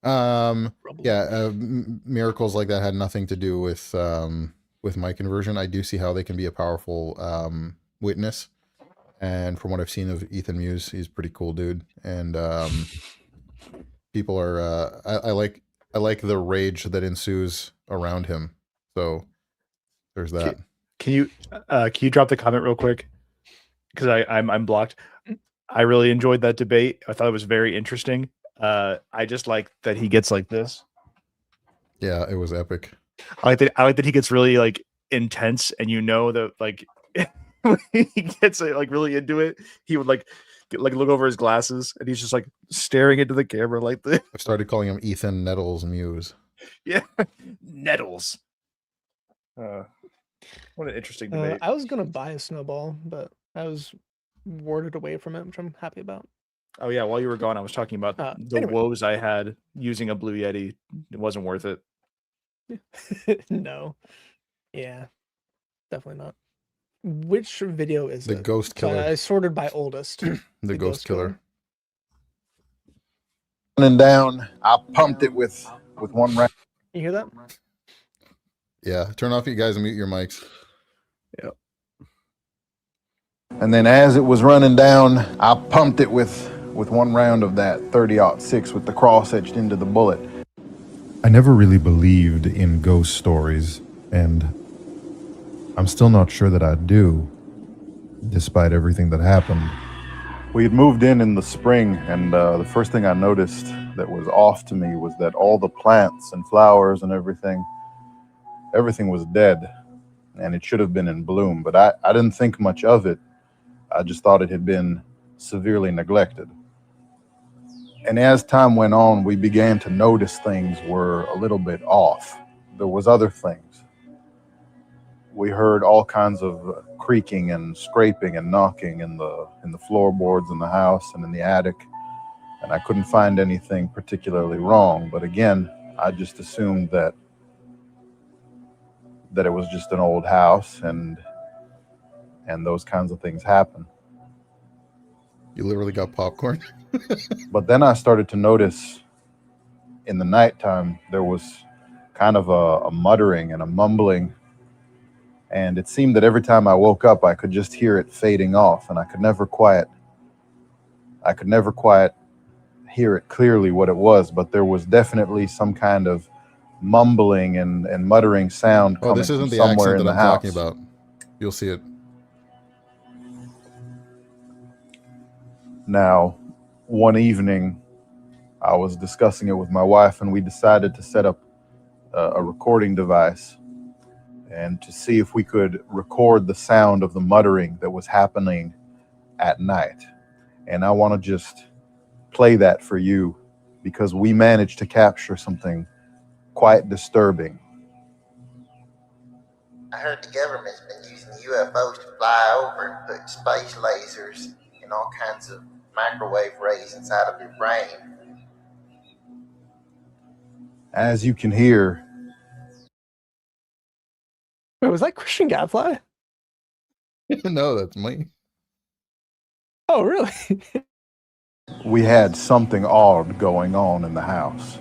Probably. Yeah, miracles like that had nothing to do with my conversion. I do see how they can be a powerful witness, and from what I've seen of Ethan Muse, he's a pretty cool dude. And people are I like the rage that ensues around him. So there's that. Can you drop the comment real quick? Because I'm blocked. I really enjoyed that debate. I thought it was very interesting. I just like that he gets like this. Yeah, it was epic. I like that he gets really like intense, and you know that like when he gets like really into it, he would like look over his glasses, and he's just like staring into the camera like this. I started calling him Ethan Nettles Muse. Yeah, Nettles. What an interesting debate. I was gonna buy a snowball, but I was warded away from it, which I'm happy about. Oh yeah, while you were gone, I was talking about the anyway. woes I had using a Blue Yeti. It wasn't worth it. No. Yeah. Definitely not. Which video is The it? Ghost Killer. I sorted by oldest. The Ghost Killer. Running down, I pumped it with one round. You hear that? Yeah, turn off you guys and mute your mics. Yep. And then as it was running down, I pumped it with one round of that 30-06 with the cross etched into the bullet. I never really believed in ghost stories, and I'm still not sure that I do, despite everything that happened. We had moved in the spring, and the first thing I noticed that was off to me was that all the plants and flowers and everything was dead, and it should have been in bloom, but I didn't think much of it. I just thought it had been severely neglected. And as time went on, we began to notice things were a little bit off. There was other things. We heard all kinds of creaking and scraping and knocking in the floorboards in the house and in the attic, and I couldn't find anything particularly wrong. But again, I just assumed that it was just an old house, and those kinds of things happen. You literally got popcorn. But then I started to notice in the nighttime there was kind of a muttering and a mumbling, and it seemed that every time I woke up I could just hear it fading off, and I could never quite hear it clearly what it was, but there was definitely some kind of mumbling and muttering sound coming this isn't from the somewhere accent in that the I'm house. talking about. You'll see it. Now, one evening, I was discussing it with my wife, and we decided to set up a recording device and to see if we could record the sound of the muttering that was happening at night. And I want to just play that for you because we managed to capture something quite disturbing. I heard the government's been using UFOs to fly over and put space lasers and all kinds of microwave rays inside of your brain. As you can hear, Wait, was that Christian Gadfly? No, that's me. Oh, really? we had something odd going on in the house.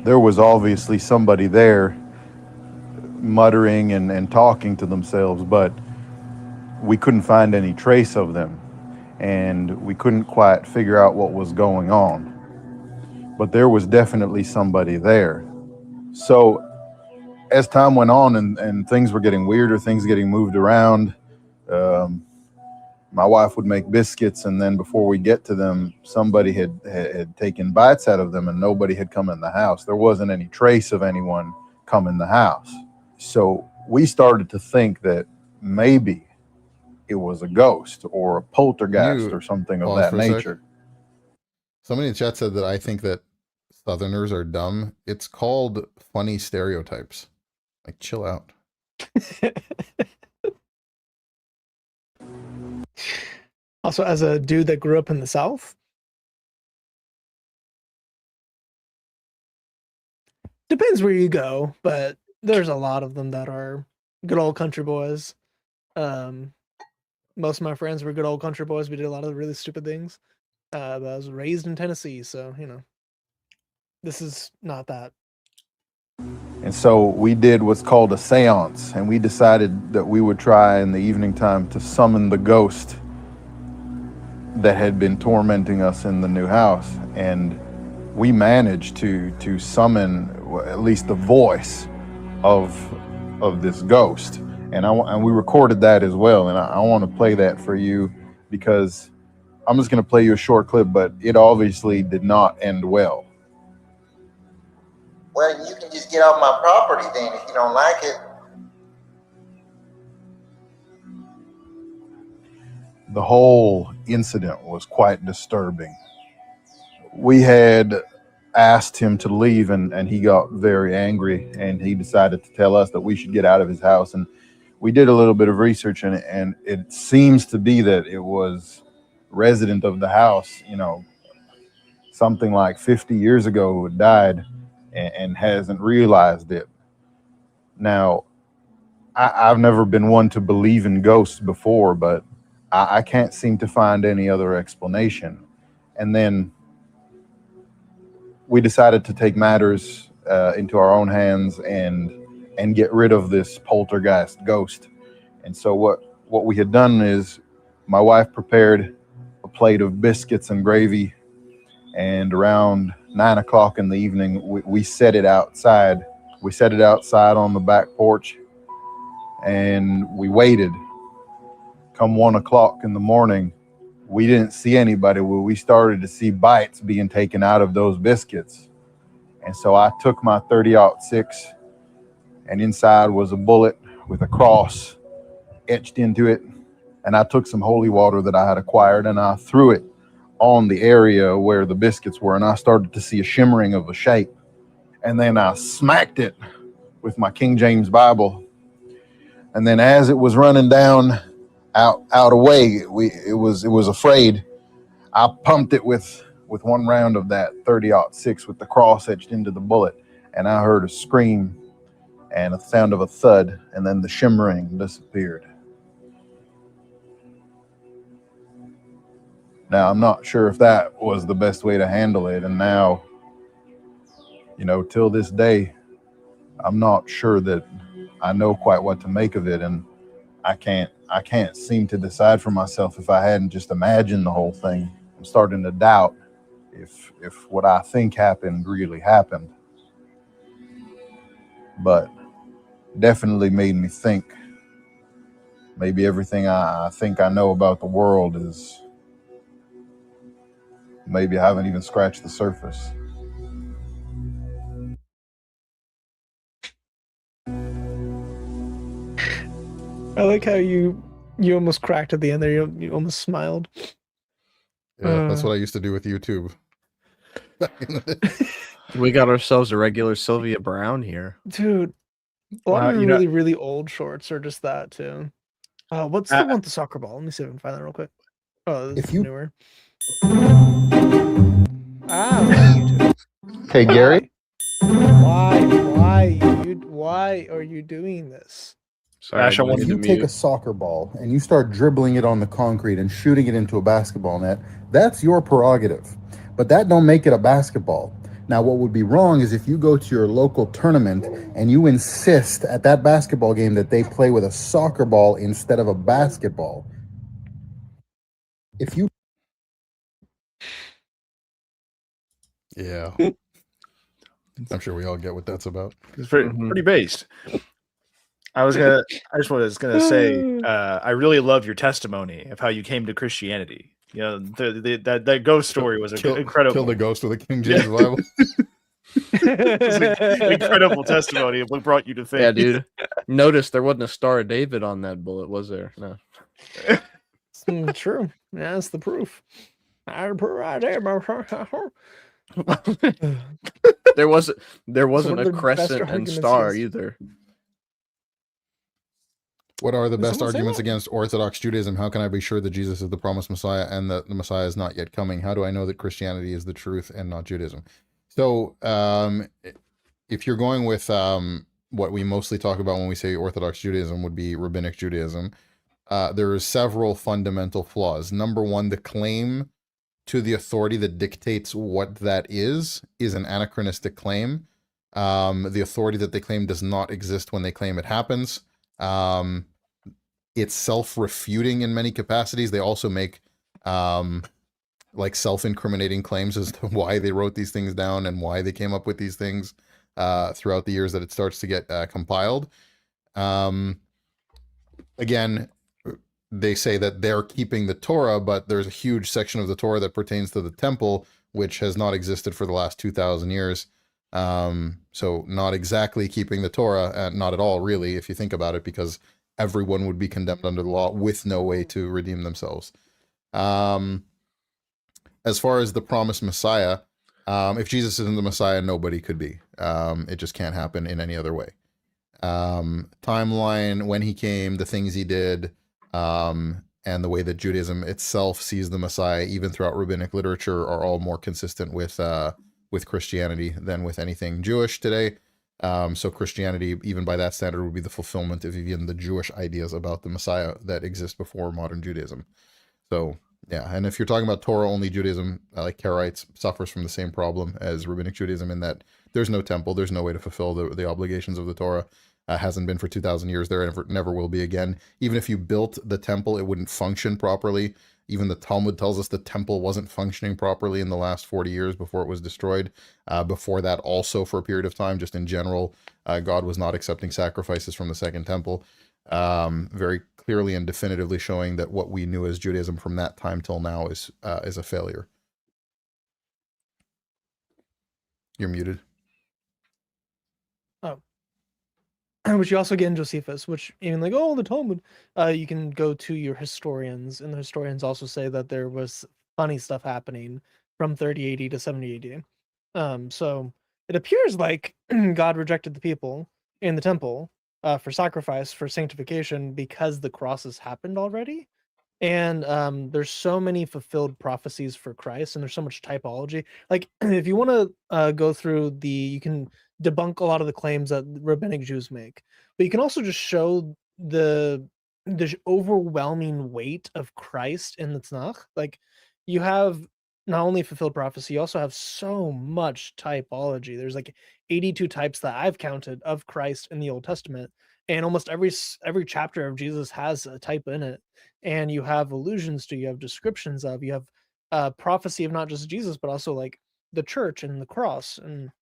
There was obviously somebody there muttering and talking to themselves, but we couldn't find any trace of them, and we couldn't quite figure out what was going on. but there was definitely somebody there. So as time went on and things were getting weirder, things getting moved around, my wife would make biscuits, and then before we get to them, somebody had taken bites out of them, and nobody had come in the house. There wasn't any trace of anyone come in the house. So we started to think that maybe it was a ghost or a poltergeist or something of that nature. Somebody in chat said that I think that Southerners are dumb. It's called funny stereotypes. Like, chill out. Also, as a dude that grew up in the South, depends where you go, but there's a lot of them that are good old country boys. Most of my friends were good old country boys. We did a lot of really stupid things. But I was raised in Tennessee, so, you know, this is not that. And so we did what's called a seance, and we decided that we would try in the evening time to summon the ghost that had been tormenting us in the new house. And we managed to summon at least the voice of this ghost. And we recorded that as well. And I want to play that for you because I'm just going to play you a short clip, but it obviously did not end well. Well, you can just get off my property then if you don't like it. The whole incident was quite disturbing. We had asked him to leave, and he got very angry, and he decided to tell us that we should get out of his house. And we did a little bit of research, and it seems to be that it was resident of the house, you know, something like 50 years ago who had died and hasn't realized it. Now, I've never been one to believe in ghosts before, but I can't seem to find any other explanation. And then we decided to take matters into our own hands and get rid of this poltergeist ghost. And so what we had done is my wife prepared a plate of biscuits and gravy, and around 9 o'clock in the evening, we set it outside. We set it outside on the back porch, and we waited. Come 1 o'clock in the morning, we didn't see anybody. We started to see bites being taken out of those biscuits. And so I took my 30-06, and inside was a bullet with a cross etched into it. And I took some holy water that I had acquired, and I threw it on the area where the biscuits were, and I started to see a shimmering of a shape. And then I smacked it with my King James Bible. And then as it was running down out away, it was afraid. I pumped it with one round of that 30-06 with the cross etched into the bullet, and I heard a scream and a sound of a thud, and then the shimmering disappeared. Now, I'm not sure if that was the best way to handle it, and now, you know, till this day, I'm not sure that I know quite what to make of it, and I can't seem to decide for myself if I hadn't just imagined the whole thing. I'm starting to doubt if what I think happened really happened. But definitely made me think maybe everything I think I know about the world is maybe I haven't even scratched the surface. I like how you almost cracked at the end there. You almost smiled. Yeah, that's what I used to do with YouTube. We got ourselves a regular Sylvia Brown here. Dude, a lot of the really, really old shorts are just that too. What's the one with the soccer ball? Let me see if I can find that real quick. Oh, this is newer. YouTube. Okay, Gary? Why are you doing this? Sorry, Ash, I want If you you take a soccer ball and you start dribbling it on the concrete and shooting it into a basketball net, that's your prerogative. But that don't make it a basketball. Now, what would be wrong is if you go to your local tournament and you insist at that basketball game that they play with a soccer ball instead of a basketball. If you... Yeah. I'm sure we all get what that's about. It's pretty based. I just was gonna say, I really love your testimony of how you came to Christianity. You know, that ghost story was incredible. Kill the ghost with a King James Bible. It's an incredible testimony of what brought you to faith. Yeah, dude. Notice there wasn't a Star of David on that bullet, was there? No. True. Yeah, that's the proof. I put right there. There wasn't one of a the crescent best and arguments star is- either. What are the Did best someone say arguments that? against Orthodox Judaism? How can I be sure that Jesus is the promised Messiah and that the Messiah is not yet coming? How do I know that Christianity is the truth and not Judaism? So, if you're going with what we mostly talk about when we say Orthodox Judaism would be Rabbinic Judaism, there are several fundamental flaws. Number one, the claim to the authority that dictates what that is an anachronistic claim. The authority that they claim does not exist when they claim it happens. It's self-refuting in many capacities. They also make like self-incriminating claims as to why they wrote these things down and why they came up with these things throughout the years that it starts to get compiled. Again, they say that they're keeping the Torah, but there's a huge section of the Torah that pertains to the temple, which has not existed for the last 2,000 years. So not exactly keeping the Torah, not at all, really, if you think about it, because everyone would be condemned under the law with no way to redeem themselves. As far as the promised Messiah, if Jesus isn't the Messiah, nobody could be. It just can't happen in any other way. Timeline, when he came, the things he did, and the way that Judaism itself sees the Messiah, even throughout rabbinic literature, are all more consistent with Christianity than with anything Jewish today. So Christianity, even by that standard, would be the fulfillment of even the Jewish ideas about the Messiah that exist before modern Judaism. So, yeah, and if you're talking about Torah-only Judaism, like Karaites, suffers from the same problem as Rabbinic Judaism in that there's no temple, there's no way to fulfill the obligations of the Torah. Hasn't been for 2,000 years, there never will be again. Even if you built the temple, it wouldn't function properly. Even the Talmud tells us the temple wasn't functioning properly in the last 40 years before it was destroyed. Before that, also for a period of time, just in general, God was not accepting sacrifices from the second temple. Very clearly and definitively showing that what we knew as Judaism from that time till now is a failure. You're muted. Which you also get in Josephus, which even like, oh, the Talmud, you can go to your historians, and the historians also say that there was funny stuff happening from 30 AD to 70 AD. So it appears like God rejected the people in the temple for sacrifice, for sanctification, because the crosses happened already. And there's so many fulfilled prophecies for Christ, and there's so much typology. Like, if you want to go through you can debunk a lot of the claims that rabbinic Jews make, but you can also just show the overwhelming weight of Christ in the Tanakh. Like, you have not only fulfilled prophecy, you also have so much typology. There's like 82 types that I've counted of Christ in the Old Testament, and almost every chapter of Jesus has a type in it. And you have allusions to, you have descriptions of, you have prophecy of not just Jesus, but also like the church and the cross and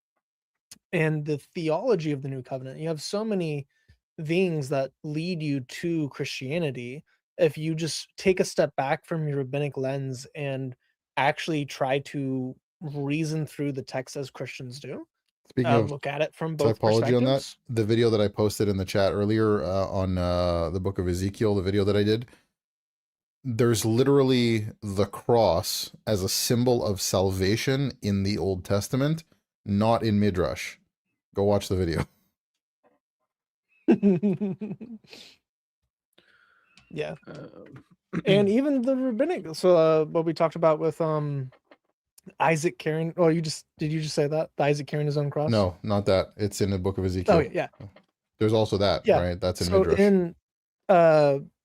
the theology of the new covenant. You have so many things that lead you to Christianity if you just take a step back from your rabbinic lens and actually try to reason through the text as Christians do. Speaking of Look at it from both typology on that, perspectives. the video that I posted in the chat earlier on the book of Ezekiel, the video that I did, there's literally the cross as a symbol of salvation in the Old Testament, not in Midrash. Go watch the video. Yeah. And even the rabbinic, so what we talked about with Isaac carrying, oh, did you just say that? The Isaac carrying his own cross? No, not that. It's in the book of Ezekiel. Oh, yeah. There's also that, Yeah. right? That's in So Midrash. in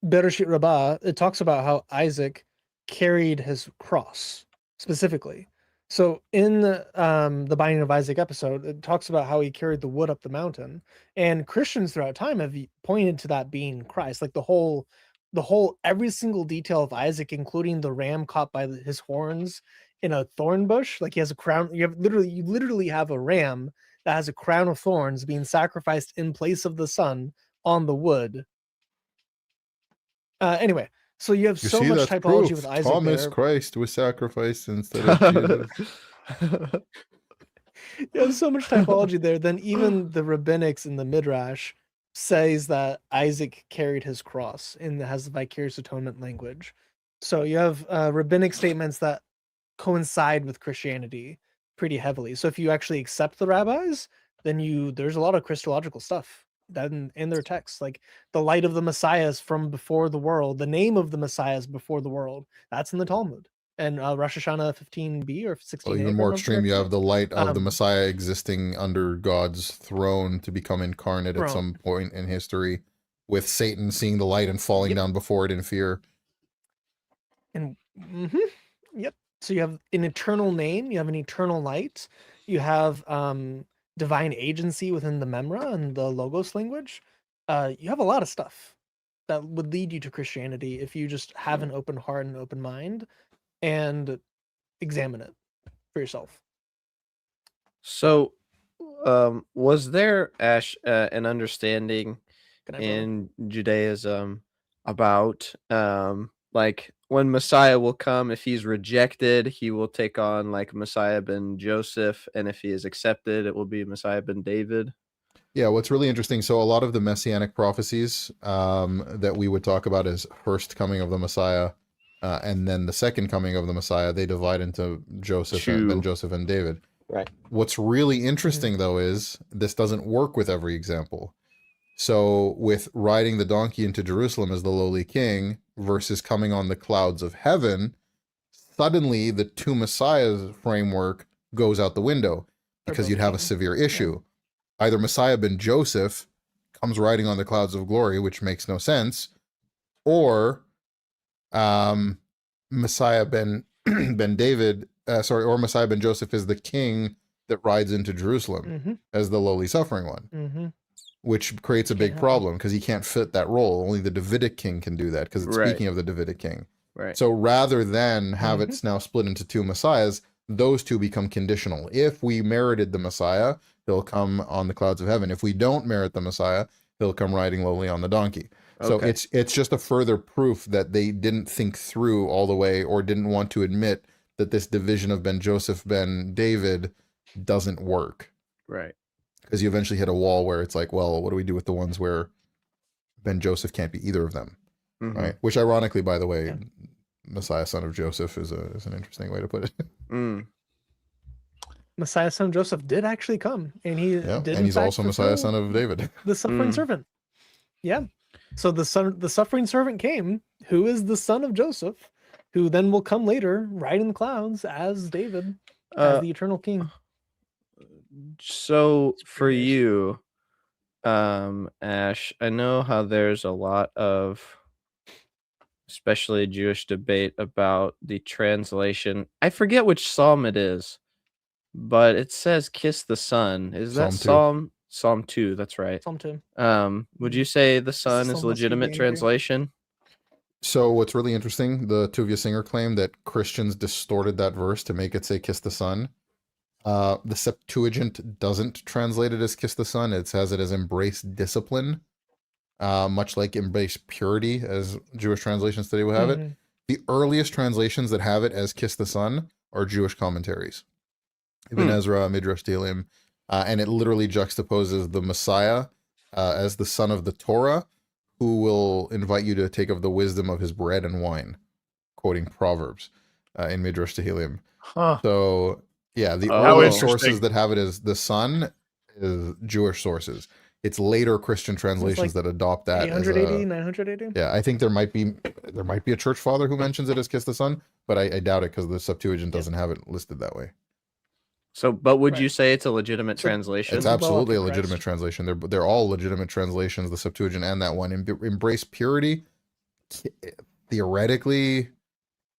Bereshit Rabbah, it talks about how Isaac carried his cross specifically. So in the Binding of Isaac episode, it talks about how he carried the wood up the mountain, and Christians throughout time have pointed to that being Christ, like the whole every single detail of Isaac, including the ram caught by his horns in a thorn bush. Like he has a crown. You literally have a ram that has a crown of thorns being sacrificed in place of the sun on the wood. Anyway, so you have You so see, much that's typology proof. with Isaac Thomas there. Christ was sacrificed instead of Jesus. You have so much typology there. Then even the rabbinics in the Midrash says that Isaac carried his cross and has the vicarious atonement language. So you have rabbinic statements that coincide with Christianity pretty heavily. So if you actually accept the rabbis, then there's a lot of Christological stuff that in their texts, like the light of the Messiah is from before the world. The name of the Messiah is before the world. That's in the Talmud. And Rosh Hashanah 15b or 16a. Well, even more extreme, you have the light of the Messiah existing under God's throne to become incarnate at some point in history, with Satan seeing the light and falling down before it in fear. And yep. So you have an eternal name, you have an eternal light, you have divine agency within the Memra and the Logos language. You have a lot of stuff that would lead you to Christianity if you just have an open heart and open mind and examine it for yourself. So, was there, Ash, an understanding in Judaism about like when Messiah will come, if he's rejected, he will take on like Messiah ben Joseph, and if he is accepted, it will be Messiah ben David? Yeah, what's really interesting, so a lot of the messianic prophecies that we would talk about as first coming of the Messiah, and then the second coming of the Messiah, they divide into Joseph and Ben Joseph and David. Right. What's really interesting, though, is this doesn't work with every example. So with riding the donkey into Jerusalem as the lowly king versus coming on the clouds of heaven, suddenly the two Messiahs framework goes out the window because you'd have a severe issue. Yeah. Either Messiah ben Joseph comes riding on the clouds of glory, which makes no sense, or Messiah ben David, or Messiah ben Joseph is the king that rides into Jerusalem as the lowly suffering one, which creates a big problem because he can't fit that role. Only the Davidic king can do that because it's speaking of the Davidic king. Right. So rather than have it now split into two Messiahs, those two become conditional. If we merited the Messiah, he'll come on the clouds of heaven. If we don't merit the Messiah, he'll come riding lowly on the donkey. So it's just a further proof that they didn't think through all the way or didn't want to admit that this division of Ben Joseph, Ben David doesn't work. Right. Because you eventually hit a wall where it's like, well, what do we do with the ones where Ben Joseph can't be either of them? Right. Which ironically, by the way, Messiah, son of Joseph is an interesting way to put it. Messiah, son of Joseph did actually come, and he did. And he's also Messiah, son of David, the suffering servant. Yeah. So the suffering servant came, who is the son of Joseph, who then will come later, riding the clouds as David, as the eternal king. So for you, Ash, I know how there's a lot of, especially Jewish debate about the translation. I forget which psalm it is, but it says "kiss the Son." Is that Psalm 2? That's right. Psalm 2. Would you say the Son is legitimate translation? So what's really interesting, the Tuvia Singer claimed that Christians distorted that verse to make it say "kiss the Son." The Septuagint doesn't translate it as "kiss the Son." It says it as "embrace discipline," much like "embrace purity" as Jewish translations today will have it. The earliest translations that have it as "kiss the Son" are Jewish commentaries. Ibn Ezra, Midrash Tehillim, and it literally juxtaposes the Messiah as the son of the Torah, who will invite you to take of the wisdom of his bread and wine, quoting Proverbs in Midrash Tehillim. So yeah, the earliest sources that have it as the son is Jewish sources. It's later Christian translations that adopt that 880, 980. Yeah, I think there might be a church father who mentions it as "kiss the Son," but I doubt it because the Septuagint doesn't have it listed that way. So, but would you say it's a legitimate translation? It's absolutely a legitimate translation. They're all legitimate translations, the Septuagint and that one. Embrace purity, theoretically,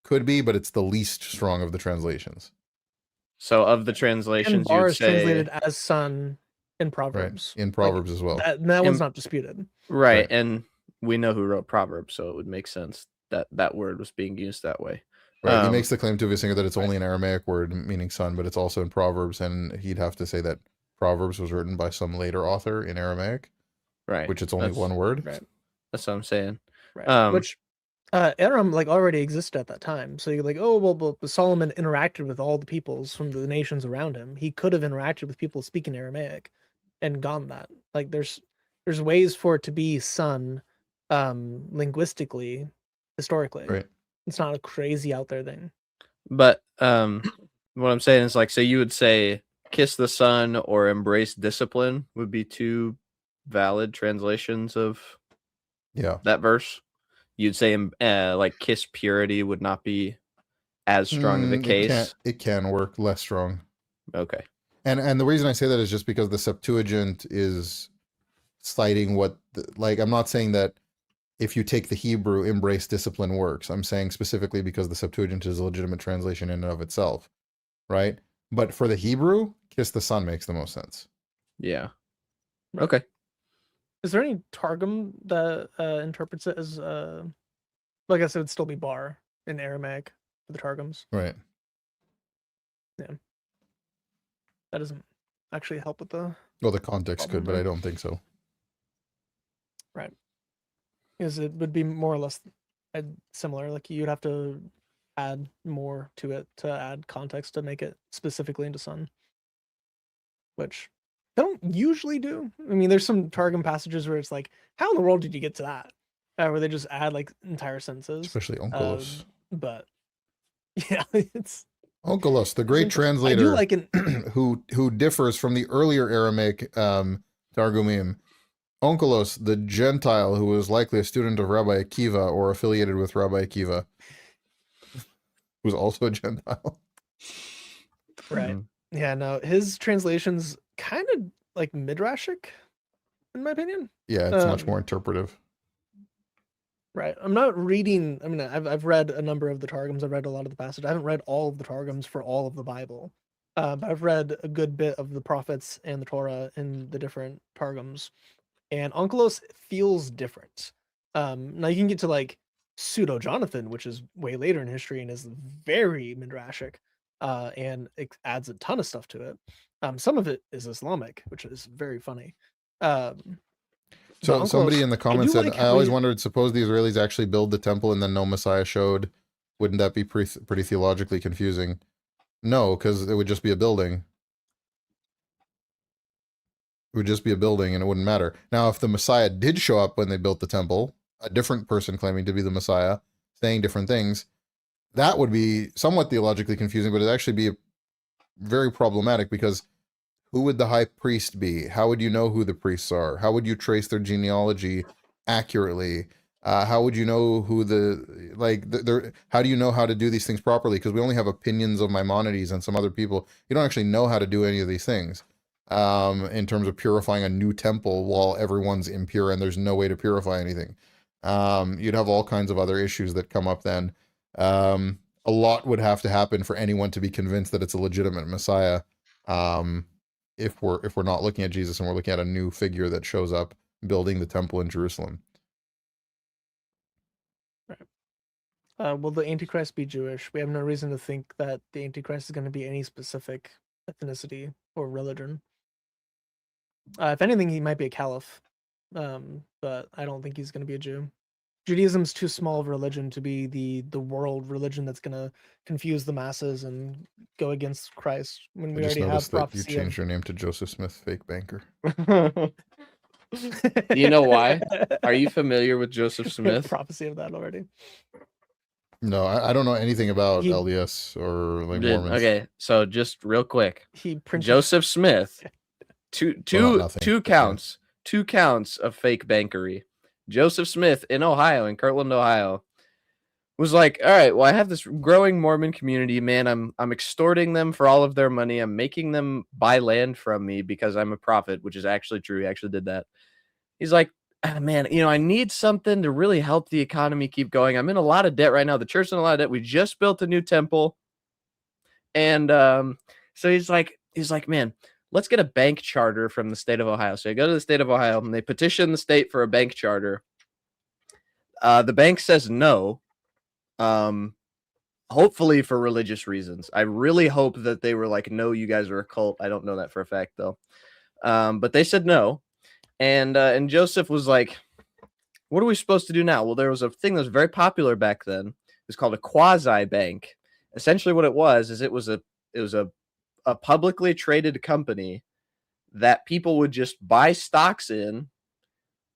could be, but it's the least strong of the translations. So, of the translations, and you'd is say translated as "son" in Proverbs. Right. In Proverbs as well. That one's not disputed. Right, and we know who wrote Proverbs, so it would make sense that that word was being used that way. Right. He makes the claim to Visinger that it's only an Aramaic word meaning son, but it's also in Proverbs, and he'd have to say that Proverbs was written by some later author in Aramaic, right. which it's only one word. Right. That's what I'm saying. Right. Which Aram like already existed at that time. So you're like, oh well, but Solomon interacted with all the peoples from the nations around him. He could have interacted with people speaking Aramaic and gotten that. Like there's ways for it to be son linguistically, historically. Right. It's not a crazy out there thing. But what I'm saying is like, so you would say kiss the sun or embrace discipline would be two valid translations of that verse. You'd say like kiss purity would not be as strong the case. It can work less strong. Okay. And the reason I say that is just because the Septuagint is citing what like I'm not saying that if you take the Hebrew, embrace discipline works. I'm saying specifically because the Septuagint is a legitimate translation in and of itself, right? But for the Hebrew, kiss the sun makes the most sense. Yeah. Okay. Is there any Targum that interprets it as I guess it would still be bar in Aramaic for the Targums? Right. Yeah. That doesn't actually help with the... Well, the context could, but I don't think so. Right. Because it would be more or less similar. Like you'd have to add more to it to add context to make it specifically into sun, which they don't usually do. I mean, there's some Targum passages where it's like, how in the world did you get to that? Where they just add like entire sentences. Especially Onkelos. But yeah, it's Onkelos, the great translator, I do like it. who differs from the earlier Aramaic Targumim. Onkelos, the Gentile who was likely a student of Rabbi Akiva or affiliated with Rabbi Akiva, who's also a Gentile. Right. Yeah, no, his translation's kind of like midrashic, in my opinion. Yeah, it's much more interpretive. Right. I'm not reading. I mean, I've read a number of the Targums. I've read a lot of the passages. I haven't read all of the Targums for all of the Bible, but I've read a good bit of the prophets and the Torah in the different Targums. And Onkelos feels different. Now you can get to like Pseudo Jonathan, which is way later in history and is very midrashic, and it adds a ton of stuff to it. Some of it is Islamic, which is very funny. So somebody in the comments said, like I always wondered, suppose the Israelis actually build the temple and then no Messiah showed. Wouldn't that be pretty theologically confusing? No, because it would just be a building. It would just be a building and it wouldn't matter. Now, if the Messiah did show up when they built the temple, a different person claiming to be the Messiah, saying different things, that would be somewhat theologically confusing, but it'd actually be very problematic because who would the high priest be? How would you know who the priests are? How would you trace their genealogy accurately? How would you know who how do you know how to do these things properly? Because we only have opinions of Maimonides and some other people. You don't actually know how to do any of these things. In terms of purifying a new temple while everyone's impure and there's no way to purify anything. You'd have all kinds of other issues that come up then. A lot would have to happen for anyone to be convinced that it's a legitimate Messiah. If we're not looking at Jesus and we're looking at a new figure that shows up building the temple in Jerusalem. Right. Will the Antichrist be Jewish? We have no reason to think that the Antichrist is going to be any specific ethnicity or religion. If anything, he might be a caliph, but I don't think he's going to be a Jew. Judaism's too small of a religion to be the world religion that's going to confuse the masses and go against Christ when we already have prophecy. You changed your name to Joseph Smith, fake banker. Do you know why? Are you familiar with Joseph Smith? Prophecy of that already. No, I don't know anything about LDS or like Mormons. Okay, so just real quick, he printed Joseph Smith, two counts of fake bankery. Joseph Smith in Ohio, in Kirtland, Ohio, was like, all right, well, I have this growing Mormon community, man. I'm extorting them for all of their money. I'm making them buy land from me because I'm a prophet, which is actually true. He actually did that. He's like, man, I need something to really help the economy keep going. I'm in a lot of debt right now. The church's in a lot of debt. We just built a new temple. And so he's like, man, let's get a bank charter from the state of Ohio. So I go to the state of Ohio and they petition the state for a bank charter. The bank says no. hopefully for religious reasons. I really hope that they were like, no, you guys are a cult. I don't know that for a fact though. But they said no. And Joseph was like, what are we supposed to do now? Well, there was a thing that was very popular back then. It was called a quasi bank. Essentially what it was is it was a publicly traded company that people would just buy stocks in,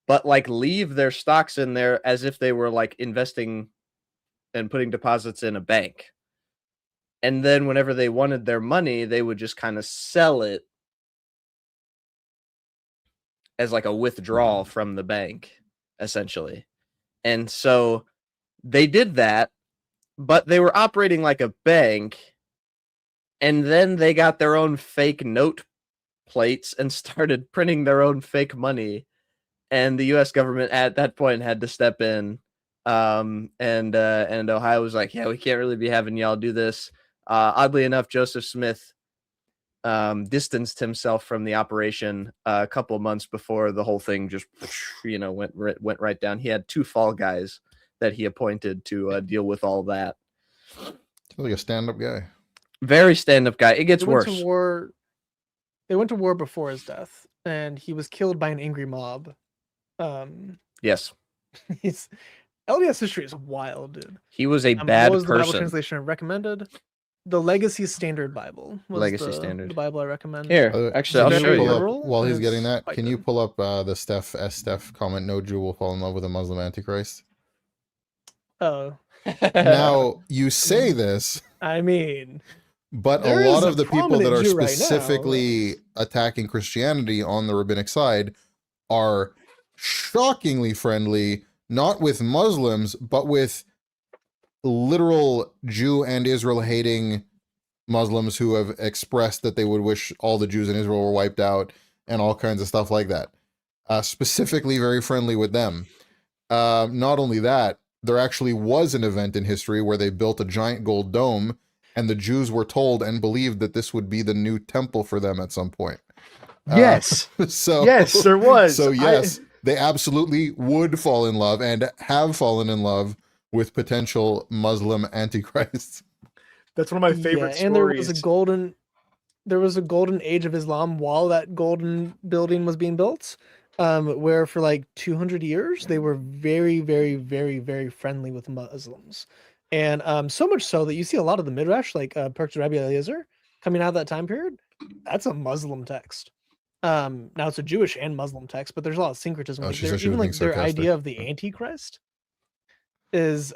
but like leave their stocks in there as if they were like investing and putting deposits in a bank. And then whenever they wanted their money, they would just kind of sell it as like a withdrawal from the bank, essentially. And so they did that, but they were operating like a bank. And then they got their own fake note plates and started printing their own fake money. And the US government at that point had to step in. And Ohio was like, yeah, we can't really be having y'all do this. Oddly enough, Joseph Smith distanced himself from the operation a couple of months before the whole thing just, went right down. He had 2 fall guys that he appointed to deal with all that. Sounds like a stand-up guy. Very stand-up guy. It gets worse. They went to war before his death, and he was killed by an angry mob. Yes. LDS history is wild, dude. He was a bad what was the Bible person. translation I recommended? The Legacy Standard Bible. Legacy Standard. The Bible I recommend. Here, actually, I'll Can show you you. pull up, while he's getting that, Quite can you good. pull up the Steph comment, no Jew will fall in love with a Muslim Antichrist? Oh, Now, you say this, I mean, but there a lot is of a the people that prominent are Jew right now. specifically attacking Christianity on the rabbinic side are shockingly friendly, not with Muslims, but with literal Jew and Israel hating Muslims who have expressed that they would wish all the Jews in Israel were wiped out and all kinds of stuff like that. Specifically very friendly with them. Not only that, there actually was an event in history where they built a giant gold dome and the Jews were told and believed that this would be the new temple for them at some point. Yes. So Yes, there was. So yes, they absolutely would fall in love and have fallen in love with potential Muslim antichrists. That's one of my favorite and stories. there was a golden age of Islam while that golden building was being built, where for like 200 years they were very, very, very, very friendly with Muslims, and so much so that you see a lot of the midrash, like Perk's Rabbi Eliezer, coming out of that time period. That's a Muslim text. Now it's a Jewish and Muslim text, but there's a lot of syncretism. Oh, Like she said she even was like being their sarcastic. idea of the Antichrist is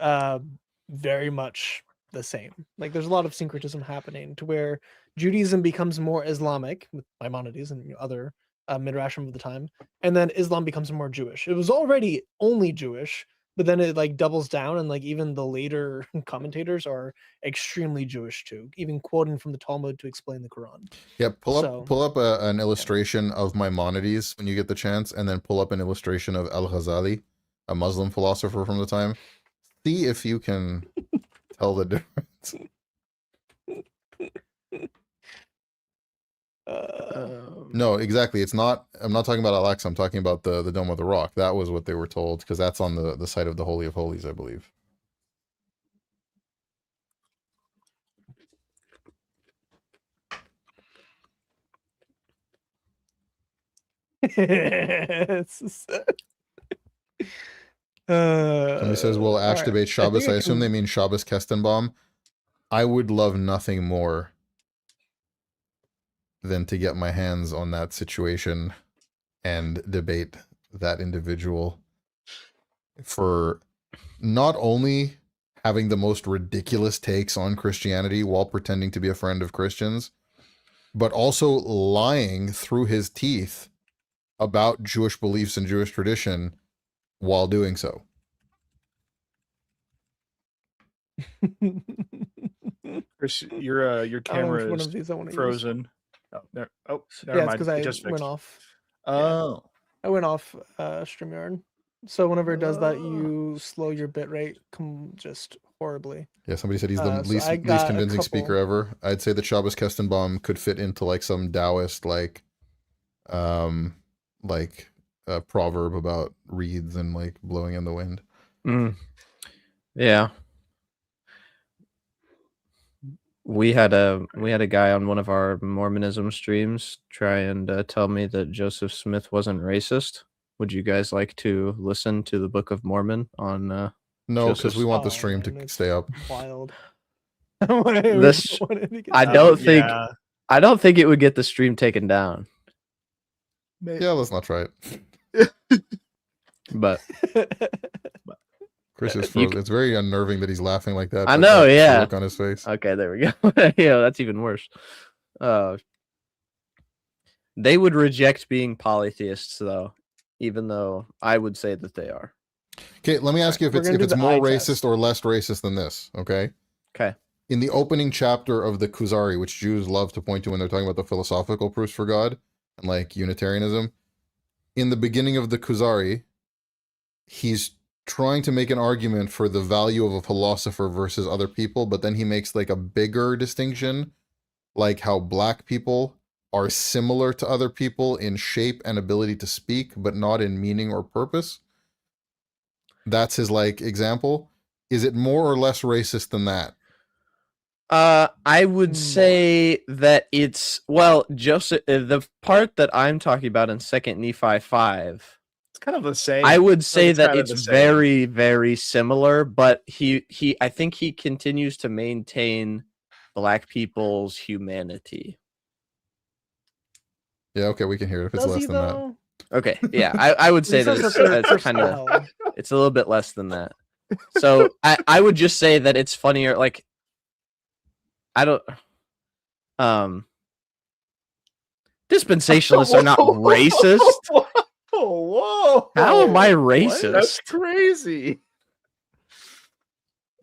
very much the same. Like there's a lot of syncretism happening to where Judaism becomes more Islamic with Maimonides and other midrashim of the time, and then Islam becomes more Jewish. It was already only Jewish, but then it like doubles down, and like even the later commentators are extremely Jewish too, even quoting from the Talmud to explain the Quran. Yeah, pull So- up an illustration of Maimonides when you get the chance, and then pull up an illustration of Al-Ghazali, a Muslim philosopher from the time. See if you can tell the difference. No, exactly. It's not. I'm not talking about Al-Aqsa. I'm talking about the Dome of the Rock. That was what they were told, because that's on the site of the Holy of Holies, I believe. Somebody says, "Will Ash alright. debate Shabbos?" think I I assume can- they mean Shabbos Kestenbaum. I would love nothing more than to get my hands on that situation and debate that individual for not only having the most ridiculous takes on Christianity while pretending to be a friend of Christians, but also lying through his teeth about Jewish beliefs and Jewish tradition while doing so. Chris, your I don't know camera which one is of these I want to use. frozen. Oh, never Yeah, mind. it's because I It just went fixed. off. Oh, I went off StreamYard. So whenever it does that, you slow your bit rate just horribly. Yeah, somebody said he's the So least I got a convincing couple- speaker ever. I'd say that Shabbos Kestenbaum could fit into like some Taoist proverb about reeds and like blowing in the wind. Yeah. We had a guy on one of our Mormonism streams try and tell me that Joseph Smith wasn't racist. Would you guys like to listen to the Book of Mormon on No, Joseph because we want the Oh, stream man, to it's stay up. wild. This- I don't think I don't think it would get the stream taken down. Yeah, let's not try it. But Chris is You frozen. It's very unnerving that he's laughing like that. I but know, that's the yeah. look on his face. okay, there we go. Yeah, that's even worse. They would reject being polytheists though, even though I would say that they are. Okay, let me ask you if We're it's gonna do the more eye racist test. or less racist than this. Okay. Okay. In the opening chapter of the Kuzari, which Jews love to point to when they're talking about the philosophical proofs for God and like Unitarianism, in the beginning of the Kuzari, he's trying to make an argument for the value of a philosopher versus other people, but then he makes like a bigger distinction, like how black people are similar to other people in shape and ability to speak, but not in meaning or purpose. That's his like example. Is it more or less racist than that? I would More. say that it's Joseph. The part that I'm talking about in 2 Nephi 5. It's kind of the same. I would say it's that kind of it's the same. very, very similar, but I think he continues to maintain black people's humanity. Yeah, okay, we can hear it if it's Does less he than that. though? Okay, yeah, I would say He that says that they're it's kind of personnel. it's a little bit less than that. So I would just say that it's funnier. Like I don't dispensationalists are not racist. Whoa! How am I What? racist? That's crazy.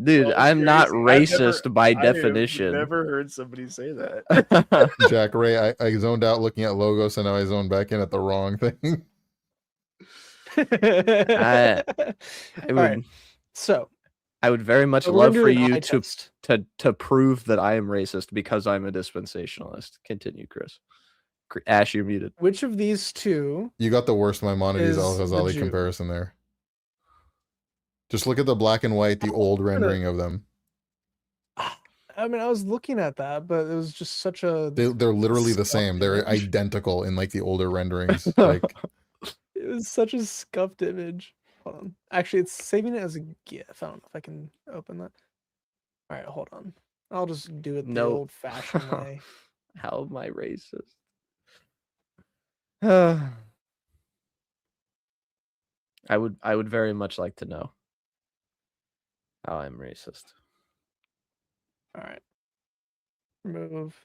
Dude, That's I'm not crazy. racist by I have definition. never heard somebody say that. Jack Ray, I zoned out looking at logos and now I zoned back in at the wrong thing. I All would, right. So I would very much we're gonna love do for an you eye to test. to prove that I am racist because I'm a dispensationalist. Continue, Chris. Ash, you're muted. Which of these two? You got the worst Maimonides Is Al the Ghazali Jew. comparison there. Just look at the black and white, the old rendering of them. I mean, I was looking at that, but it was just such a. They're literally the same. They're Scuffed image. identical in like the older renderings. Like It was such a scuffed image. Hold on. Actually, it's saving it as a GIF. I don't know if I can open that. All right, hold on. I'll just do it the No. old-fashioned way. How am I racist? I would very much like to know how I'm racist. All right. Remove.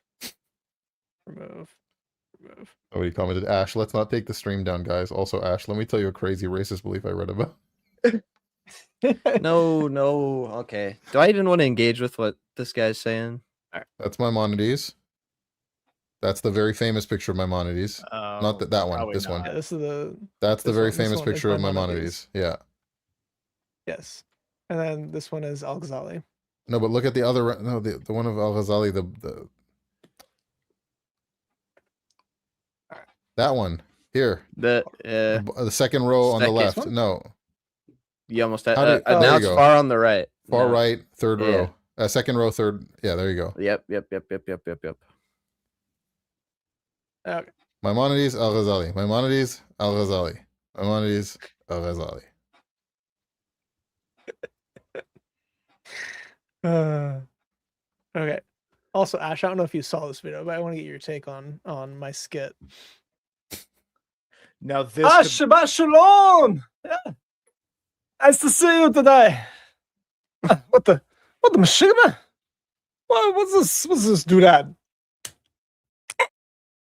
somebody commented, Ash, let's not take the stream down, guys. Also, Ash, let me tell you a crazy racist belief I read about. No. Okay. Do I even want to engage with what this guy's saying? That's Maimonides. That's the very famous picture of Maimonides. Not that one. probably This one. Yeah, this is the. That's the This very one, this famous one is picture of Maimonides. Maimonides. Yeah. Yes. And then this one is Al Ghazali. No, but look at the other. No, the one of Al Ghazali. The that one here. The The second row on the Staircase left. one? No, you almost How had do- there now you it's go. far on the right. far No. right, third Yeah. row. Second row, third. Yeah, there you go. Yep. Okay. Maimonides Al Ghazali. Maimonides Al Ghazali. Maimonides Al Ghazali. Okay. Also, Ash, I don't know if you saw this video, but I want to get your take on my skit. Now this. Shabbat Shalom! Yeah. Nice to see you today. What the machine? What's this doodad?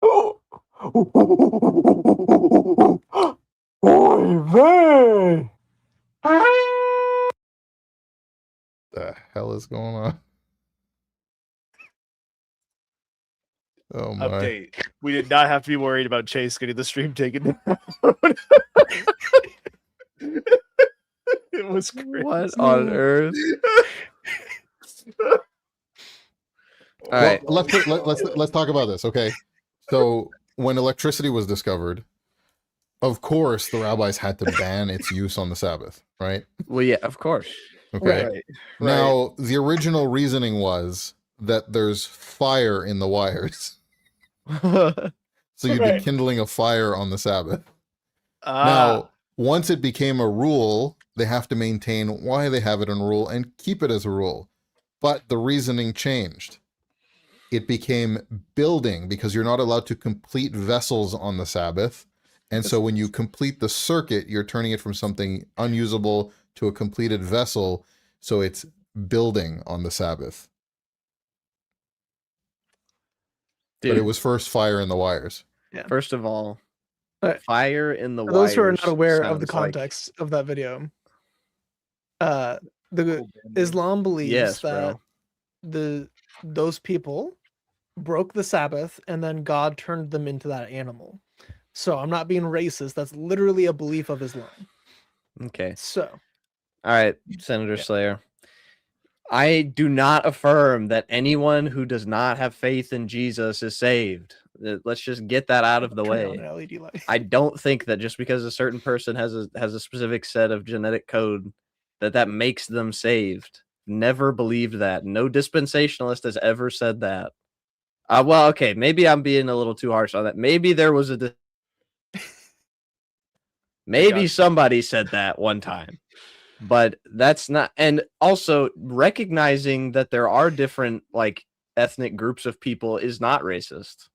Oh. Oy vey. The hell is going on? Oh my! Update. We did not have to be worried about Chase getting the stream taken down. It was crazy. What on earth? All Well, right. let's talk about this, okay? So when electricity was discovered, of course the rabbis had to ban its use on the Sabbath, right? Well, yeah, of course. Okay. Right. Now the original reasoning was that there's fire in the wires. Uh, So you'd Right. be kindling a fire on the Sabbath. Ah, Now, once it became a rule, they have to maintain why they have it in a rule and keep it as a rule. But the reasoning changed. It became building because you're not allowed to complete vessels on the Sabbath. And so when you complete the circuit, you're turning it from something unusable to a completed vessel. So it's building on the Sabbath. But it dude, was first fire in the wires. first of all, Alright. fire in the For those who are wires not aware of the sounds like- context of that video, the cool band name. Islam believes Yes, that bro. those people broke the Sabbath and then God turned them into that animal. So I'm not being racist. That's literally a belief of Islam. Okay. So All right, Senator Slayer. I do not affirm that anyone who does not have faith in Jesus is saved. Let's just get that out of the turn on way. an LED light. I don't think that just because a certain person has a specific set of genetic code that makes them saved. Never believed that. No dispensationalist has ever said that. Well, okay, maybe I'm being a little too harsh on that. Maybe there was maybe somebody said that one time. But that's not, and also recognizing that there are different like ethnic groups of people is not racist.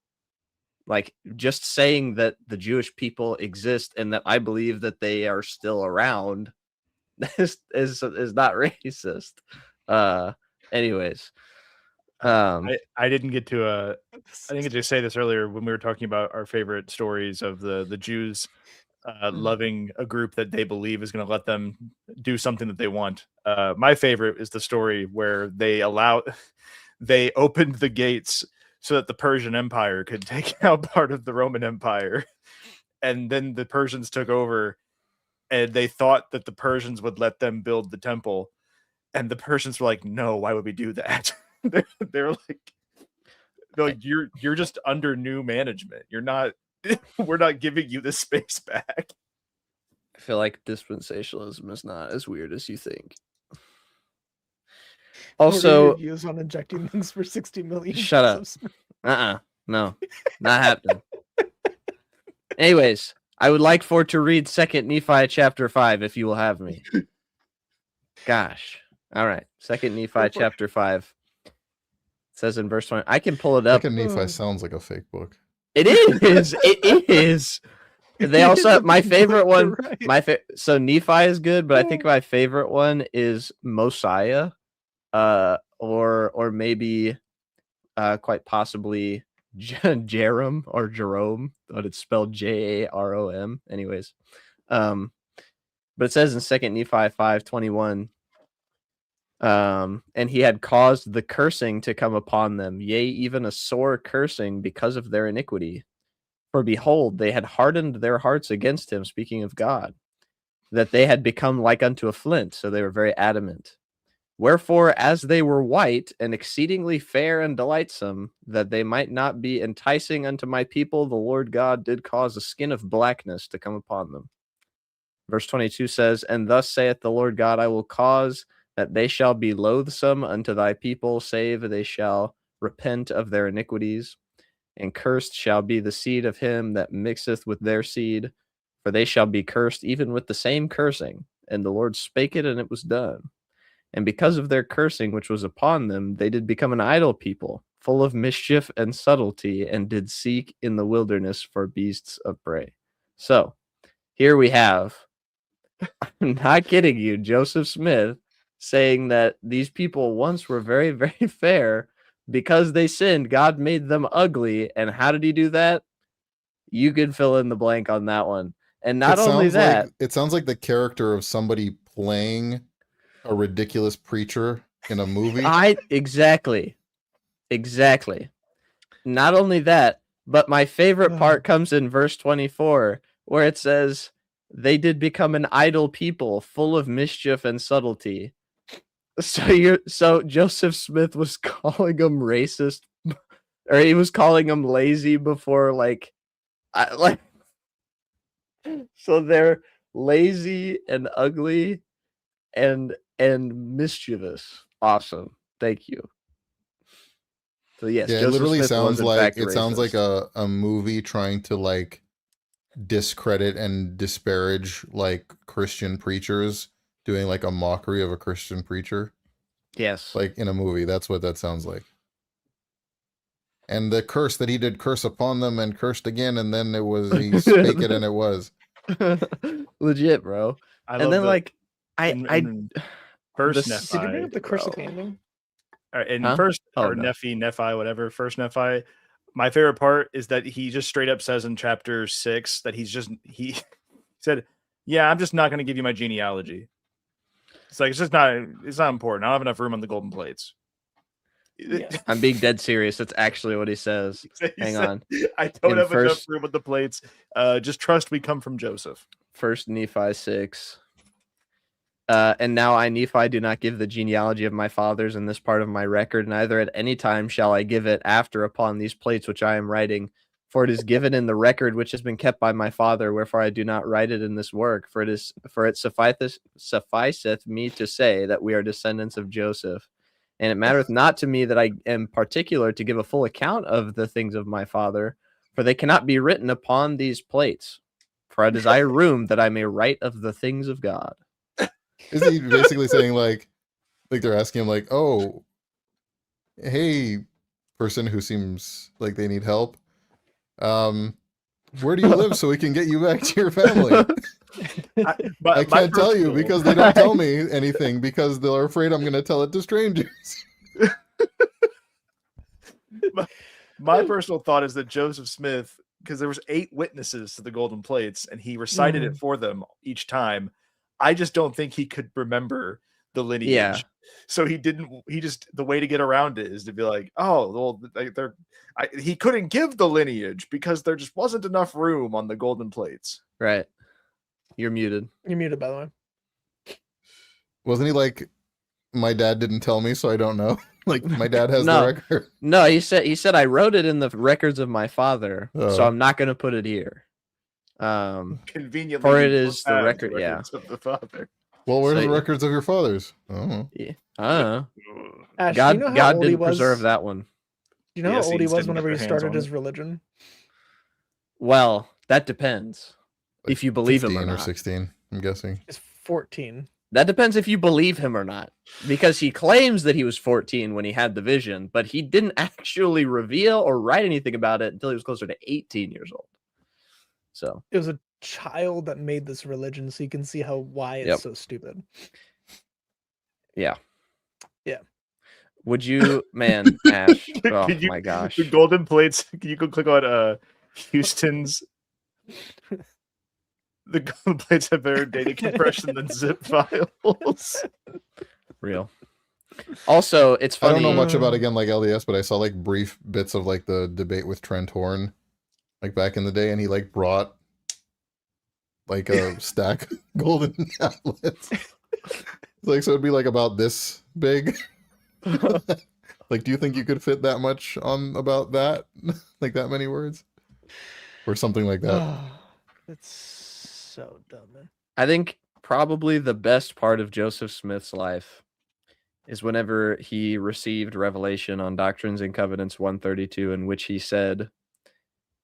Like just saying that the Jewish people exist and that I believe that they are still around is not racist. Anyways, I didn't get to I didn't get to say this earlier when we were talking about our favorite stories of the Jews loving a group that they believe is going to let them do something that they want. My favorite is the story where they opened the gates so that the Persian Empire could take out part of the Roman Empire. And then the Persians took over and they thought that the Persians would let them build the temple. And the Persians were like, no, why would we do that? they're like, you're just under new management. You're not, we're not giving you the space back. I feel like dispensationalism is not as weird as you think. What are Also, your views on injecting things for 60 million. Shut up. No, not happening. Anyways, I would like for to read 2 Nephi chapter 5 if you will have me. Gosh. All right. 2 Nephi chapter 5. It says in verse 20. I can pull it up. Second Nephi sounds like a fake book. It is. It is. They also have my favorite one. Right. So Nephi is good, but I think my favorite one is Mosiah. Or maybe quite possibly Jerome or Jerome, but it's spelled Jarom. Anyways, but it says in 2 Nephi 5:21, and he had caused the cursing to come upon them, yea, even a sore cursing because of their iniquity. For behold, they had hardened their hearts against him, speaking of God, that they had become like unto a flint, so they were very adamant. Wherefore, as they were white and exceedingly fair and delightsome, that they might not be enticing unto my people, the Lord God did cause a skin of blackness to come upon them. Verse 22 says, and thus saith the Lord God, I will cause that they shall be loathsome unto thy people, save they shall repent of their iniquities. And cursed shall be the seed of him that mixeth with their seed, for they shall be cursed even with the same cursing. And the Lord spake it, and it was done. And because of their cursing which was upon them, they did become an idle people, full of mischief and subtlety, and did seek in the wilderness for beasts of prey. So, here we have, I'm not kidding you, Joseph Smith saying that these people once were very, very fair. Because they sinned, God made them ugly. And how did he do that? You can fill in the blank on that one. And not only that, it sounds like the character of somebody playing a ridiculous preacher in a movie. Exactly. Not only that, but my favorite part comes in verse 24, where it says, they did become an idle people, full of mischief and subtlety. So Joseph Smith was calling them racist, or he was calling them lazy before, so they're lazy and ugly and mischievous. Awesome. Thank you. So yes, Yeah, it Joseph literally Smith sounds was in like fact it sounds like racist. a movie trying to like discredit and disparage like Christian preachers, doing like a mockery of a Christian preacher, Yes. like in a movie. That's what that sounds like. And the curse that he did curse upon them and cursed again, and then it was he spake it and it was. Legit, bro. I And love then the like in the first s- Did you bring Nephi, up the curse of bro. Canaan? in Huh? first Oh, or no. Nephi, whatever, first Nephi. My favorite part is that he just straight up says in chapter 6 that he said, "Yeah, I'm just not going to give you my genealogy." It's like it's not important. I don't have enough room on the golden plates. Yeah. I'm being dead serious. That's actually what he says. He Hang said, on. I don't In have enough first- room on the plates. Just trust we come from Joseph. First Nephi 6. And now I, Nephi, do not give the genealogy of my fathers in this part of my record, neither at any time shall I give it after upon these plates which I am writing. For it is given in the record which has been kept by my father, wherefore I do not write it in this work. For it sufficeth me to say that we are descendants of Joseph. And it mattereth not to me that I am particular to give a full account of the things of my father, for they cannot be written upon these plates. For I desire room that I may write of the things of God. Is he basically saying like they're asking him like, oh, hey, person who seems like they need help, where do you live so we can get you back to your family? I can't tell you because they don't tell me anything because they're afraid I'm going to tell it to strangers. My personal thought is that Joseph Smith, because there was 8 witnesses to the golden plates, and he recited it for them each time. I just don't think he could remember the lineage. Yeah. So he just the way to get around it is to be like, oh, well, he couldn't give the lineage because there just wasn't enough room on the golden plates. Right. You're muted. You're muted, by the way. Wasn't he like, my dad didn't tell me, so I don't know? Like my dad has No. the record. No, he said I wrote it in the records of my father, so Oh. I'm not gonna put it here. Conveniently, For it you is the have record, yeah. records of the father. Well, where's So- the records of your fathers? Oh, Yeah. I don't know. Ash, do God, you know how God old he didn't was? preserve that one. Do you know The how old he Essenes was didn't get whenever he their hands started on his it. religion? Well, that depends. like If you believe him or 15 or not. 16, I'm guessing. He's 14. That depends if you believe him or not. Because he claims that he was 14 when he had the vision, but he didn't actually reveal or write anything about it until he was closer to 18 years old. So, It was a child that made this religion, so you can see why it's Yep. so stupid. yeah. Yeah. Would you, man, Ash? Oh Could you- my gosh. The golden plates. You can click on Houston's. The golden plates have better data compression than zip files. Real. Also, it's I funny. don't know much about again like LDS, but I saw like brief bits of like the debate with Trent Horn, like back in the day, and he like brought like a stack of golden tablets. Like so, it'd be like about this big. Like, do you think you could fit that much on about that? Like that many words, or something like that? That's so dumb, man. I think probably the best part of Joseph Smith's life is whenever he received revelation on Doctrines and Covenants 132, in which he said,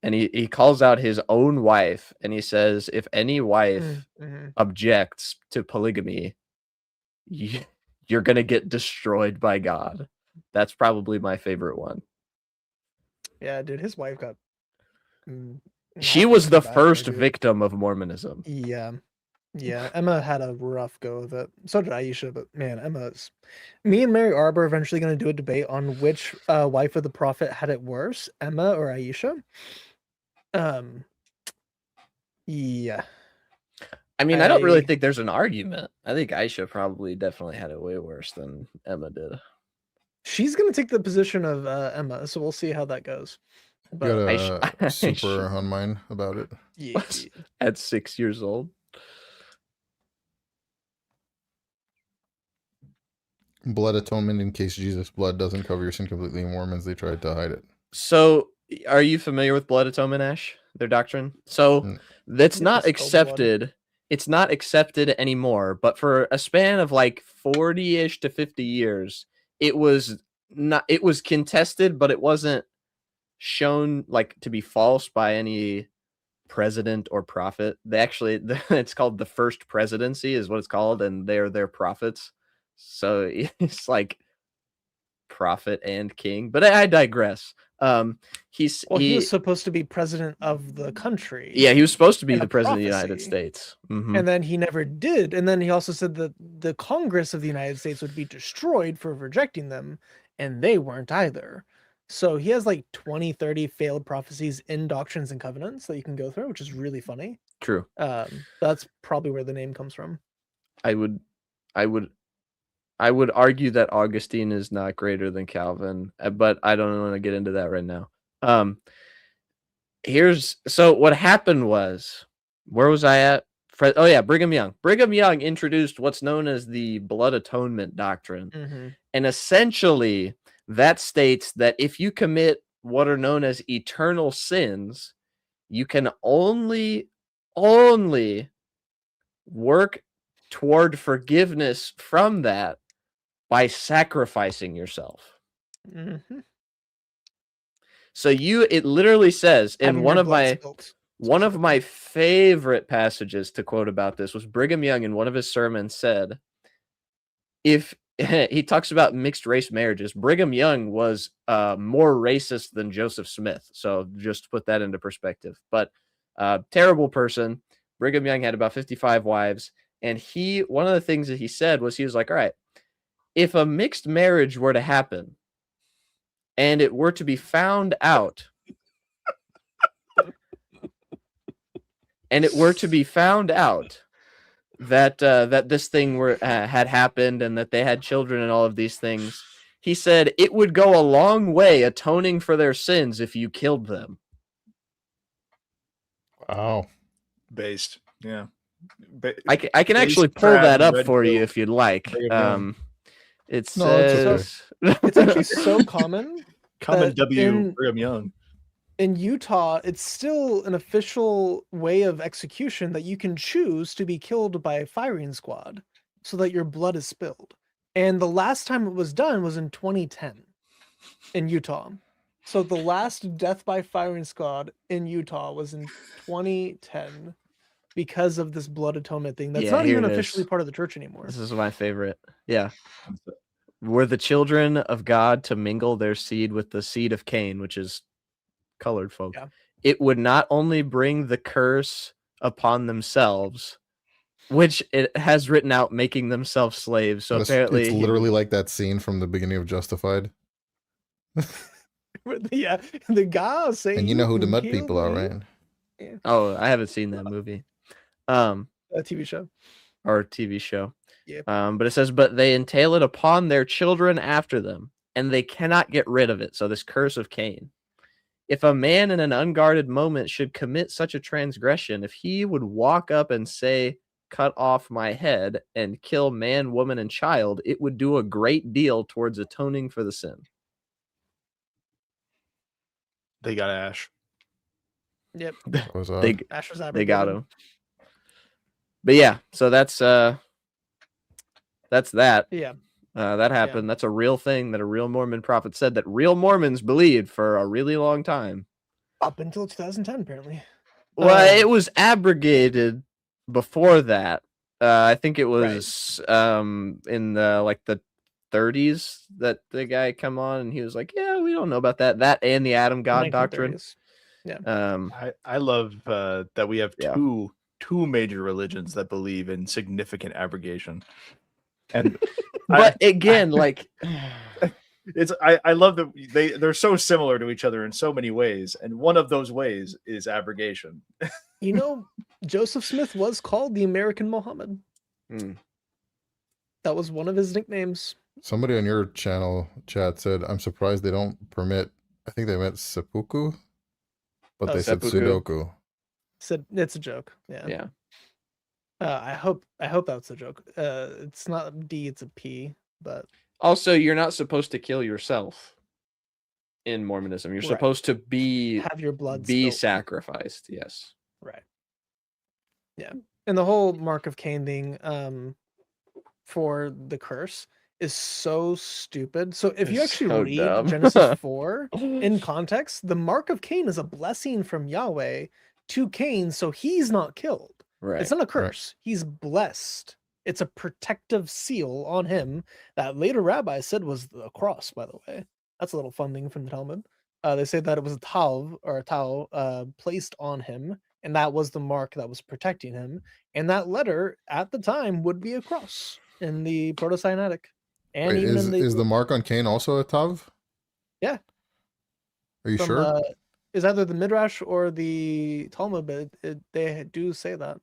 and he calls out his own wife, and he says, if any wife Mhm. objects to polygamy, you're going to get destroyed by God. That's probably my favorite one. Yeah, dude, his wife got. She not was the bad, first dude. victim of Mormonism. Yeah. Yeah, Emma had a rough go of it. So did Aisha, but man, Emma's. Me and Mary Arbor are eventually going to do a debate on which wife of the prophet had it worse, Emma or Aisha. Yeah. I mean, I don't really I- think there's an argument. I think Aisha probably definitely had it way worse than Emma did. She's going to take the position of Emma, so we'll see how that goes. You But got a I super on mine about it. yeah. At 6 years old. Blood atonement in case Jesus' blood doesn't cover your sin completely. Mormons, they tried to hide it. So, are you familiar with blood atonement, Ash? Their doctrine? So, Mm. that's Yeah, not it's called blood. accepted. It's not accepted anymore, but for a span of like 40-ish to 50 years, it was not, it was contested, but it wasn't shown like to be false by any president or prophet. They actually, it's called the first presidency is what it's called, and they're their prophets. So it's like prophet and king, but I digress. He was supposed to be president of the country. Yeah, he was supposed to be in the a president of the United prophecy. States. And then he never did. And then he also said that the Congress of the United States would be destroyed for rejecting them, and they weren't either. So he has like 20, 30 failed prophecies in Doctrines and Covenants that you can go through, which is really funny. True. That's probably where the name comes from. I would argue that Augustine is not greater than Calvin, but I don't want to get into that right now. So what happened was, where was I at? Oh yeah, Brigham Young. Brigham Young introduced what's known as the blood atonement doctrine. And essentially that states that if you commit what are known as eternal sins, you can only work toward forgiveness from that by sacrificing yourself. So it literally says in one of my favorite passages to quote about this was Brigham Young in one of his sermons said, if he talks about mixed race marriages, Brigham Young was more racist than Joseph Smith. So just to put that into perspective, but terrible person. Brigham Young had about 55 wives. And one of the things that he said was, he was like, all right, if a mixed marriage were to happen and it were to be found out, that this thing had happened and that they had children and all of these things, he said it would go a long way atoning for their sins if you killed them. Wow. Based, yeah. I can actually pull that up for you if you'd like. It says it's actually so common. Brigham Young. In Utah, it's still an official way of execution that you can choose to be killed by a firing squad so that your blood is spilled. And the last time it was done was in 2010 in Utah. So the last death by firing squad in Utah was in 2010 because of this blood atonement thing. That's not even officially part of the church anymore. This is my favorite. Yeah. Were the children of God to mingle their seed with the seed of Cain, which is colored folk, it would not only bring the curse upon themselves, which it has written out, making themselves slaves. So apparently it's literally like that scene from the beginning of Justified. Yeah, the guy saying, and you know who the mud people are, right? Yeah. Oh, I haven't seen that movie. A TV show. Or TV show. Yeah. But it says, but they entail it upon their children after them, and they cannot get rid of it. So this curse of Cain. If a man in an unguarded moment should commit such a transgression, if he would walk up and say, cut off my head, and kill man, woman, and child, it would do a great deal towards atoning for the sin. They got Ash. Yep. Ash was they got him. But yeah, so that's that. Yeah. That happened. Yeah. That's a real thing that a real Mormon prophet said that real Mormons believed for a really long time. Up until 2010, apparently. Well, it was abrogated before that. I think it was in the 30s that the guy come on and he was like, yeah, we don't know about that. That and the Adam God doctrine. Yeah. I love that we have two major religions that believe in significant abrogation. And but again, I love that they're so similar to each other in so many ways, and one of those ways is abrogation. You know, Joseph Smith was called the American Muhammad. That was one of his nicknames. Somebody on your channel chat said, I'm surprised they don't permit, I think they meant seppuku, but they said Sudoku. Said it's a joke. Yeah. I hope that's a joke. It's not a D, it's a P. But also, you're not supposed to kill yourself in Mormonism. You're supposed to have your blood sacrificed. Yes. Right. Yeah, and the whole mark of Cain thing, for the curse, is so stupid. So if you It's actually so read dumb. Genesis 4 in context, the mark of Cain is a blessing from Yahweh to Cain, so he's not killed. Right. It's not a curse. He's blessed. It's a protective seal on him that later rabbis said was a cross, by the way. That's a little fun thing from the Talmud. They say that it was a tav or a tau placed on him, and that was the mark that was protecting him. And that letter at the time would be a cross in the Proto-Sinaitic. And Wait, even in the is the mark on Cain also a tav? Yeah. Are you from sure? is either the Midrash or the Talmud, but they do say that.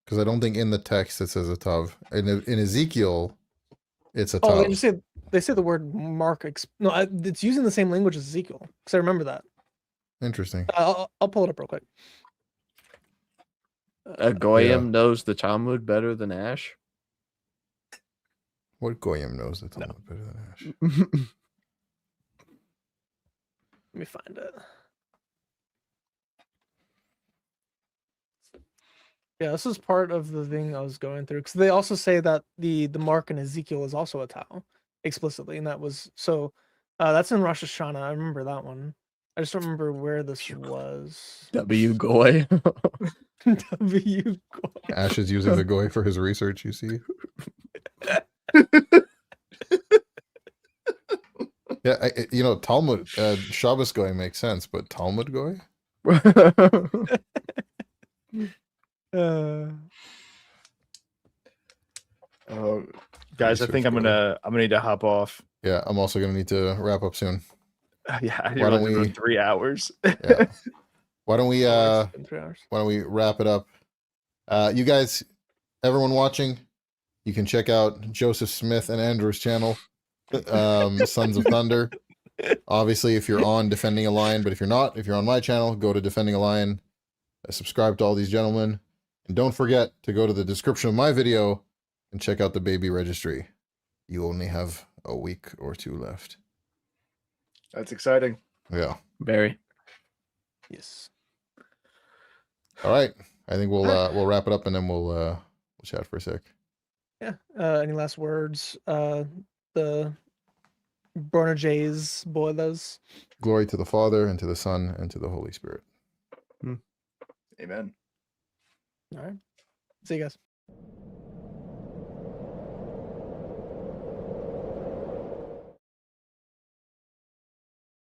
Because I don't think in the text it says a tav. In Ezekiel, it's a Oh, tav. they say the word mark. It's using the same language as Ezekiel, because I remember that. Interesting. I'll pull it up real quick. A Goyim knows the Talmud better than Ash. What Goyim knows the Talmud better than Ash? Let me find it. Yeah, this is part of the thing I was going through, because they also say that the mark in Ezekiel is also a tau explicitly, and that was so. That's in Rosh Hashanah. I remember that one. I just don't remember where this was. W Goy. W. Ash is using the Goy for his research, you see. Yeah, Talmud, Shabbos Goy makes sense, but Talmud Goy? Oh, guys, I think I'm Research gonna need to hop off. Yeah, I'm also gonna need to wrap up soon. Yeah, I Why don't realized we- it 3 hours. Yeah. Why don't we It's been 3 hours. why don't we wrap it up? You guys, everyone watching, you can check out Joseph Smith and Andrew's channel, Sons of Thunder. Obviously, if you're on Defending a Lion, but if you're not, if you're on my channel, go to Defending a Lion, subscribe to all these gentlemen, and don't forget to go to the description of my video and check out the baby registry. You only have a week or 2 left. That's exciting. Yeah. Very. Yes. All right. I think we'll wrap it up and then we'll chat for a sec. Yeah. Any last words? The Borna Jays boilers. Glory to the Father, and to the Son, and to the Holy Spirit. Amen. All right. See you guys.